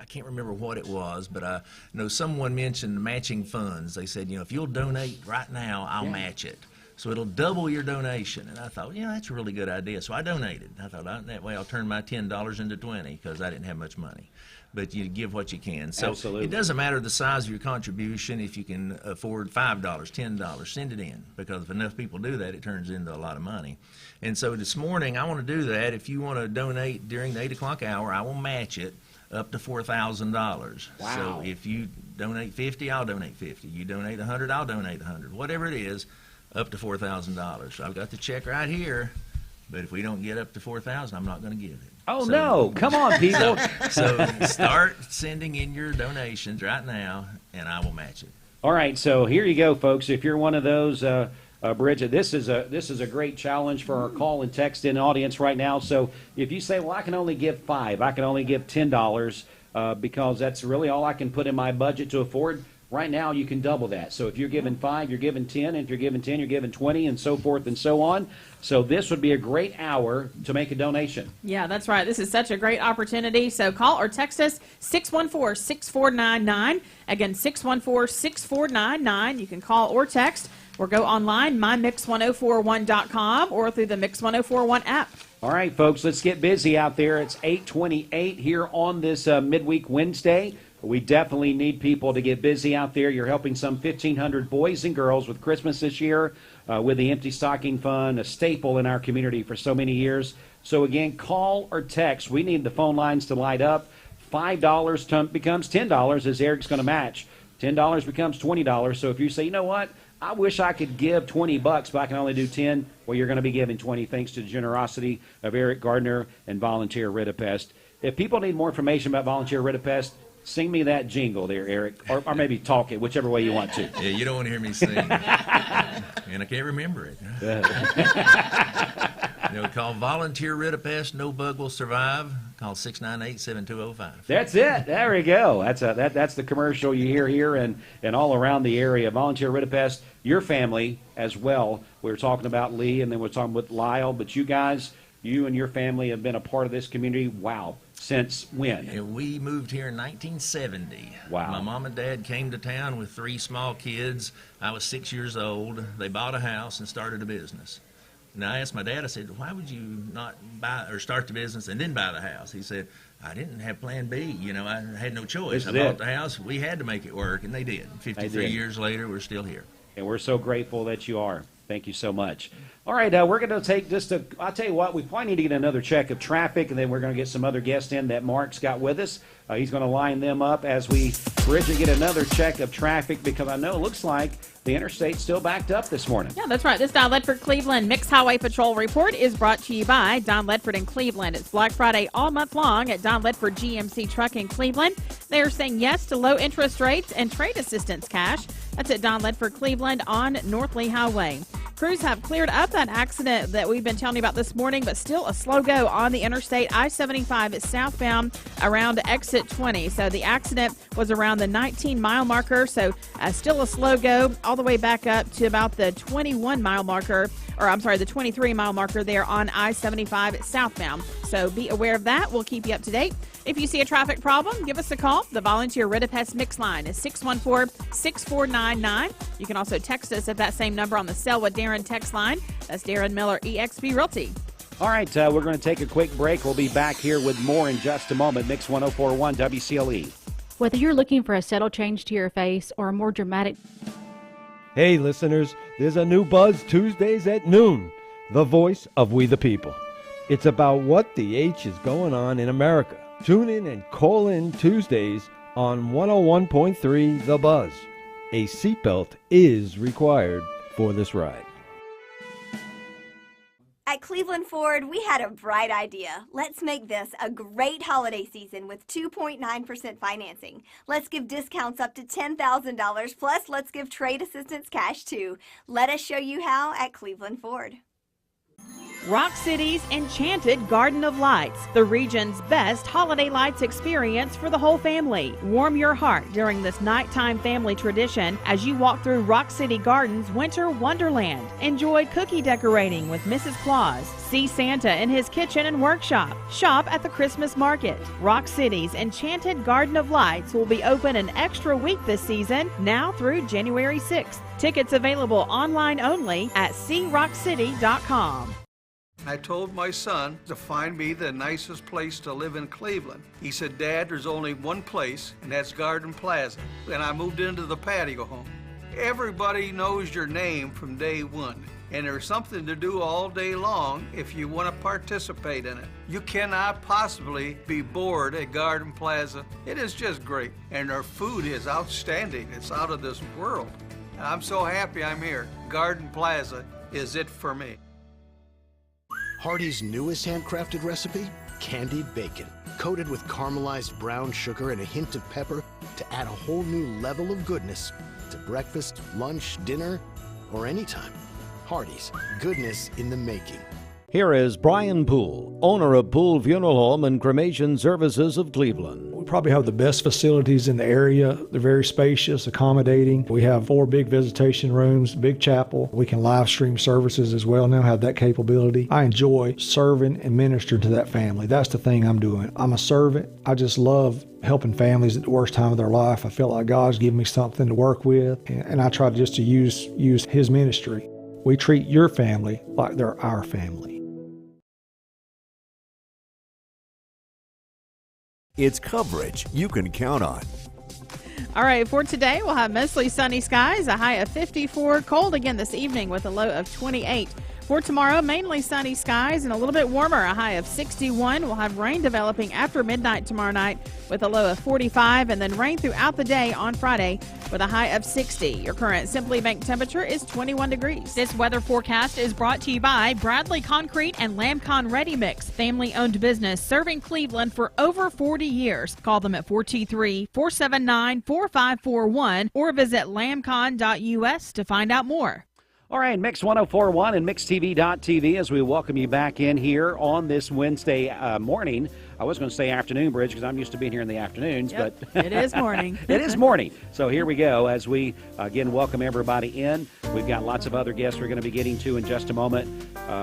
S7: can't remember what it was, but I know someone mentioned matching funds. They said, if you'll donate right now, I'll match it. So it'll double your donation. And I thought, that's a really good idea. So I donated. I thought, that way I'll turn my $10 into 20, because I didn't have much money. But you give what you can. So
S2: Absolutely.
S7: It doesn't matter the size of your contribution. If you can afford $5, $10, send it in, because if enough people do that, it turns into a lot of money. And so this morning, I want to do that. If you want to donate during the 8 o'clock hour, I will match it up to $4,000.
S2: Wow.
S7: So if you donate 50, I'll donate 50. You donate 100, I'll donate 100. Whatever it is, up to $4,000. So I've got the check right here, but if we don't get up to $4,000, I'm not going to give it.
S2: Oh, no. Come on, people.
S7: So start sending in your donations right now, and I will match it.
S2: All right, so here you go, folks. If you're one of those, Bridget, this is a great challenge for our call and text in audience right now. So if you say, well, I can only give $5, I can only give $10, because that's really all I can put in my budget to afford, right now you can double that. So if you're giving 5, you're giving 10. And if you're giving 10, you're giving 20, and so forth and so on. So this would be a great hour to make a donation.
S3: Yeah, that's right. This is such a great opportunity. So call or text us 614-6499. Again, 614-6499. You can call or text, or go online, mymix1041.com, or through the Mix 1041 app.
S2: All right, folks, let's get busy out there. It's 8:28 here on this midweek Wednesday. We definitely need people to get busy out there. You're helping some 1,500 boys and girls with Christmas this year with the Empty Stocking Fund, a staple in our community for so many years. So, again, call or text. We need the phone lines to light up. $5 becomes $10 as Eric's going to match. $10 becomes $20. So if you say, you know what, I wish I could give $20, but I can only do 10, well, you're going to be giving 20 thanks to the generosity of Eric Gardner and Volunteer Redapest. If people need more information about Volunteer Redapest, sing me that jingle there, Eric, or maybe talk it, whichever way you want to.
S7: Yeah, you don't want to hear me sing. And I can't remember it. Call Volunteer Redapest, no bug will survive. Call 698-7205.
S2: That's it. There we go. That's the commercial you hear here and all around the area. Volunteer Redapest, your family as well. We were talking about Lee, and then we're talking with Lyle, but you guys, you and your family have been a part of this community, wow, since when?
S7: And we moved here in 1970.
S2: Wow.
S7: My mom and dad came to town with 3 small kids. I was 6 years old. They bought a house and started a business. And I asked my dad, I said, why would you not buy or start the business and then buy the house? He said, I didn't have plan B. I had no choice. I bought the house. We had to make it work, and they did. 53 years later, we're still here.
S2: And we're so grateful that you are. Thank you so much. All right, we're going to take I'll tell you what, we probably need to get another check of traffic, and then we're going to get some other guests in that Mark's got with us. He's going to line them up as we, Bridget, get another check of traffic, because I know it looks like the interstate's still backed up this morning.
S3: Yeah, that's right. This Don Ledford Cleveland Mixed Highway Patrol report is brought to you by Don Ledford in Cleveland. It's Black Friday all month long at Don Ledford GMC Truck in Cleveland. They are saying yes to low interest rates and trade assistance cash. That's at Don Ledford Cleveland on North Lee Highway. Crews have cleared up that accident that we've been telling you about this morning, but still a slow go on the interstate I-75 is southbound around exit 20. So the accident was around the 19-mile marker, so still a slow go all the way back up to about the 21-mile marker, or I'm sorry, the 23-mile marker there on I-75 southbound. So be aware of that. We'll keep you up to date. If you see a traffic problem, give us a call. The volunteer Rid-A-Pest Mix line is 614-6499. You can also text us at that same number on the Selwa Darren text line. That's Darren Miller, eXp Realty.
S2: All right, we're going to take a quick break. We'll be back here with more in just a moment. Mix 104.1 WCLE.
S8: Whether you're looking for a subtle change to your face or a more dramatic...
S11: Hey, listeners, there's a new Buzz Tuesdays at noon, the voice of We the People. It's about what the H is going on in America. Tune in and call in Tuesdays on 101.3 The Buzz. A seatbelt is required for this ride.
S14: At Cleveland Ford, we had a bright idea. Let's make this a great holiday season with 2.9% financing. Let's give discounts up to $10,000, plus let's give trade assistance cash too. Let us show you how at Cleveland Ford.
S3: Rock City's Enchanted Garden of Lights, the region's best holiday lights experience for the whole family. Warm your heart during this nighttime family tradition as you walk through Rock City Gardens Winter Wonderland. Enjoy cookie decorating with Mrs. Claus. See Santa in his kitchen and workshop. Shop at the Christmas market. Rock City's Enchanted Garden of Lights will be open an extra week this season, now through January 6th. Tickets available online only at crockcity.com.
S15: I told my son to find me the nicest place to live in Cleveland. He said, Dad, there's only one place, and that's Garden Plaza. And I moved into the patio home. Everybody knows your name from day one, and there's something to do all day long if you want to participate in it. You cannot possibly be bored at Garden Plaza. It is just great, and their food is outstanding. It's out of this world. I'm so happy I'm here. Garden Plaza is it for me.
S16: Hardee's newest handcrafted recipe? Candied bacon, coated with caramelized brown sugar and a hint of pepper to add a whole new level of goodness to breakfast, lunch, dinner, or anytime. Hardee's, goodness in the making.
S20: Here is Brian Poole, owner of Poole Funeral Home and Cremation Services of Cleveland.
S17: We probably have the best facilities in the area. They're very spacious, accommodating. We have 4 big visitation rooms, big chapel. We can live stream services as well now, have that capability. I enjoy serving and ministering to that family. That's the thing I'm doing. I'm a servant. I just love helping families at the worst time of their life. I feel like God's given me something to work with, and I try to use His ministry. We treat your family like they're our family.
S19: It's coverage you can count on.
S3: All right, for today, we'll have mostly sunny skies, a high of 54. Cold again this evening with a low of 28. For tomorrow, mainly sunny skies and a little bit warmer, a high of 61. We'll have rain developing after midnight tomorrow night with a low of 45, and then rain throughout the day on Friday with a high of 60. Your current Simply Bank temperature is 21 degrees. This weather forecast is brought to you by Bradley Concrete and Lamcon Ready Mix, family-owned business serving Cleveland for over 40 years. Call them at 423-479-4541 or visit lamcon.us to find out more.
S2: All right, Mix 104.1 and MixTV.tv as we welcome you back in here on this Wednesday morning. I was going to say afternoon, Bridge, because I'm used to being here in the afternoons,
S3: Yep,
S2: but
S3: it is morning.
S2: It is morning. So here we go as we, again, welcome everybody in. We've got lots of other guests we're going to be getting to in just a moment.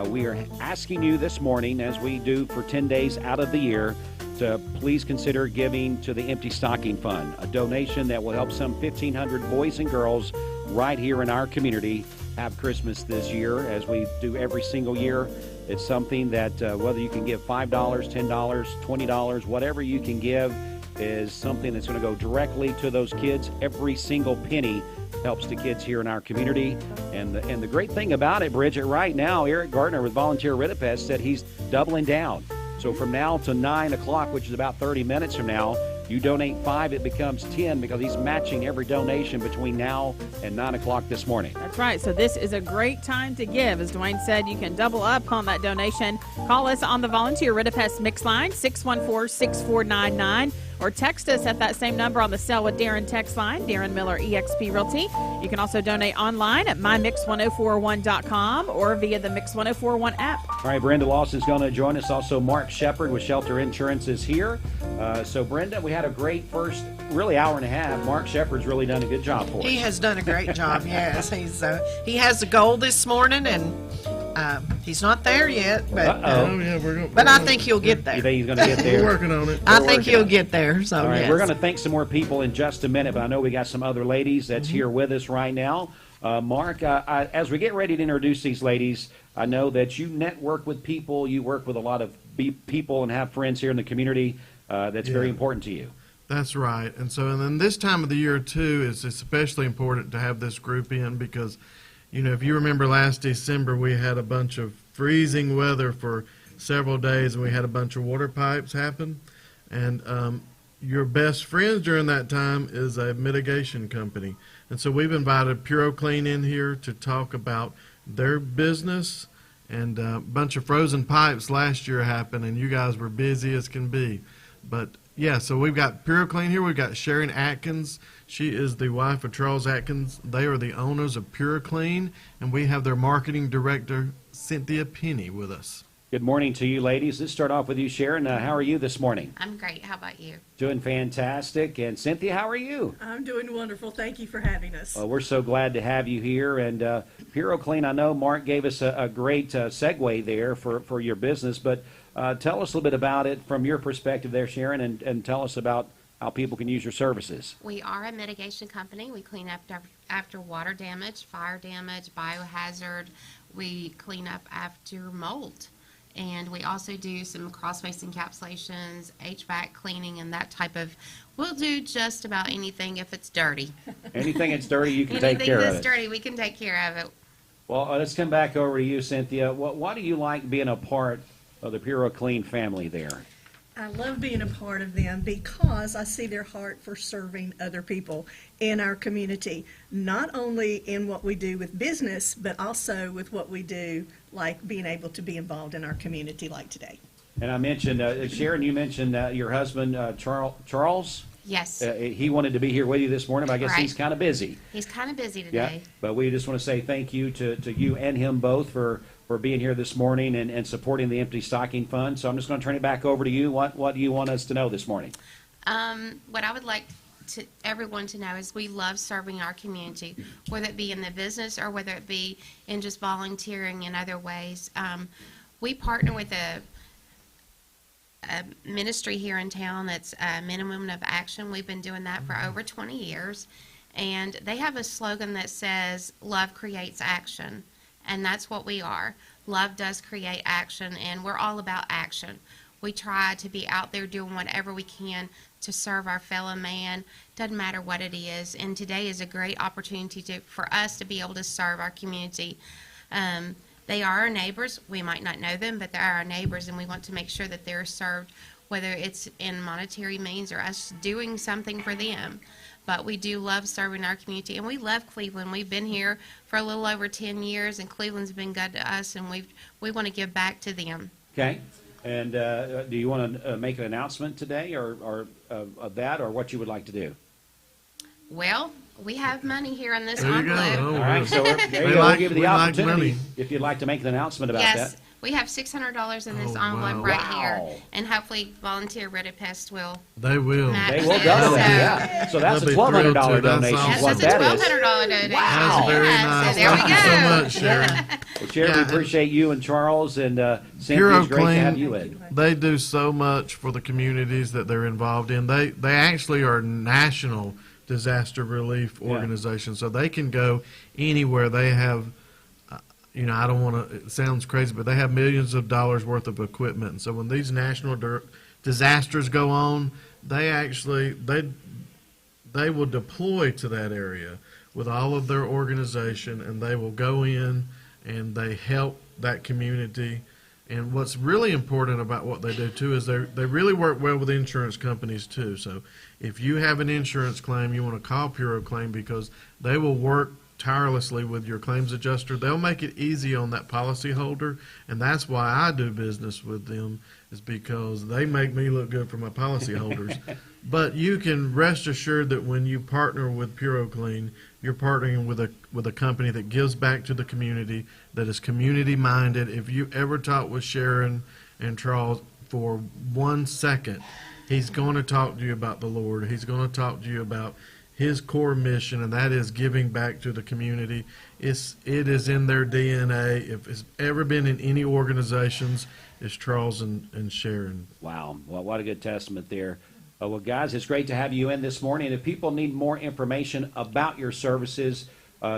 S2: We are asking you this morning, as we do for 10 days out of the year, to please consider giving to the Empty Stocking Fund, a donation that will help some 1,500 boys and girls right here in our community have Christmas this year, as we do every single year. It's something that whether you can give $5, $10, $20, whatever you can give is something that's going to go directly to those kids. Every single penny helps the kids here in our community. And the great thing about it, Bridget, right now, Eric Gardner with Volunteer Ridipest said he's doubling down. So from now to 9 o'clock, which is about 30 minutes from now, you donate 5, it becomes 10 because he's matching every donation between now and 9 o'clock this morning.
S3: That's right. So this is a great time to give. As Dwayne said, you can double up on that donation. Call us on the Volunteer Ridipest Mix line, 614-6499, or text us at that same number on the Sell with Darren text line, Darren Miller, eXp Realty. You can also donate online at mymix1041.com or via the Mix 1041 app.
S2: All right, Brenda Lawson's going to join us. Also, Mark Shepard with Shelter Insurance is here. So, Brenda, we had a great first, really, hour and a half. Mark Shepard's really done a good job for us.
S13: He has done a great job, yes. He has a goal this morning, and he's not there yet, but I think he'll get there.
S2: You think he's going to get there?
S1: We're working on it.
S13: I think he'll get there. So,
S2: all right,
S13: yes.
S2: We're going to thank some more people in just a minute, but I know we got some other ladies that's here with us right now. Mark, as we get ready to introduce these ladies, I know that you network with people, you work with a lot of people and have friends here in the community. That's very important to you.
S1: That's right. And then this time of the year, too, is especially important to have this group in because, if you remember last December, we had a bunch of freezing weather for several days, and we had a bunch of water pipes happen. And your best friends during that time is a mitigation company. And so we've invited PuroClean in here to talk about their business. And a bunch of frozen pipes last year happened, and you guys were busy as can be. But, yeah, so we've got PuroClean here. We've got Sharon Atkins. She is the wife of Charles Atkins. They are the owners of PuroClean, and we have their marketing director, Cynthia Penny, with us.
S2: Good morning to you, ladies. Let's start off with you, Sharon. How are you this morning?
S4: I'm great. How about you?
S2: Doing fantastic. And Cynthia, how are you?
S9: I'm doing wonderful. Thank you for having us.
S2: Well, we're so glad to have you here. And PuroClean, I know Mark gave us a great segue there for your business, but tell us a little bit about it from your perspective there, Sharon, and tell us about how people can use your services.
S4: We are a mitigation company. We clean up after water damage, fire damage, biohazard. We clean up after mold. And we also do some cross-space encapsulations, HVAC cleaning, and that type of. We'll do just about anything if it's dirty.
S2: Anything that's dirty, you can take care of it.
S4: Anything that's dirty, we can take care of it.
S2: Well, let's come back over to you, Cynthia. Why do you like being a part of the PuroClean family there?
S9: I love being a part of them because I see their heart for serving other people in our community, not only in what we do with business, but also with what we do, like being able to be involved in our community like today.
S2: And I mentioned, Sharon, you mentioned your husband, Charles?
S4: Yes.
S2: He wanted to be here with you this morning, but I guess he's kind of busy.
S4: He's kind of busy today.
S2: Yeah, but we just want to say thank you to you and him both for being here this morning and supporting the Empty Stocking Fund. So I'm just going to turn it back over to you. What do you want us to know this morning?
S4: What I would like everyone to know is we love serving our community, whether it be in the business or whether it be in just volunteering in other ways. We partner with a ministry here in town that's Minimum of Action. We've been doing that for over 20 years. And they have a slogan that says, love creates action. And that's what we are. Love does create action, and we're all about action. We try to be out there doing whatever we can to serve our fellow man. Doesn't matter what it is. And today is a great opportunity for us to be able to serve our community. They are our neighbors. We might not know them, but they are our neighbors, and we want to make sure that they're served, whether it's in monetary means or us doing something for them. But we do love serving our community, and we love Cleveland. We've been here for a little over 10 years, and Cleveland's been good to us, and we want to give back to them.
S2: Okay. And do you want to make an announcement today or of that, or what you would like to do?
S4: Well, we have money here on this
S1: there
S4: envelope.
S1: You go.
S2: All right, so there you go. We'll give you the opportunity if you'd like to make an announcement about that.
S4: Yes, we have $600 in this envelope right here, and hopefully Volunteer Ridipest will.
S1: They will.
S2: They will double it. Yeah. So that's a $1,200 donation.
S4: Yes,
S2: what
S4: that's a
S2: that is.
S4: $1,200 donation.
S2: Wow.
S1: That's very nice.
S4: So there we
S1: Thank
S4: go.
S1: you so much, Sharon.
S2: Well, Sharon, we appreciate you and Charles and Cynthia. It's great to have you in.
S1: They do so much for the communities that they're involved in. They actually are national disaster relief organization, so they can go anywhere. They have, I don't want to, it sounds crazy, but they have millions of dollars worth of equipment. And so when these national disasters go on, they will deploy to that area with all of their organization, and they will go in and they help that community. And what's really important about what they do too is they really work well with insurance companies too. So if you have an insurance claim, you want to call Puro Claim, because they will work tirelessly with your claims adjuster. They'll make it easy on that policyholder, and that's why I do business with them, is because they make me look good for my policyholders. But you can rest assured that when you partner with Puro Clean, you're partnering with a company that gives back to the community, that is community minded. If you ever talk with Sharon and Charles for 1 second, he's going to talk to you about the Lord. He's going to talk to you about his core mission, and that is giving back to the community. It is in their DNA. If it's ever been in any organizations, it's Charles and Sharon.
S2: Wow. Well, what a good testament there. Well, guys, it's great to have you in this morning. If people need more information about your services,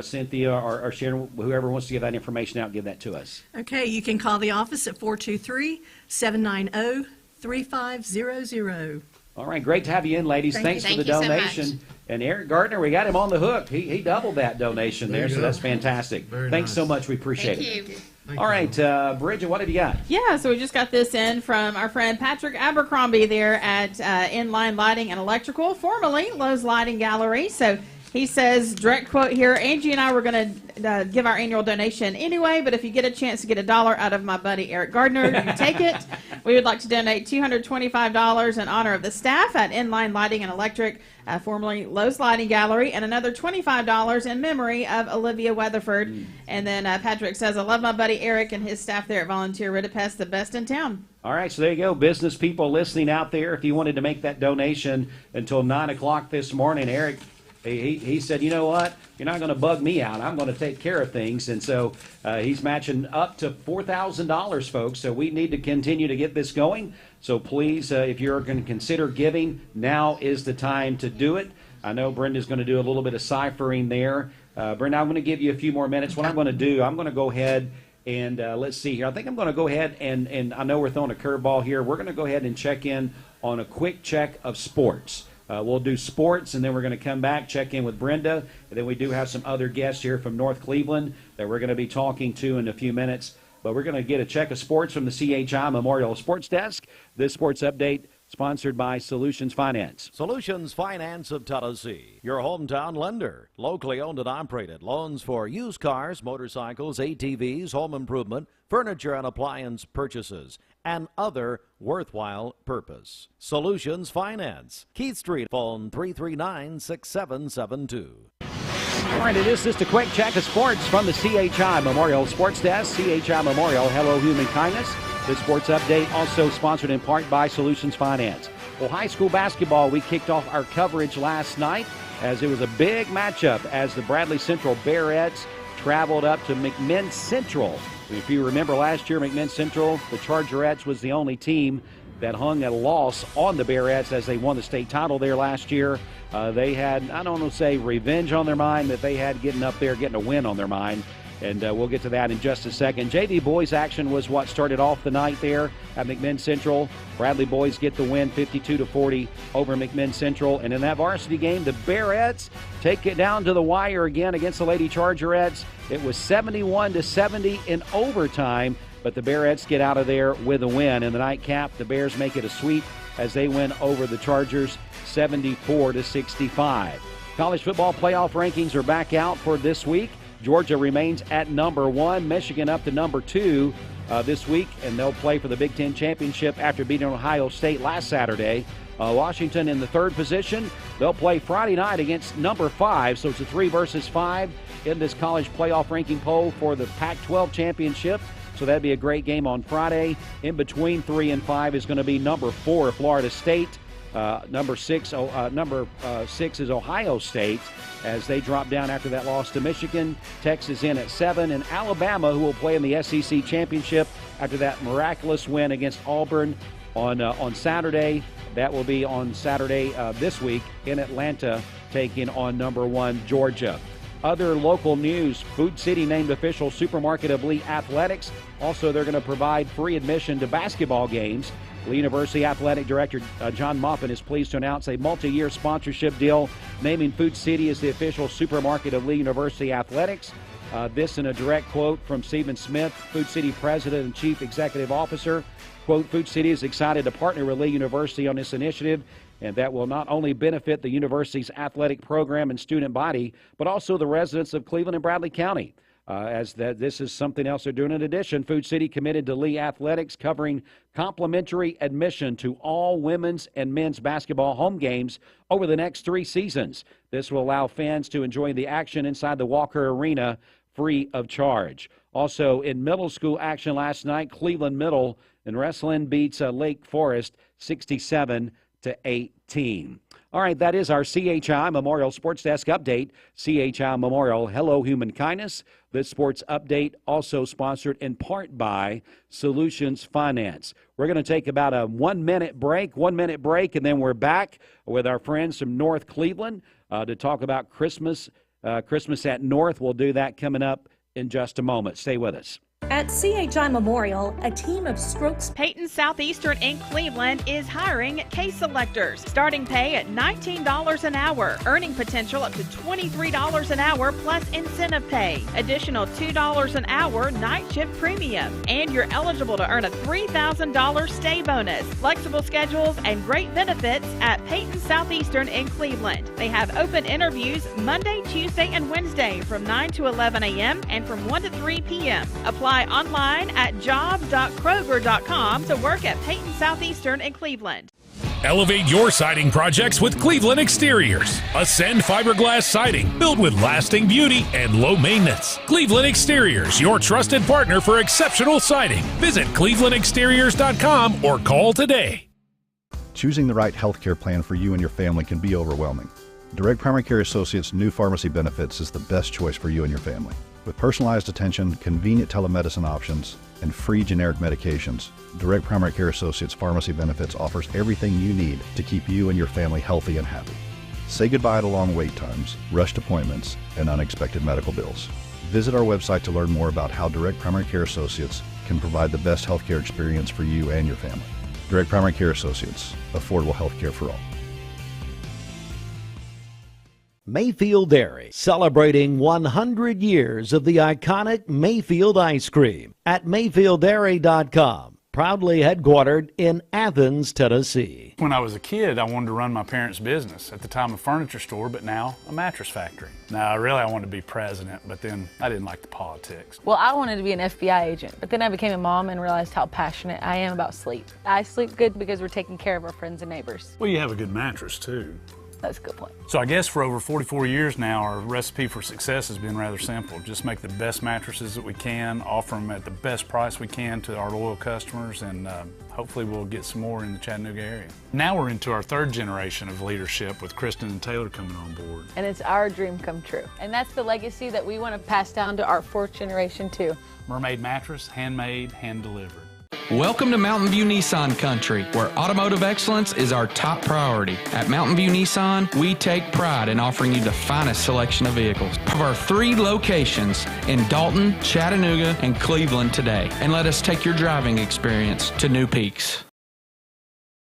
S2: Cynthia or Sharon, whoever wants to give that information out, give that to us.
S9: Okay, you can call the office at 423-790-3500.
S2: All right, great to have you in, ladies. Thanks for the donation.
S4: So
S2: and Eric Gardner, we got him on the hook. He doubled that donation there, so that's fantastic. Thanks so much. We appreciate it. All right, Bridget, what have you got?
S3: Yeah, so we just got this in from our friend Patrick Abercrombie there at Inline Lighting and Electrical, formerly Lowe's Lighting Gallery. So he says, direct quote here, Angie and I were going to give our annual donation anyway, but if you get a chance to get $1 out of my buddy Eric Gardner, you take it. We would like to donate $225 in honor of the staff at Inline Lighting and Electric, formerly Lowe's Lighting Gallery, and another $25 in memory of Olivia Weatherford. And then Patrick says, I love my buddy Eric and his staff there at Volunteer Ridipest, the best in town.
S2: All right, so there you go, business people listening out there. If you wanted to make that donation until 9 o'clock this morning, Eric, he said, you know what, you're not going to bug me out. I'm going to take care of things. And so he's matching up to $4,000, folks. So we need to continue to get this going. So please, if you're going to consider giving, now is the time to do it. I know Brenda's going to do a little bit of ciphering there. Brenda, I'm going to give you a few more minutes. What I'm going to do, I'm going to go ahead and let's see here. I think I'm going to go ahead and I know we're throwing a curveball here. We're going to go ahead and check in on a quick check of sports. We'll do sports, and then we're going to come back, check in with Brenda, and then we do have some other guests here from North Cleveland that we're going to be talking to in a few minutes. But we're going to get a check of sports from the CHI Memorial Sports Desk. This sports update sponsored by Solutions Finance.
S20: Solutions Finance of Tennessee, your hometown lender. Locally owned and operated. Loans for used cars, motorcycles, ATVs, home improvement, furniture and appliance purchases, and other worthwhile purpose. Solutions Finance. Keith Street, phone 339-6772.
S2: All right, it is just a quick check of sports from the CHI Memorial Sports Desk. CHI Memorial, hello human kindness. This sports update also sponsored in part by Solutions Finance. Well, high school basketball, we kicked off our coverage last night as it was a big matchup as the Bradley Central Bearettes traveled up to McMinn Central. If you remember last year, McMinn Central, the Chargerettes was the only team that hung a loss on the Bearettes as they won the state title there last year. They had, I don't want to say revenge on their mind, but they had getting up there, getting a win on their mind. And we'll get to that in just a second. JV boys action was what started off the night there at McMinn Central. Bradley boys get the win 52-40 over McMinn Central. And in that varsity game, the Bearettes take it down to the wire again against the Lady Chargerettes. It was 71-70 in overtime, but the Bearettes get out of there with a win. In the nightcap, the Bears make it a sweep as they win over the Chargers 74-65. College football playoff rankings are back out for this week. Georgia remains at number 1, Michigan up to number 2 this week, and they'll play for the Big Ten Championship after beating Ohio State last Saturday. Washington in the 3rd position. They'll play Friday night against number 5, so it's a 3 versus 5 in this college playoff ranking poll for the Pac-12 Championship. So that'd be a great game on Friday. In between 3 and 5 is going to be number 4, Florida State. Number 6 is Ohio State as they drop down after that loss to Michigan. Texas in at 7, and Alabama, who will play in the SEC Championship after that miraculous win against Auburn on Saturday. That will be on Saturday this week in Atlanta, taking on number 1 Georgia. Other local news, Food City named official supermarket of Lee Athletics. Also, they're going to provide free admission to basketball games. Lee University Athletic Director John Moffin is pleased to announce a multi-year sponsorship deal naming Food City as the official supermarket of Lee University Athletics. This in a direct quote from Stephen Smith, Food City President and Chief Executive Officer. Quote, Food City is excited to partner with Lee University on this initiative, and that will not only benefit the university's athletic program and student body, but also the residents of Cleveland and Bradley County. This is something else they're doing. In addition, Food City committed to Lee Athletics covering complimentary admission to all women's and men's basketball home games over the next 3 seasons. This will allow fans to enjoy the action inside the Walker Arena free of charge. Also, in middle school action last night, Cleveland Middle and Wrestling beats Lake Forest 67-18. All right, that is our CHI Memorial Sports Desk update. CHI Memorial, Hello Human Kindness. This sports update also sponsored in part by Solutions Finance. We're going to take about a 1 minute break, and then we're back with our friends from North Cleveland to talk about Christmas at North. We'll do that coming up in just a moment. Stay with us.
S12: At CHI Memorial, a team of strokes.
S3: Peyton Southeastern in Cleveland is hiring case selectors. Starting pay at $19 an hour. Earning potential up to $23 an hour plus incentive pay. Additional $2 an hour night shift premium. And you're eligible to earn a $3,000 stay bonus. Flexible schedules and great benefits at Peyton Southeastern in Cleveland. They have open interviews Monday, Tuesday, and Wednesday from 9 to 11 a.m. and from 1 to 3 p.m. Apply online at job.kroger.com to work at Peyton Southeastern in Cleveland.
S18: Elevate your siding projects with Cleveland Exteriors. Ascend fiberglass siding built with lasting beauty and low maintenance. Cleveland Exteriors, your trusted partner for exceptional siding. Visit clevelandexteriors.com or call today.
S21: Choosing the right healthcare plan for you and your family can be overwhelming. Direct Primary Care Associates' new pharmacy benefits is the best choice for you and your family. With personalized attention, convenient telemedicine options, and free generic medications, Direct Primary Care Associates Pharmacy Benefits offers everything you need to keep you and your family healthy and happy. Say goodbye to long wait times, rushed appointments, and unexpected medical bills. Visit our website to learn more about how Direct Primary Care Associates can provide the best healthcare experience for you and your family. Direct Primary Care Associates, affordable healthcare for all.
S20: Mayfield Dairy, celebrating 100 years of the iconic Mayfield ice cream at MayfieldDairy.com. Proudly headquartered in Athens, Tennessee.
S22: When I was a kid, I wanted to run my parents' business. At the time, a furniture store, but now a mattress factory. Now, I wanted to be president, but then I didn't like the politics.
S23: Well, I wanted to be an FBI agent, but then I became a mom and realized how passionate I am about sleep. I sleep good because we're taking care of our friends and neighbors.
S22: Well, you have a good mattress, too.
S23: That's a good point.
S22: So I guess for over 44 years now, our recipe for success has been rather simple. Just make the best mattresses that we can, offer them at the best price we can to our loyal customers, and hopefully we'll get some more in the Chattanooga area. Now we're into our 3rd generation of leadership with Kristen and Taylor coming on board.
S23: And it's our dream come true. And that's the legacy that we want to pass down to our 4th generation too.
S22: Mermaid mattress, handmade, hand-delivered.
S24: Welcome to Mountain View Nissan Country, where automotive excellence is our top priority. At Mountain View Nissan, we take pride in offering you the finest selection of vehicles. Of our 3 locations in Dalton, Chattanooga, and Cleveland today. And let us take your driving experience to new peaks.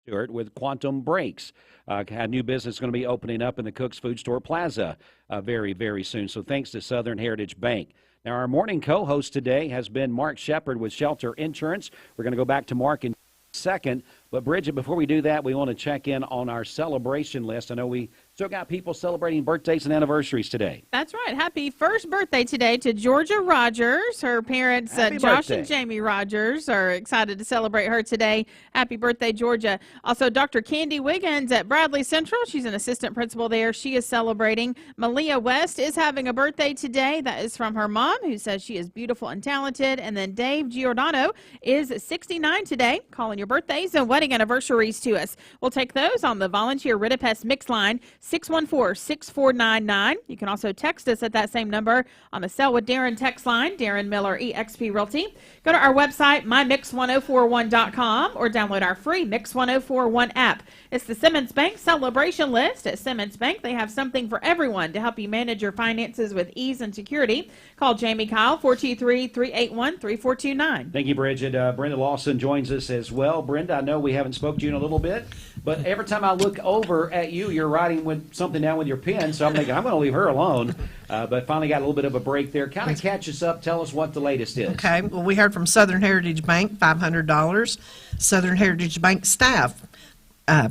S2: With Quantum Brakes. A new business going to be opening up in the Cook's Food Store Plaza very, very soon. So thanks to Southern Heritage Bank. Now, our morning co-host today has been Mark Shepard with Shelter Insurance. We're going to go back to Mark in a second. But, Bridget, before we do that, we want to check in on our celebration list. I know we still got people celebrating birthdays and anniversaries today.
S3: That's right. Happy first birthday today to Georgia Rogers. Her parents, Josh and Jamie Rogers, are excited to celebrate her today. Happy birthday, Georgia. Also, Dr. Candy Wiggins at Bradley Central. She's an assistant principal there. She is celebrating. Malia West is having a birthday today. That is from her mom, who says she is beautiful and talented. And then Dave Giordano is 69 today, calling your birthdays and wedding anniversaries to us. We'll take those on the volunteer Ridipest mix line, 614-6499. You can also text us at that same number on the Sell with Darren text line, Darren Miller, eXp Realty. Go to our website, mymix1041.com, or download our free Mix 1041 app. It's the Simmons Bank Celebration List. At Simmons Bank, they have something for everyone to help you manage your finances with ease and security. Call Jamie Kyle, 423-381-3429.
S2: Thank you, Bridget. Brenda Lawson joins us as well. Brenda, I know we haven't spoke to you in a little bit, but every time I look over at you, you're writing with something down with your pen, so I'm thinking I'm going to leave her alone. But finally got a little bit of a break there. Kind of catch us up. Tell us what the latest is.
S13: Okay. Well, we heard from Southern Heritage Bank, $500. Southern Heritage Bank staff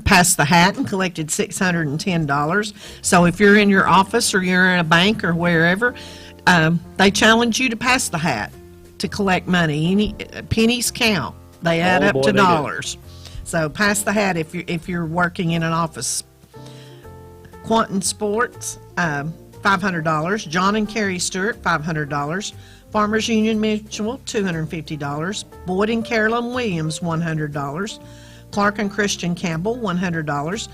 S13: passed the hat and collected $610. So if you're in your office or you're in a bank or wherever, they challenge you to pass the hat to collect money. Any pennies count. They add up to dollars. So pass the hat if you're working in an office. Quantum Sports, $500. John and Carrie Stewart, $500. Farmers Union Mutual, $250. Boyd and Carolyn Williams, $100. Clark and Christian Campbell, $100.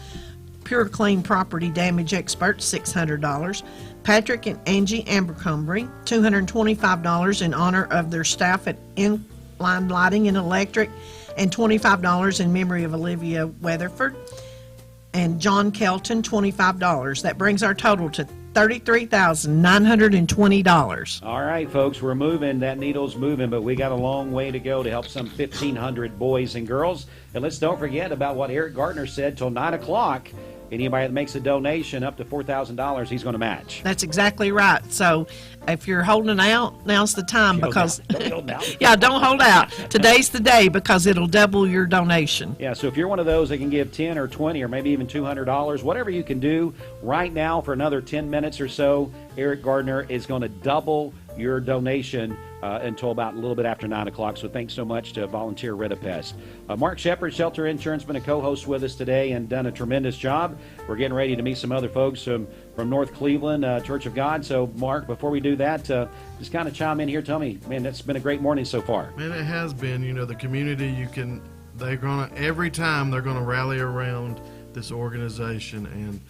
S13: Pure Clean Property Damage Experts, $600. Patrick and Angie Abercrombie, $225 in honor of their staff at Inline Lighting and Electric, and $25 in memory of Olivia Weatherford. And John Kelton, $25. That brings our total to $33,920.
S2: All right, folks, we're moving. That needle's moving, but we got a long way to go to help some 1,500 boys and girls. And let's don't forget about what Eric Gardner said till 9 o'clock. Anybody that makes a donation up to $4,000, he's going to match.
S13: That's exactly right. So if you're holding out, now's the time because
S2: don't hold out.
S13: Yeah, don't hold out. Today's the day because it'll double your donation.
S2: Yeah, so if you're one of those that can give 10 or 20 or maybe even $200, whatever you can do right now for another 10 minutes or so, Eric Gardner is going to double your donation until about a little bit after 9 o'clock. So thanks so much to Volunteer Rid-A-Pest. Mark Shepard, Shelter Insurance, been a co-host with us today and done a tremendous job. We're getting ready to meet some other folks from North Cleveland, Church of God. So, Mark, before we do that, just kind of chime in here. Tell me, man, that's been a great morning so far.
S1: Man, it has been. You know, the community, every time they're going to rally around this organization, and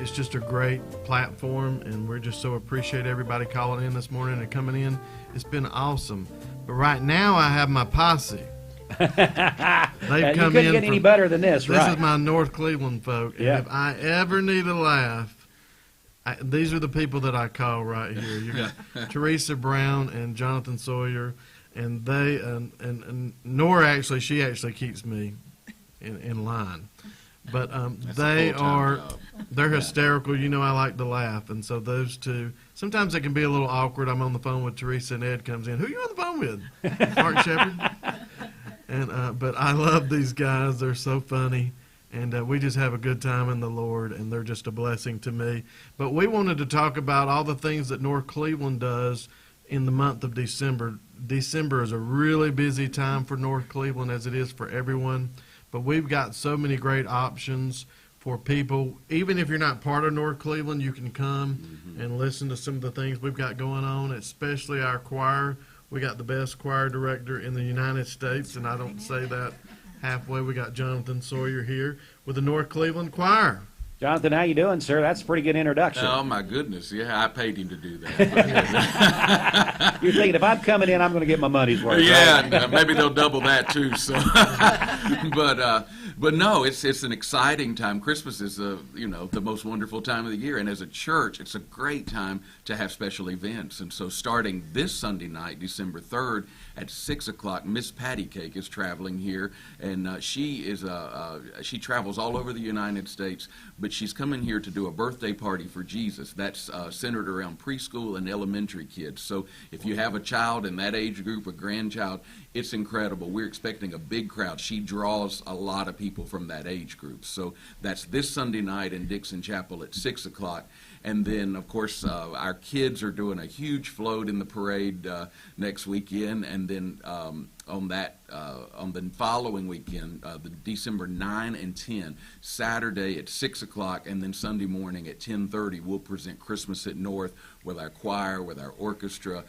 S1: it's just a great platform, and we're just so appreciate everybody calling in this morning and coming in. It's been awesome. But right now I have my posse. They've
S2: you couldn't get any better than this, right?
S1: This is my North Cleveland folk. And if I ever need a laugh, these are the people that I call right here. You got Teresa Brown and Jonathan Sawyer, and they and Nora actually keeps me in line. But they're hysterical. You know, I like to laugh, and so those two. Sometimes it can be a little awkward. I'm on the phone with Teresa, and Ed comes in. Who are you on the phone with? Mark Shepard. And but I love these guys. They're so funny, and we just have a good time in the Lord, and they're just a blessing to me. But we wanted to talk about all the things that North Cleveland does in the month of December. December is a really busy time for North Cleveland, as it is for everyone. But we've got so many great options for people. Even if you're not part of North Cleveland, you can come and listen to some of the things we've got going on, especially our choir. We got the best choir director in the United States, and I don't say that halfway. We got Jonathan Sawyer here with the North Cleveland Choir.
S2: Jonathan, how you doing, sir? That's a pretty good introduction.
S5: Oh, my goodness. Yeah, I paid him to do that.
S2: You're thinking, if I'm coming in, I'm going to get my money's worth.
S5: Yeah,
S2: right?
S5: Maybe they'll double that, too. So, But no, it's an exciting time. Christmas is the most wonderful time of the year, and as a church, it's a great time to have special events. And so, starting this Sunday night, December 3rd at 6 o'clock, Miss Patty Cake is traveling here, and she travels all over the United States, but she's coming here to do a birthday party for Jesus. That's centered around preschool and elementary kids. So, if you have a child in that age group, a grandchild, it's incredible. We're expecting a big crowd. She draws a lot of people from that age group. So that's this Sunday night in Dixon Chapel at 6 o'clock. And then, of course, our kids are doing a huge float in the parade next weekend. And then on that on the following weekend, the December 9 and 10, Saturday at 6 o'clock, and then Sunday morning at 10:30, we'll present Christmas at North with our choir, with our orchestra,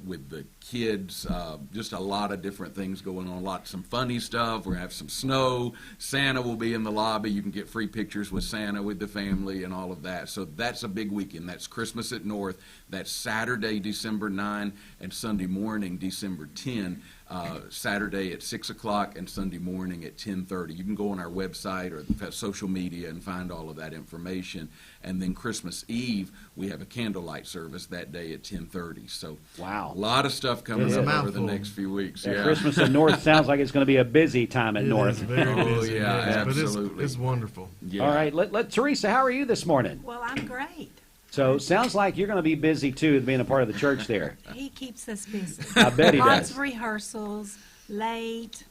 S5: with the kids, just a lot of different things going on. Some funny stuff. We're going to have some snow. Santa will be in the lobby. You can get free pictures with Santa, with the family, and all of that. So that's a big weekend. That's Christmas at North. That's Saturday, December 9, and Sunday morning, December 10. Saturday at 6 o'clock and Sunday morning at 10:30. You can go on our website or social media and find all of that information. And then Christmas Eve, we have a candlelight service that day at 10:30. So
S2: wow,
S5: a lot of stuff coming up over the next few weeks.
S2: Yeah. Christmas at North sounds like it's going to be a busy time at North.
S1: Very busy,
S5: yeah, absolutely.
S1: But it's wonderful.
S2: Yeah. All right, let Teresa, how are you this morning?
S6: Well, I'm great.
S2: So sounds like you're going to be busy too, being a part of the church there.
S6: He keeps us busy.
S2: I bet he
S6: Lots
S2: does.
S6: of rehearsals, late,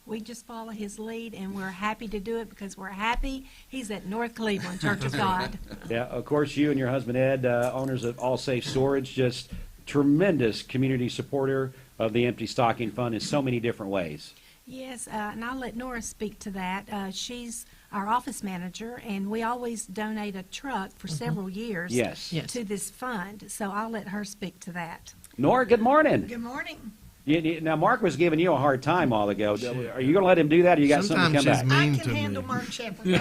S6: we just follow his lead, and we're happy to do it because we're happy he's at North Cleveland Church of God.
S2: Yeah, of course, you and your husband Ed, owners of All Safe Storage, just tremendous community supporter of the Empty Stocking Fund in so many different ways.
S6: Yes, and I'll let Nora speak to that. She's our office manager, and we always donate a truck for several years to this fund, so I'll let her speak to that.
S2: Nora, good morning.
S6: Good morning.
S2: Now, Mark was giving you a hard time a while ago. Are you going to let him do that, or you got something to come back?
S6: I can handle Mark Shepard.
S2: Oh,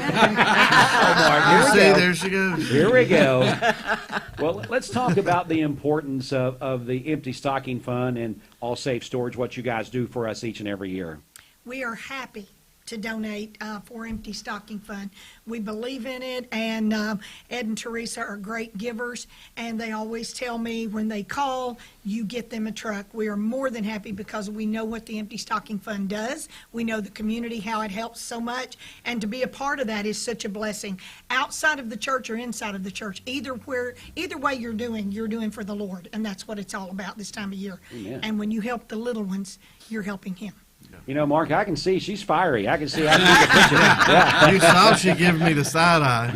S2: Mark,
S1: there she goes.
S2: Here we go. Well, let's talk about the importance of the Empty Stocking Fund and All Safe Storage, what you guys do for us each and every year.
S7: We are happy to donate for Empty Stocking Fund. We believe in it, and Ed and Teresa are great givers, and they always tell me when they call, you get them a truck. We are more than happy because we know what the Empty Stocking Fund does. We know the community, how it helps so much, and to be a part of that is such a blessing. Outside of the church or inside of the church, either way you're doing for the Lord, and that's what it's all about this time of year.
S2: Amen.
S7: And when you help the little ones, you're helping Him.
S2: You know, Mark, I can see she's fiery. I can see how she can picture it. Yeah.
S1: You saw she gave me the side eye.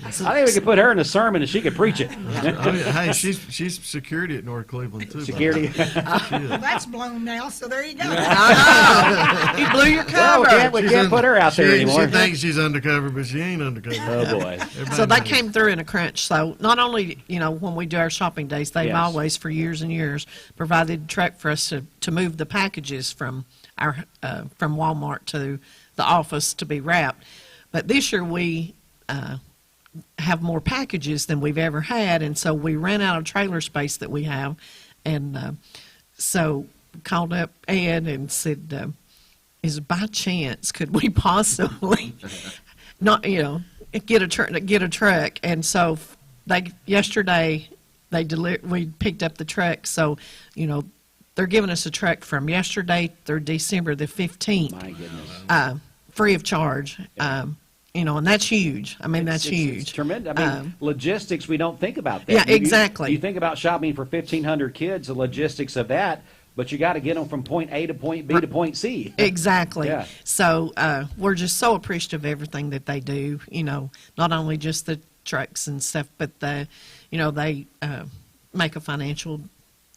S2: I think we could put her in a sermon and she could preach it.
S1: Hey, she's security at North Cleveland too.
S2: Security.
S7: Well, that's blown now, so there you go.
S13: He blew your cover.
S2: Well, we can't put her out there anymore.
S1: She thinks she's undercover, but she ain't undercover.
S2: Oh boy.
S13: So they came through in a crunch. So not only, when we do our shopping days, they've always, for years and years, provided a truck for us to move the packages from from Walmart to the office to be wrapped. But this year we have more packages than we've ever had, and so we ran out of trailer space that we have, and so called up Ed and said, "Is by chance could we possibly not get a truck?" And so yesterday we picked up the truck, so they're giving us a truck from yesterday through December the 15th.
S2: My goodness.
S13: Free of charge. And that's huge. I mean, that's huge.
S2: It's tremendous. I mean, logistics, we don't think about that.
S13: Yeah, exactly.
S2: You think about shopping for 1,500 kids, the logistics of that, but you got to get them from point A to point B to point C.
S13: Exactly.
S2: Yeah.
S13: So we're just so appreciative of everything that they do, not only just the trucks and stuff, but they make a financial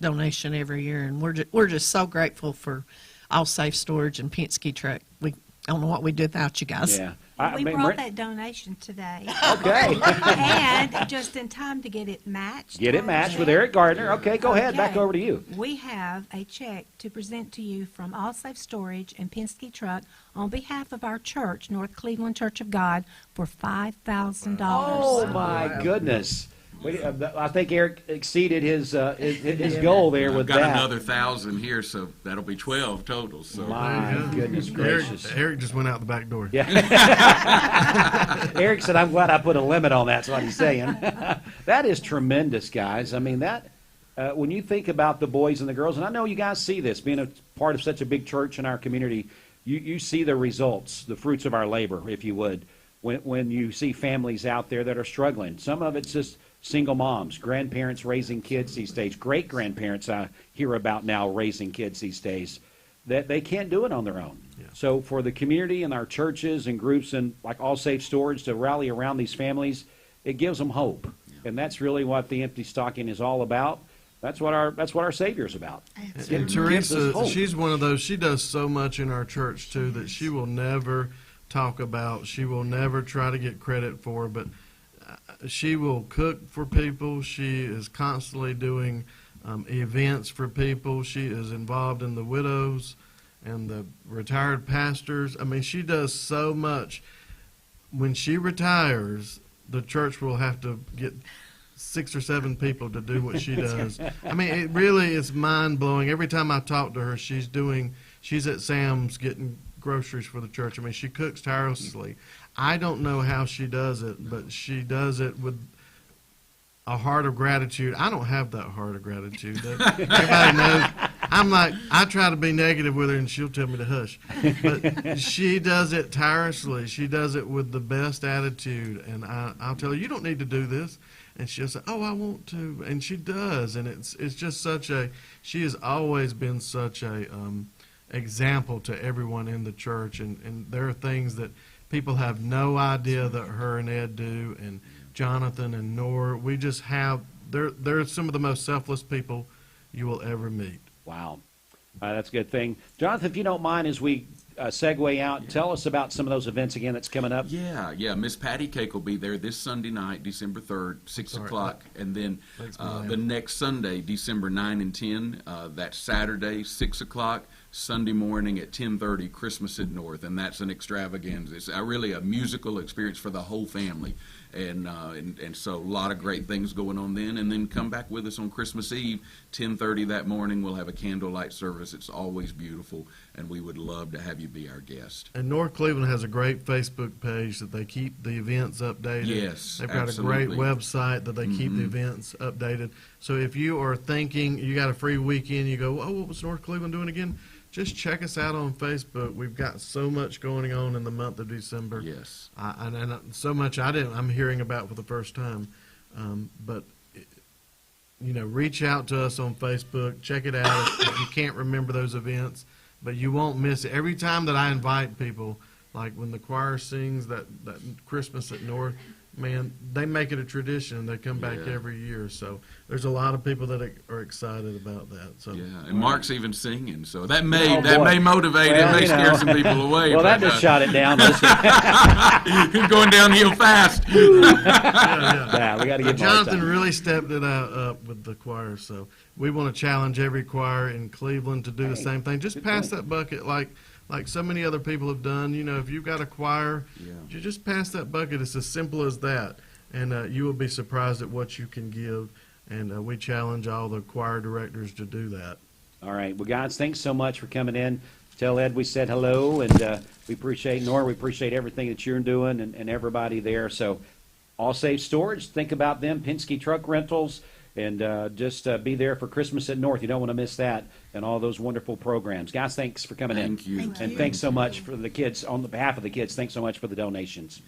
S13: donation every year, and we're just so grateful for All Safe Storage and Penske Truck. We don't know what we'd do without you guys.
S2: Yeah.
S6: We brought that donation today.
S2: Okay.
S6: And just in time to get it matched.
S2: Get it matched with Eric Gardner. Okay, go ahead. Back over to you.
S6: We have a check to present to you from All Safe Storage and Penske Truck on behalf of our church, North Cleveland Church of God, for $5,000.
S2: Oh, my goodness. I think Eric exceeded his goal there with
S5: I've got
S2: that.
S5: another 1,000 here, so that'll be 12 total. So
S2: My goodness gracious.
S1: Eric just went out the back door.
S2: Yeah. Eric said, "I'm glad I put a limit on that." That's what he's saying. That is tremendous, guys. I mean, that when you think about the boys and the girls, and I know you guys see this, being a part of such a big church in our community, you see the results, the fruits of our labor, if you would, when you see families out there that are struggling. Some of it's just single moms, grandparents raising kids these days, great-grandparents I hear about now raising kids these days, that they can't do it on their own. Yeah. So for the community and our churches and groups and like All Safe Storage to rally around these families, it gives them hope. Yeah. And that's really what the Empty Stocking is all about. That's what our Savior's about.
S1: And Teresa, she's one of those, she does so much in our church too that she will never talk about, she will never try to get credit for, but she will cook for people. She is constantly doing events for people. She is involved in the widows and the retired pastors. I mean, she does so much. When she retires, the church will have to get 6 or 7 people to do what she does. I mean, it really is mind-blowing. Every time I talk to her, she's at Sam's getting groceries for the church. I mean, she cooks tirelessly. I don't know how she does it, but she does it with a heart of gratitude. I don't have that heart of gratitude. Everybody knows. I'm like, I try to be negative with her, and she'll tell me to hush. But she does it tirelessly. She does it with the best attitude. And I'll tell her, you don't need to do this. And she'll say, oh, I want to. And she does. And it's just she has always been such a example to everyone in the church. And there are things that people have no idea that her and Ed do, and Jonathan and Nora. We just have, they're some of the most selfless people you will ever meet.
S2: Wow. That's a good thing. Jonathan, if you don't mind, as we segue out, tell us about some of those events again that's coming up.
S5: Yeah. Miss Patty Cake will be there this Sunday night, December 3rd, 6 o'clock. And then the next Sunday, December 9 and 10, that's Saturday, 6 o'clock. Sunday morning at 10:30, Christmas at North, and that's an extravaganza. It's really a musical experience for the whole family, and so a lot of great things going on then. And then come back with us on Christmas Eve, 10:30 that morning. We'll have a candlelight service. It's always beautiful, and we would love to have you be our guest.
S1: And North Cleveland has a great Facebook page that they keep the events updated.
S5: Yes,
S1: they've got
S5: absolutely.
S1: a great website that they keep the events updated. So if you are thinking you got a free weekend, you go, oh, what was North Cleveland doing again? Just check us out on Facebook. We've got so much going on in the month of December.
S5: Yes.
S1: And so much I'm hearing about for the first time. But, reach out to us on Facebook. Check it out if you can't remember those events. But you won't miss it. Every time that I invite people, like when the choir sings that Christmas at North, man, they make it a tradition. They come back every year. So there's a lot of people that are excited about that. So
S5: and Mark's even singing. So that may motivate. It may scare some people away.
S2: Well, that just shot it down.
S5: Going downhill fast.
S2: Yeah, we got to get
S1: Jonathan really stepped it up with the choir. So we want to challenge every choir in Cleveland to do the same thing. Just pass that bucket like so many other people have done. If you've got a choir, you just pass that bucket. It's as simple as that. And you will be surprised at what you can give. And we challenge all the choir directors to do that.
S2: All right. Well, guys, thanks so much for coming in. Tell Ed we said hello, and we appreciate Nora. We appreciate everything that you're doing and everybody there. So All Safe Storage, think about them, Penske Truck Rentals, and just be there for Christmas at North. You don't want to miss that and all those wonderful programs. Guys, thanks for coming in.
S5: Thank you.
S2: And thanks so much for the kids, on behalf of the kids, thanks so much for the donations.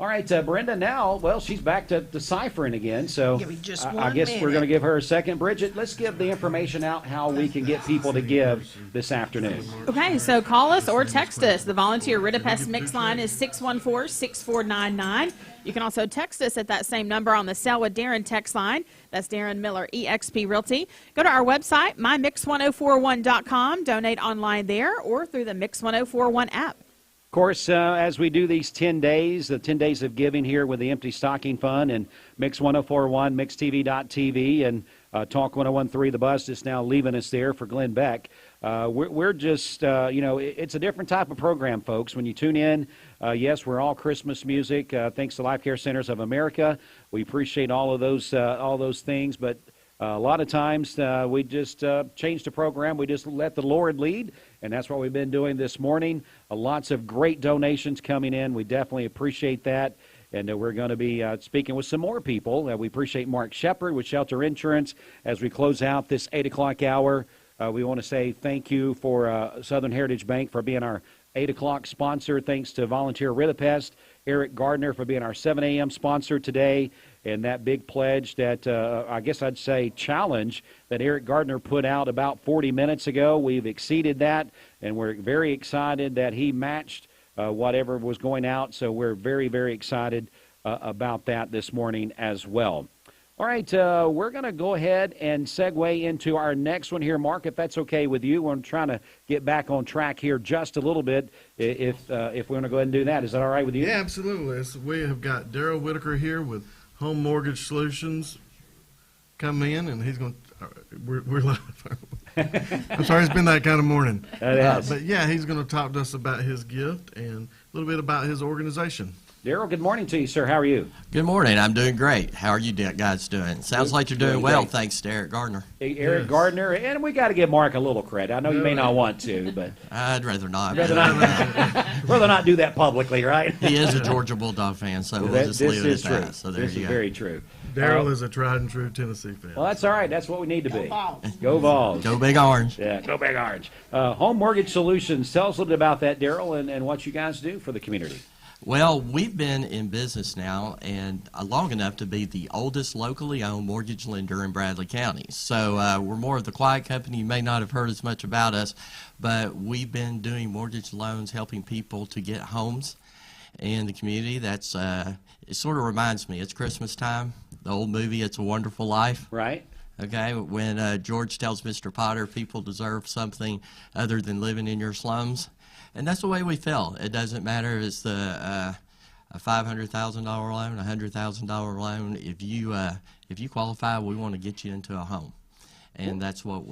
S2: All right, Brenda, now, she's back to deciphering again, so
S13: Give me just
S2: I
S13: one
S2: guess we're
S13: minute.
S2: going to give her a second. Bridget, let's give the information out how we can get people to give this afternoon.
S3: Okay, so call us or text us. The volunteer Ridapest mix line is 614-6499. You can also text us at that same number on the Sell with Darren text line. That's Darren Miller, eXp Realty. Go to our website, mymix1041.com. Donate online there or through the Mix 1041 app.
S2: Of course, as we do these 10 days, the 10 days of giving here with the Empty Stocking Fund and Mix 1041, MixTV.tv, and Talk 1013, the bus is now leaving us there for Glenn Beck. We're just, it's a different type of program, folks. When you tune in, yes, we're all Christmas music. Thanks to Life Care Centers of America. We appreciate all of those things, but a lot of times we just change the program. We just let the Lord lead, and that's what we've been doing this morning. Lots of great donations coming in. We definitely appreciate that, and we're going to be speaking with some more people. We appreciate Mark Shepard with Shelter Insurance as we close out this 8 o'clock hour. We want to say thank you for Southern Heritage Bank for being our 8 o'clock sponsor. Thanks to Volunteer Ridapest, Eric Gardner for being our 7 a.m. sponsor today. And that big pledge that, I guess I'd say challenge that Eric Gardner put out about 40 minutes ago. We've exceeded that, and we're very excited that he matched whatever was going out. So we're very, very excited about that this morning as well. All right, we're going to go ahead and segue into our next one here, Mark, if that's okay with you. We're trying to get back on track here just a little bit, if we want to go ahead and do that. Is that all right with you?
S1: Yeah, absolutely. So we have got Daryl Whitaker here with Home Mortgage Solutions. Come in, and he's going to, we're live. I'm sorry, it's been that kind of morning. But yeah, he's going to talk to us about his gift and a little bit about his organization.
S2: Daryl, good morning to you, sir. How are you?
S8: Good morning. I'm doing great. How are you guys doing? Sounds like you're doing well,
S2: great.
S8: Thanks to Eric Gardner.
S2: Eric Gardner, and we got to give Mark a little credit. I know you may not want to, but
S8: I'd rather not.
S2: Rather not do that publicly, right?
S8: He is a Georgia Bulldog fan, so we'll just leave it at that. So there
S2: this
S8: you
S2: is
S8: go.
S2: very true.
S1: Daryl is a tried and true Tennessee fan.
S2: Well, that's all right. That's what we need to be. Go Vols.
S8: Go Big Orange.
S2: Yeah, go Big Orange. Home Mortgage Solutions. Tell us a little bit about that, Daryl, and what you guys do for the community.
S8: Well, we've been in business now and long enough to be the oldest locally owned mortgage lender in Bradley County. So we're more of the quiet company. You may not have heard as much about us, but we've been doing mortgage loans, helping people to get homes in the community. That's it sort of reminds me, it's Christmas time, the old movie It's a Wonderful Life.
S2: Right.
S8: Okay, when George tells Mr. Potter people deserve something other than living in your slums. And that's the way we feel. It doesn't matter if it's a $500,000 loan, a $100,000 loan. If you qualify, we want to get you into a home, and that's what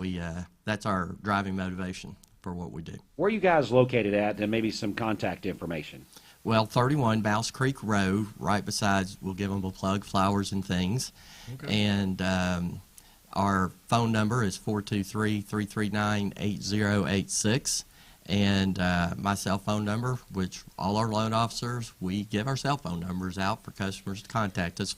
S8: that's our driving motivation for what we do.
S2: Where are you guys located at, and maybe some contact information?
S8: Well, 31 Mouse Creek Road, right beside. We'll give them a plug, Flowers and Things, and our phone number is 423-339-8086. And my cell phone number, which all our loan officers, we give our cell phone numbers out for customers to contact us,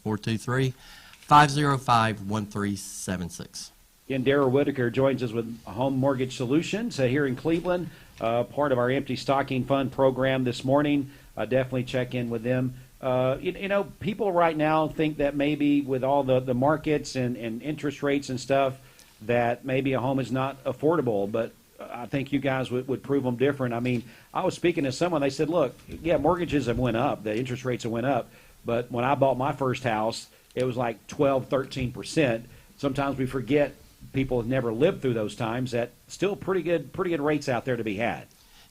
S8: 423-505-1376.
S2: Again, Daryl Whitaker joins us with Home Mortgage Solutions here in Cleveland, part of our Empty Stocking Fund program this morning. Definitely check in with them. You know, people right now think that maybe with all the markets and interest rates and stuff, that maybe a home is not affordable, but I think you guys would prove them different. I mean, I was speaking to someone, they said, look, yeah, mortgages have went up, the interest rates have went up, but when I bought my first house, it was like 12, 13%. Sometimes we forget people have never lived through those times, that still pretty good rates out there to be had.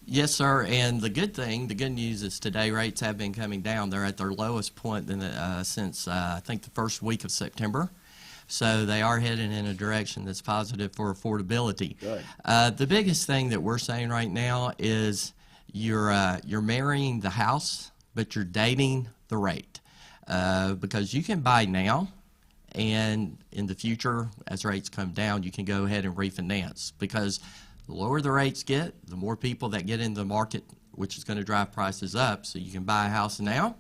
S8: Yes, sir, and the good news is today rates have been coming down. They're at their lowest point since I think the first week of September. So they are heading in a direction that's positive for affordability.
S2: Good.
S8: The biggest thing that we're saying right now is you're marrying the house, but you're dating the rate. Because you can buy now, and in the future, as rates come down, you can go ahead and refinance. Because the lower the rates get, the more people that get in the market, which is going to drive prices up. So you can buy a house now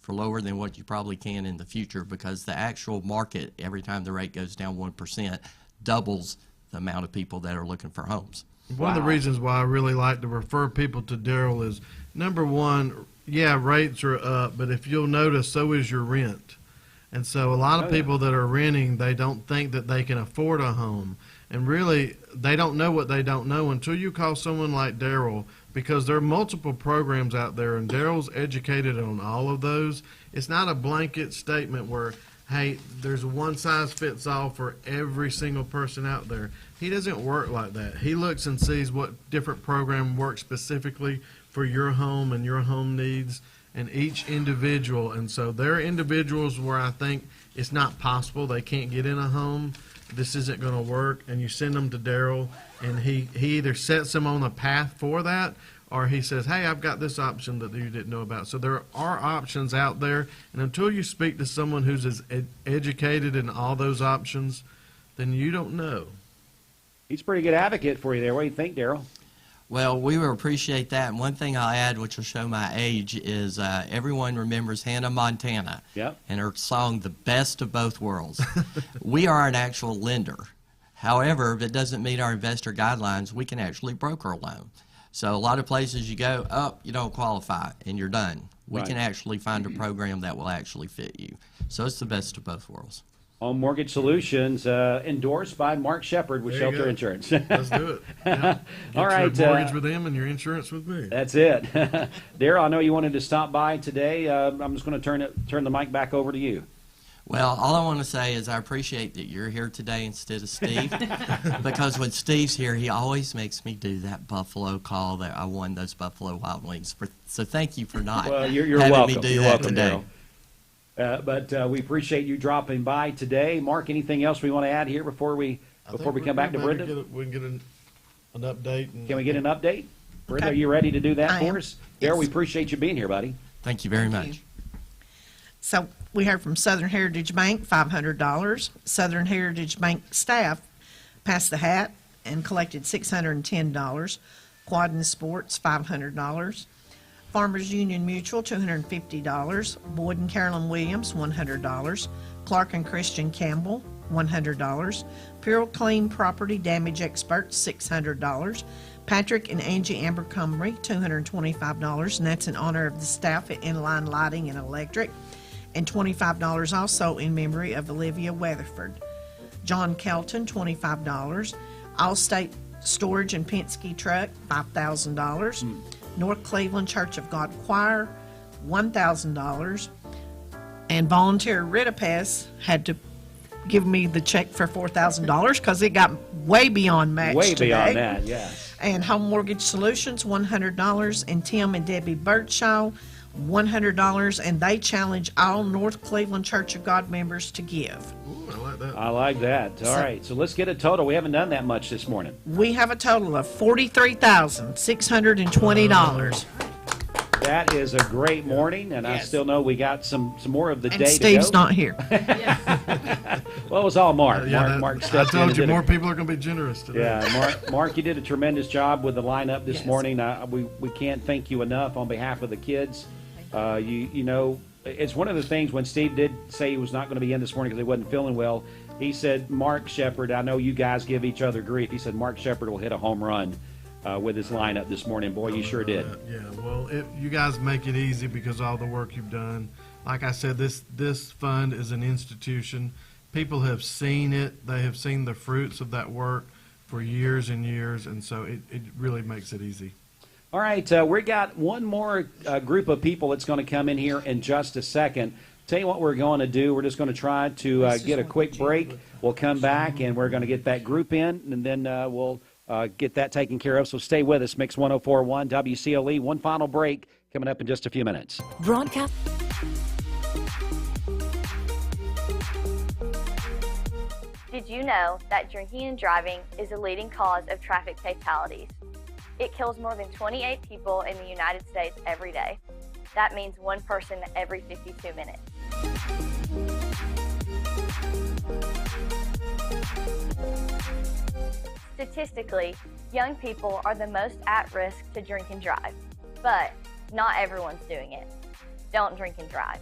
S8: for lower than what you probably can in the future, because the actual market, every time the rate goes down 1%, doubles the amount of people that are looking for homes.
S1: One of the reasons why I really like to refer people to Daryl is, number one, yeah, rates are up, but if you'll notice, so is your rent. And so a lot of people that are renting, they don't think that they can afford a home. And really, they don't know what they don't know until you call someone like Daryl, because there are multiple programs out there, and Daryl's educated on all of those. It's not a blanket statement where, hey, there's a one-size-fits-all for every single person out there. He doesn't work like that. He looks and sees what different program works specifically for your home and your home needs, and each individual. And so there are individuals where I think it's not possible, they can't get in a home, this isn't going to work, and you send them to Daryl, and he either sets them on a path for that, or he says, hey, I've got this option that you didn't know about. So there are options out there, and until you speak to someone who's as educated in all those options, then you don't know.
S2: He's a pretty good advocate for you there. What do you think, Daryl?
S8: Well, we will appreciate that. And one thing I'll add, which will show my age, is everyone remembers Hannah Montana and her song, The Best of Both Worlds. We are an actual lender. However, if it doesn't meet our investor guidelines, we can actually broker a loan. So a lot of places you go, oh, you don't qualify, and you're done. We can actually find a program that will actually fit you. So it's the best of both worlds.
S2: Home Mortgage Solutions, endorsed by Mark Shepard with Shelter Insurance.
S1: Let's do it. Yeah.
S2: All right.
S1: Your mortgage with them and your insurance with me.
S2: That's it. Daryl, I know you wanted to stop by today. I'm just going to turn the mic back over to you.
S8: Well, all I want to say is I appreciate that you're here today instead of Steve, because when Steve's here, he always makes me do that Buffalo call that I won those Buffalo Wild Wings. So thank you for not
S10: Well, you're
S8: having
S10: welcome.
S8: me do
S10: You're
S8: that
S10: welcome,
S8: today.
S10: Daryl. But we appreciate you dropping by today. Mark, anything else we want to add here before we come back to Brenda?
S1: We can get an update.
S10: Can we get an update? Brenda, are you ready to do that
S13: I
S10: for
S13: am.
S10: us? Daryl, we appreciate you being here, buddy.
S8: Thank you very much.
S13: So we heard from Southern Heritage Bank, $500. Southern Heritage Bank staff passed the hat and collected $610. Quadden Sports, $500. Farmers Union Mutual, $250. Boyd and Carolyn Williams, $100. Clark and Christian Campbell, $100. Pure Clean Property Damage Experts, $600. Patrick and Angie Abercrombie, $225, and that's in honor of the staff at Inline Lighting and Electric, and $25 also in memory of Olivia Weatherford. John Kelton, $25. Allstate Storage and Penske Truck, $5,000. North Cleveland Church of God Choir, $1,000. And Volunteer Ritapes had to give me the check for $4,000 because it got way beyond match
S10: Way
S13: today.
S10: beyond that, yeah.
S13: And Home Mortgage Solutions, $100. And Tim and Debbie Birdshaw, $100. And they challenge all North Cleveland Church of God members to give.
S1: Ooh, I like that.
S10: I like that. All right, so let's get a total. We haven't done that much this morning.
S13: We have a total of $43,620.
S10: That is a great morning, and I still know we got some more of the
S13: And
S10: day
S13: Steve's
S10: to go.
S13: not here.
S10: Well, it was all Mark.
S1: Yeah,
S10: Mark
S1: I
S10: stepped in
S1: told
S10: and
S1: you
S10: did
S1: more
S10: a-
S1: people are going to be generous today.
S10: Yeah, Mark, you did a tremendous job with the lineup this morning. We can't thank you enough on behalf of the kids. You know, it's one of the things when Steve did say he was not going to be in this morning because he wasn't feeling well. He said, Mark Shepard, I know you guys give each other grief. He said, Mark Shepard will hit a home run with his lineup this morning. Boy, you sure did.
S1: Yeah, well, you guys make it easy because of all the work you've done. Like I said, this fund is an institution. People have seen it. They have seen the fruits of that work for years and years, and so it really makes it easy.
S10: All right, we got one more group of people that's going to come in here in just a second. Tell you what we're going to do. We're just going to try to get a quick break. We'll come back, and we're going to get that group in, and then we'll get that taken care of. So stay with us. Mix 104.1 WCLE. One final break coming up in just a few minutes.
S12: Broadcast.
S11: Did you know that drinking and driving is a leading cause of traffic fatalities? It kills more than 28 people in the United States every day. That means one person every 52 minutes. Statistically, young people are the most at risk to drink and drive, but not everyone's doing it. Don't drink and drive.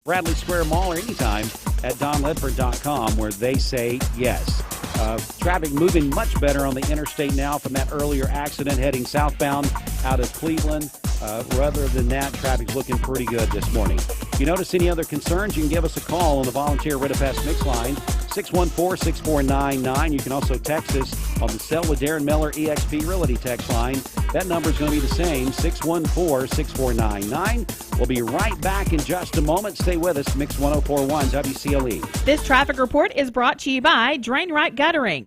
S10: Bradley Square Mall or anytime at donledford.com where they say yes. Traffic moving much better on the interstate now from that earlier accident heading southbound out of Cleveland. Rather than that, traffic's looking pretty good this morning. If you notice any other concerns, you can give us a call on the Volunteer Ritapes Mix line, 614-6499. You can also text us on the Sell with Darren Miller EXP Realty text line. That number is going to be the same, 614-6499. We'll be right back in just a moment. Stay with us, Mix 104.1 WCLE.
S3: This traffic report is brought to you by Drain Right Guttering.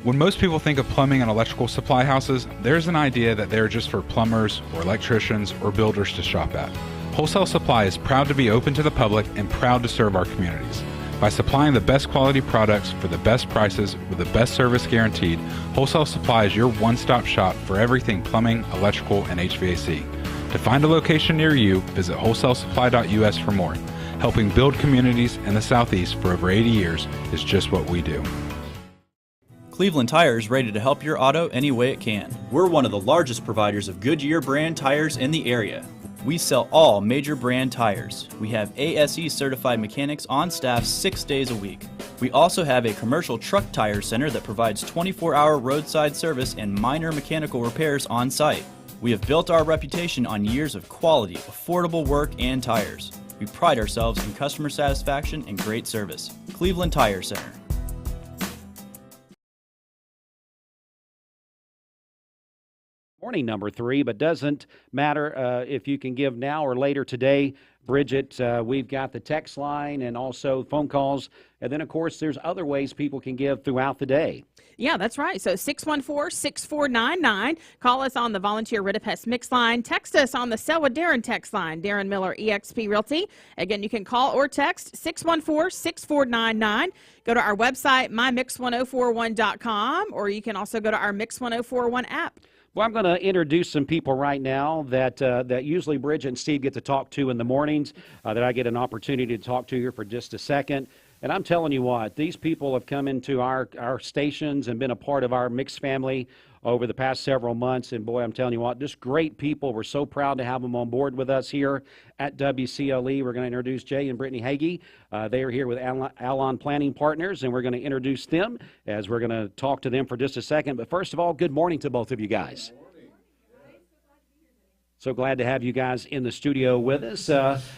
S14: When most people think of plumbing and electrical supply houses, there's an idea that they're just for plumbers or electricians or builders to shop at. Wholesale Supply is proud to be open to the public and proud to serve our communities. By supplying the best quality products for the best prices with the best service guaranteed, Wholesale Supply is your one-stop shop for everything plumbing, electrical, and HVAC. To find a location near you, visit wholesalesupply.us for more. Helping build communities in the Southeast for over 80 years is just what we do.
S15: Cleveland Tire is ready to help your auto any way it can. We're one of the largest providers of Goodyear brand tires in the area. We sell all major brand tires. We have ASE certified mechanics on staff 6 days a week. We also have a commercial truck tire center that provides 24-hour roadside service and minor mechanical repairs on site. We have built our reputation on years of quality, affordable work and tires. We pride ourselves in customer satisfaction and great service. Cleveland Tire Center.
S2: Morning number 3, but doesn't matter if you can give now or later today. Bridget, we've got the text line and also phone calls. And then, of course, there's other ways people can give throughout the day.
S3: Yeah, that's right. So 614-6499. Call us on the Volunteer Ridipest Mix line. Text us on the Sell with Darren text line, Darren Miller, eXp Realty. Again, you can call or text 614-6499. Go to our website, mymix1041.com, or you can also go to our Mix 1041 app.
S2: Well, I'm going to introduce some people right now that usually Bridget and Steve get to talk to in the mornings, that I get an opportunity to talk to here for just a second. And I'm telling you what, these people have come into our stations and been a part of our Mix family over the past several months. And boy, I'm telling you what, just great people. We're so proud to have them on board with us here at WCLE. We're going to introduce Jay and Brittany Hagee. They are here with Alon Planning Partners, and we're going to introduce them as we're going to talk to them for just a second. But first of all, good morning to both of you guys. So glad to have you guys in the studio with us.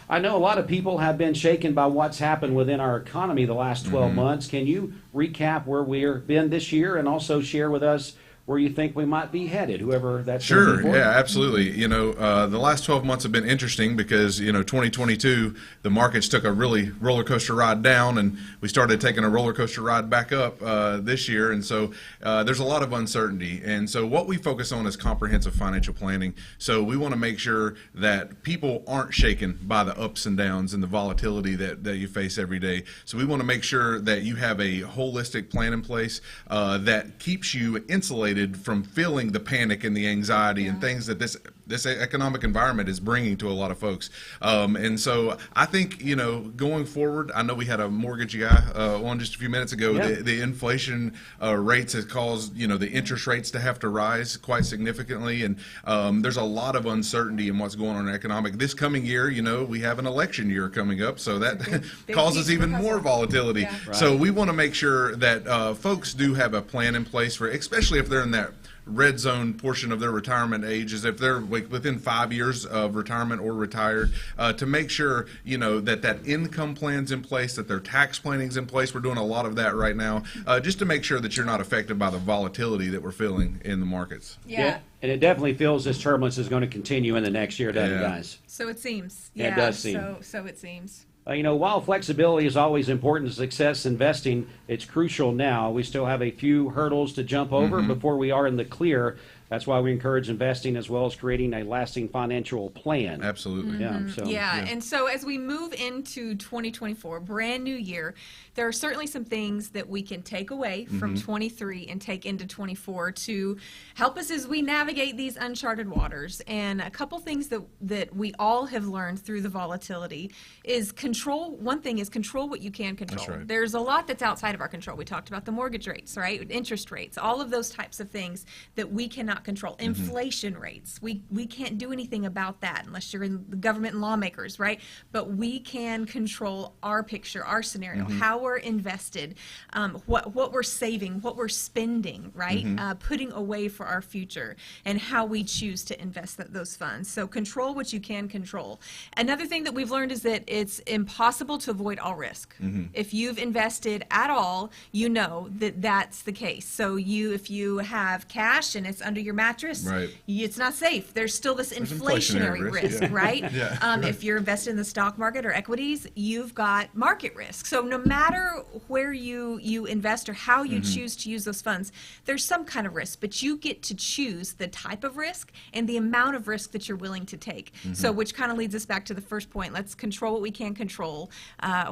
S2: I know a lot of people have been shaken by what's happened within our economy the last 12 months. Can you recap where we've been this year and also share with us where you think we might be headed, whoever that's
S16: Sure, yeah, absolutely. You know, the last 12 months have been interesting because, 2022, the markets took a really roller coaster ride down, and we started taking a roller coaster ride back up this year. And so there's a lot of uncertainty. And so what we focus on is comprehensive financial planning. So we want to make sure that people aren't shaken by the ups and downs and the volatility that you face every day. So we want to make sure that you have a holistic plan in place that keeps you insulated from feeling the panic and the anxiety and things that this economic environment is bringing to a lot of folks. And so I think, going forward, I know we had a mortgage guy on just a few minutes ago. Yeah. The inflation rates has caused, the interest rates to have to rise quite significantly. And there's a lot of uncertainty in what's going on in economic. This coming year, we have an election year coming up, so that big causes even more volatility. Yeah. Right. So we want to make sure that folks do have a plan in place for, especially if they're in that red zone portion of their retirement age, is if they're within 5 years of retirement or retired, to make sure that income plan's in place, that their tax planning's in place. We're doing a lot of that right now, just to make sure that you're not affected by the volatility that we're feeling in the markets.
S2: Yeah. And it definitely feels this turbulence is going to continue in the next year, doesn't it, guys?
S17: So it seems.
S2: Yeah, it does seem.
S17: So it seems.
S2: While flexibility is always important to success investing, it's crucial now. We still have a few hurdles to jump over before we are in the clear. That's why we encourage investing as well as creating a lasting financial plan.
S16: Absolutely.
S17: Yeah. And so as we move into 2024, brand new year, there are certainly some things that we can take away from 23 and take into 24 to help us as we navigate these uncharted waters. And a couple things that we all have learned through the volatility is control. One thing is control what you can control.
S16: That's right.
S17: There's a lot that's outside of our control. We talked about the mortgage rates, right? Interest rates, all of those types of things that we cannot control. Inflation rates, we can't do anything about that unless you're in the government and lawmakers, right? But we can control our picture, our scenario, how we're invested, what we're saving, what we're spending, right? Putting away for our future, and how we choose to invest those funds. So control what you can control. Another thing that we've learned is that it's impossible to avoid all risk. If you've invested at all, you know that that's the case. So if you have cash and it's under your mattress, it's not safe. There's still this inflationary risk, right? If you're invested in the stock market or equities, you've got market risk. So no matter where you invest or how you choose to use those funds, there's some kind of risk, but you get to choose the type of risk and the amount of risk that you're willing to take. So which kind of leads us back to the first point. Let's control what we can control.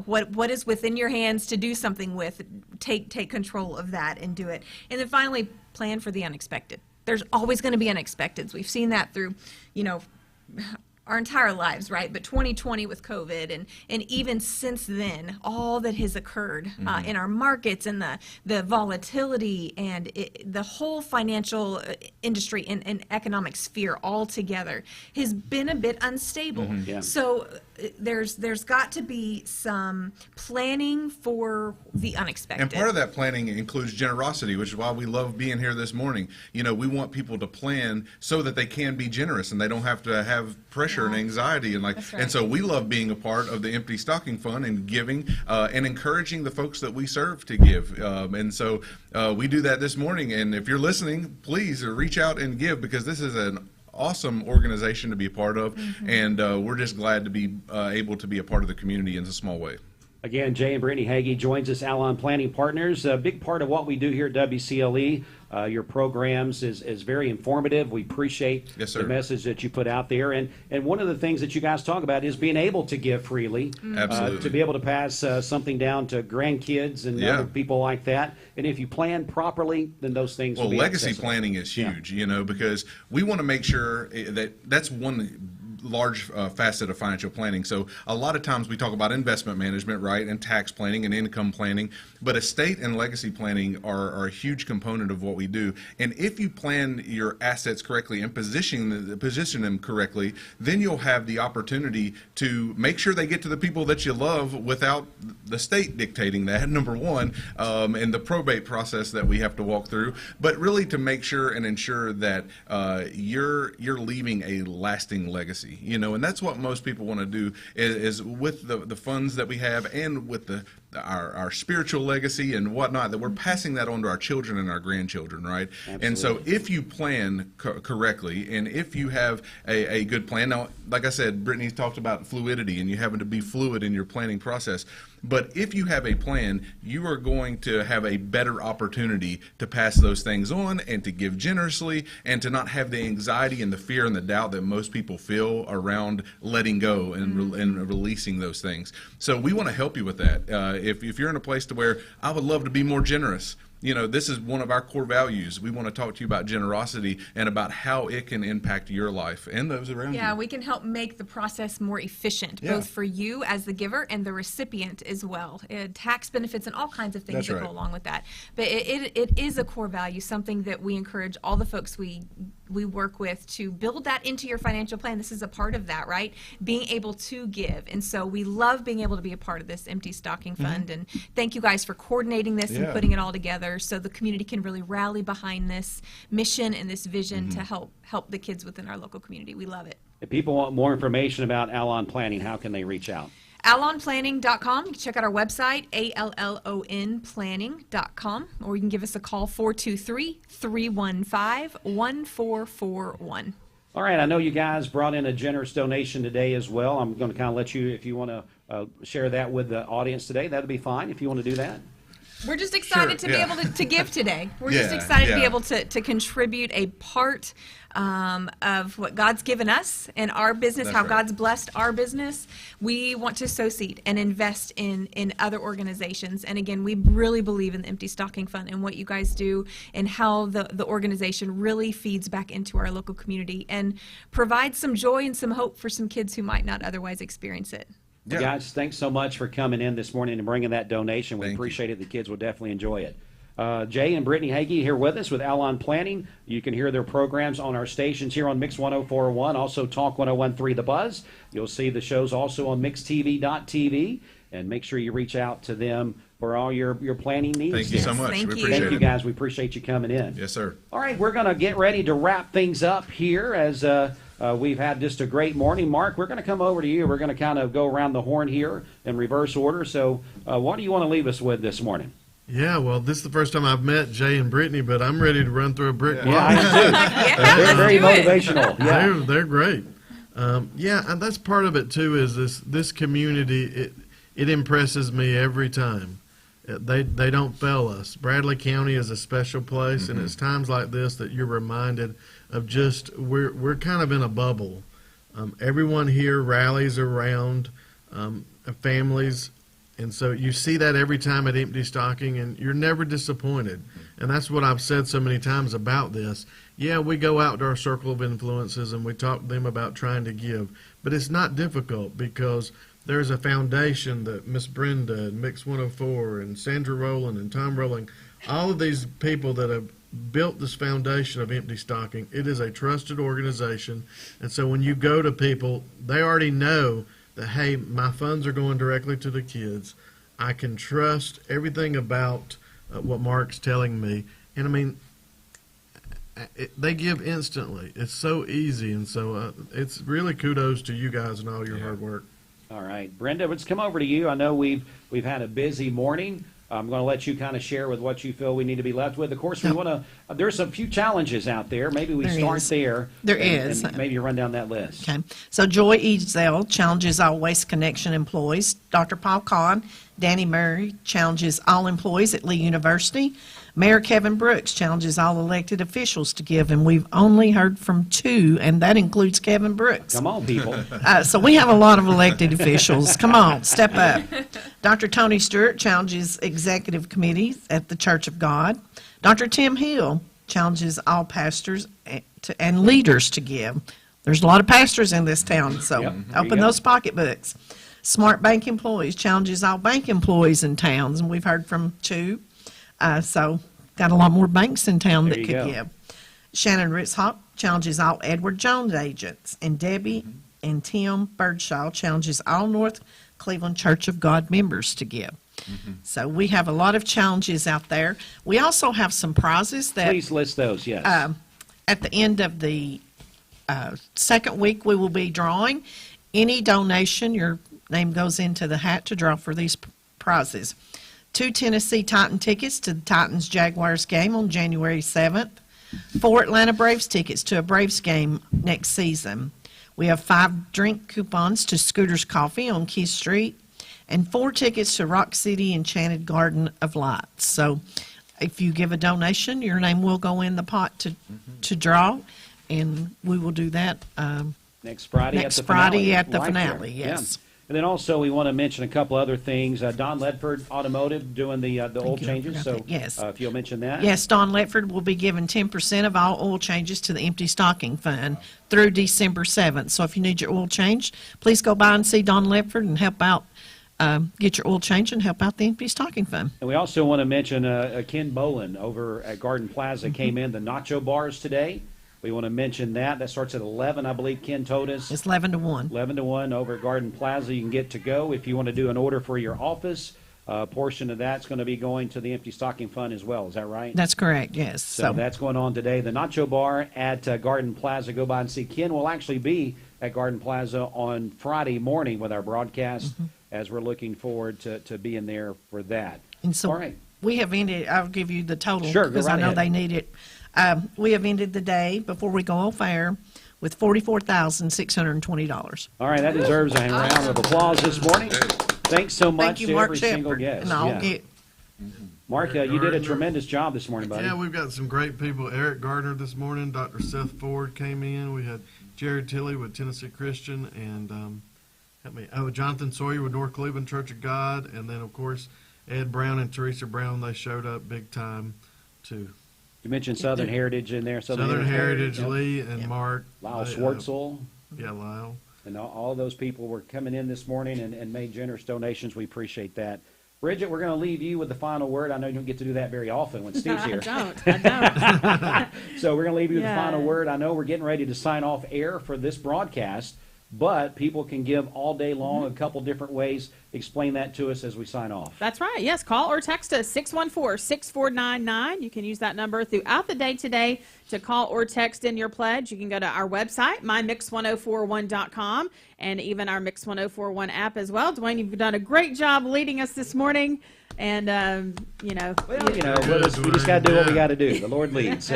S17: What is within your hands to do something with, take control of that and do it. And then finally, plan for the unexpected. There's always going to be unexpecteds. We've seen that through, our entire lives, right? But 2020 with COVID, and even since then, all that has occurred in our markets and the volatility and the whole financial industry and economic sphere altogether has been a bit unstable. So there's got to be some planning for the unexpected.
S16: And part of that planning includes generosity, which is why we love being here this morning. You know, we want people to plan so that they can be generous and they don't have to have pressure and anxiety, and and so we love being a part of the Empty Stocking Fund and giving and encouraging the folks that we serve to give. And so we do that this morning. And if you're listening, please reach out and give, because this is an awesome organization to be a part of, and we're just glad to be able to be a part of the community in a small way.
S2: Again, Jay and Brittany Hagee joins us, Alon Planning Partners. A big part of what we do here at WCLE. Your programs is very informative. We appreciate the message that you put out there. And one of the things that you guys talk about is being able to give freely.
S16: Absolutely.
S2: To be able to pass something down to grandkids and other people like that. And if you plan properly, then those things will be
S16: legacy
S2: accessible.
S16: planning is huge, you know, because we want to make sure that's one large facet of financial planning. So a lot of times we talk about investment management, right, and tax planning and income planning, but estate and legacy planning are a huge component of what we do. And if you plan your assets correctly and position them correctly, then you'll have the opportunity to make sure they get to the people that you love without the state dictating that, number one, and the probate process that we have to walk through, but really to make sure and ensure that you're leaving a lasting legacy. You know, and that's what most people want to do is with the funds that we have and with our spiritual legacy and whatnot, that we're passing that on to our children and our grandchildren, right? Absolutely. And so if you plan correctly and if you have a good plan, now, like I said, Brittany talked about fluidity and you having to be fluid in your planning process. But if you have a plan, you are going to have a better opportunity to pass those things on and to give generously and to not have the anxiety and the fear and the doubt that most people feel around letting go and releasing those things. So we want to help you with that. If you're in a place to where I would love to be more generous, you know, this is one of our core values. We want to talk to you about generosity and about how it can impact your life and those around you.
S17: Yeah, we can help make the process more efficient, both for you as the giver and the recipient as well. Tax benefits and all kinds of things that go along with that. But it is a core value, something that we encourage all the folks we work with to build that into your financial plan. This is a part of that, right? Being able to give. And so we love being able to be a part of this Empty Stocking Fund. And thank you guys for coordinating this and putting it all together so the community can really rally behind this mission and this vision to help the kids within our local community. We love it.
S2: If people want more information about Alon Planning, how can they reach out?
S17: AlonPlanning.com. You can check out our website, ALLONplanning.com, or you can give us a call, 423-315-1441.
S2: All right, I know you guys brought in a generous donation today as well. I'm going to kind of let you, if you want to share that with the audience today, that'd be fine if you want to do that.
S17: We're just excited to be able to give today. We're just excited to be able to contribute a part of what God's given us in our business, how God's blessed our business. We want to sow seed and invest in other organizations. And again, we really believe in the Empty Stocking Fund and what you guys do and how the organization really feeds back into our local community and provides some joy and some hope for some kids who might not otherwise experience it.
S2: Yeah. Guys, thanks so much for coming in this morning and bringing that donation. We appreciate it. The kids will definitely enjoy it. Jay and Brittany Hagee here with us with Alon Planning. You can hear their programs on our stations here on Mix 104.1, also Talk 101.3 The Buzz. You'll see the shows also on mixtv.tv, and make sure you reach out to them for all your planning needs.
S16: Thank you so much.
S2: Thank
S16: we appreciate
S2: you, guys. We appreciate you coming in.
S16: Yes, sir.
S2: All right, we're going to get ready to wrap things up here as we've had just a great morning. Mark, we're going to come over to you. We're going to kind of go around the horn here in reverse order. So what do you want to leave us with this morning?
S1: Yeah, well, this is the first time I've met Jay and Brittany, but I'm ready to run through a brick wall.
S2: Yeah, I am too. They're very motivational. Yeah.
S1: They're great. And that's part of it too. Is this community? It impresses me every time. They don't fail us. Bradley County is a special place, and it's times like this that you're reminded of just we're kind of in a bubble. Everyone here rallies around families And so you see that every time at Empty Stocking, and you're never disappointed. And that's what I've said so many times about this. Yeah, we go out to our circle of influences and we talk to them about trying to give. But it's not difficult because there's a foundation that Miss Brenda and Mix 104 and Sandra Rowland and Tom Rowling, all of these people that have built this foundation of Empty Stocking, it is a trusted organization. And so when you go to people, they already know that, hey, my funds are going directly to the kids. I can trust everything about what Mark's telling me. And I mean, they give instantly. It's so easy. And so it's really kudos to you guys and all your hard work.
S2: All right, Brenda, let's come over to you. I know we've had a busy morning. I'm going to let you kind of share with what you feel we need to be left with. Of course, we want to. There's a few challenges out there. Maybe we start there.
S13: There is.
S2: And maybe you run down that list.
S13: Okay. So Joy Ezel challenges all Waste Connection employees. Dr. Paul Kahn, Danny Murray challenges all employees at Lee University. Mayor Kevin Brooks challenges all elected officials to give, and we've only heard from 2, and that includes Kevin Brooks.
S2: Come on, people.
S13: So we have a lot of elected officials. Come on, step up. Dr. Tony Stewart challenges executive committees at the Church of God. Dr. Tim Hill challenges all pastors and leaders to give. There's a lot of pastors in this town, so open those pocketbooks. Smart Bank Employees challenges all bank employees in towns, and we've heard from 2. So got a lot more banks in town that could give. Shannon Ritzhawk challenges all Edward Jones agents, and Debbie and Tim Birdshaw challenges all North Cleveland Church of God members to give. So we have a lot of challenges out there. We also have some prizes that...
S2: Please list those, yes.
S13: At the end of the second week, we will be drawing. Any donation, your name goes into the hat to draw for these prizes. 2 Tennessee Titan tickets to the Titans-Jaguars game on January 7th. 4 Atlanta Braves tickets to a Braves game next season. We have 5 drink coupons to Scooter's Coffee on Key Street, and 4 tickets to Rock City Enchanted Garden of Lights. So if you give a donation, your name will go in the pot to draw, and we will do that
S2: next Friday
S13: at the finale. Yes.
S2: Yeah. And then also we want to mention a couple other things. Don Ledford Automotive doing the oil changes. So
S13: yes.
S2: If you'll mention that.
S13: Yes, Don Ledford will be giving 10% of all oil changes to the Empty Stocking Fund through December 7th. So if you need your oil changed, please go by and see Don Ledford and help out, get your oil changed and help out the Empty Stocking Fund.
S2: And we also want to mention Ken Bolin over at Garden Plaza came in the nacho bars today. We want to mention that. That starts at 11, I believe Ken told us.
S13: It's 11 to 1.
S2: 11 to 1 over at Garden Plaza. You can get to go. If you want to do an order for your office, a portion of that's going to be going to the Empty Stocking Fund as well. Is that right?
S13: That's correct, yes.
S2: So that's going on today. The Nacho Bar at Garden Plaza. Go by and see. Ken will actually be at Garden Plaza on Friday morning with our broadcast as we're looking forward to being there for that.
S13: And so
S2: all right.
S13: We have ended, I'll give you the total
S2: because
S13: I know they need it. We have ended the day before we go off air with $44,620.
S2: All right, that deserves a round of applause this morning. Thanks so much
S13: Thank you,
S2: to
S13: Mark
S2: every
S13: Shepherd,
S2: single guest.
S13: and all
S2: Mark, you did a tremendous job this morning, buddy.
S1: Yeah, we've got some great people. Eric Gardner this morning, Dr. Seth Ford came in. We had Jared Tilley with Tennessee Christian, and Jonathan Sawyer with North Cleveland Church of God, and then of course Ed Brown and Teresa Brown. They showed up big time too.
S2: You mentioned Southern Heritage in there.
S1: Southern Heritage, Lee and Mark.
S2: Lyle Schwartzel.
S1: Lyle.
S2: And all those people were coming in this morning and made generous donations. We appreciate that. Bridget, we're going to leave you with the final word. I know you don't get to do that very often when Steve's here.
S3: I don't.
S2: So we're going to leave you with the final word. I know we're getting ready to sign off air for this broadcast, but people can give all day long a couple different ways. Explain that to us as we sign off.
S3: That's right. Yes, call or text us 614-6499. You can use that number throughout the day today to call or text in your pledge. You can go to our website, mymix1041.com, and even our Mix 1041 app as well. Dwayne, you've done a great job leading us this morning. And, we
S2: just got to do what we got to do. The Lord leads.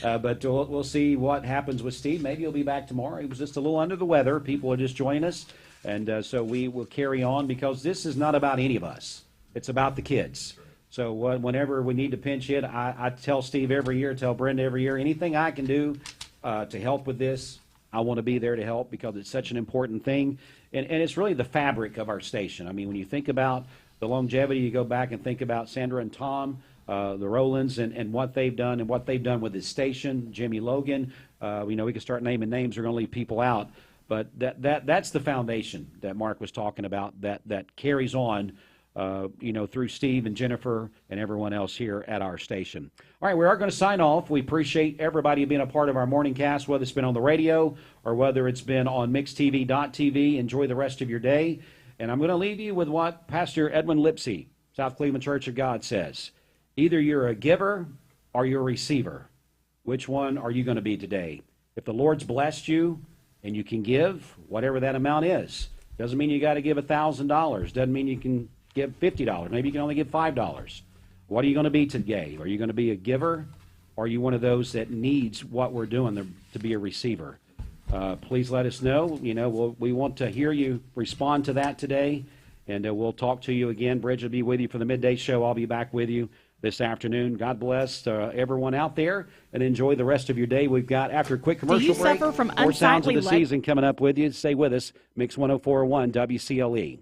S2: But we'll see what happens with Steve. Maybe he'll be back tomorrow. He was just a little under the weather. People are just joining us. And so we will carry on because this is not about any of us. It's about the kids. So whenever we need to pinch hit, I tell Steve every year, tell Brenda every year, anything I can do to help with this, I want to be there to help because it's such an important thing. And it's really the fabric of our station. I mean, when you think about the longevity, you go back and think about Sandra and Tom, the Rowlands, and what they've done and what they've done with this station, Jimmy Logan. We can start naming names. We're going to leave people out. But that's the foundation that Mark was talking about that carries on, through Steve and Jennifer and everyone else here at our station. All right, we are going to sign off. We appreciate everybody being a part of our morning cast, whether it's been on the radio or whether it's been on mixtv.tv. Enjoy the rest of your day. And I'm going to leave you with what Pastor Edwin Lipsey, South Cleveland Church of God, says. Either you're a giver or you're a receiver. Which one are you going to be today? If the Lord's blessed you and you can give whatever that amount is, doesn't mean you got to give $1,000. Doesn't mean you can give $50. Maybe you can only give $5. What are you going to be today? Are you going to be a giver, or are you one of those that needs what we're doing to be a receiver? Please let us know. We want to hear you respond to that today, and we'll talk to you again. Bridge will be with you for the midday show. I'll be back with you this afternoon. God bless everyone out there, and enjoy the rest of your day. We've got, after a quick commercial break,
S3: suffer from
S2: more Sounds of
S3: unsightly
S2: the Season coming up with you. Stay with us. Mix 104.1 WCLE.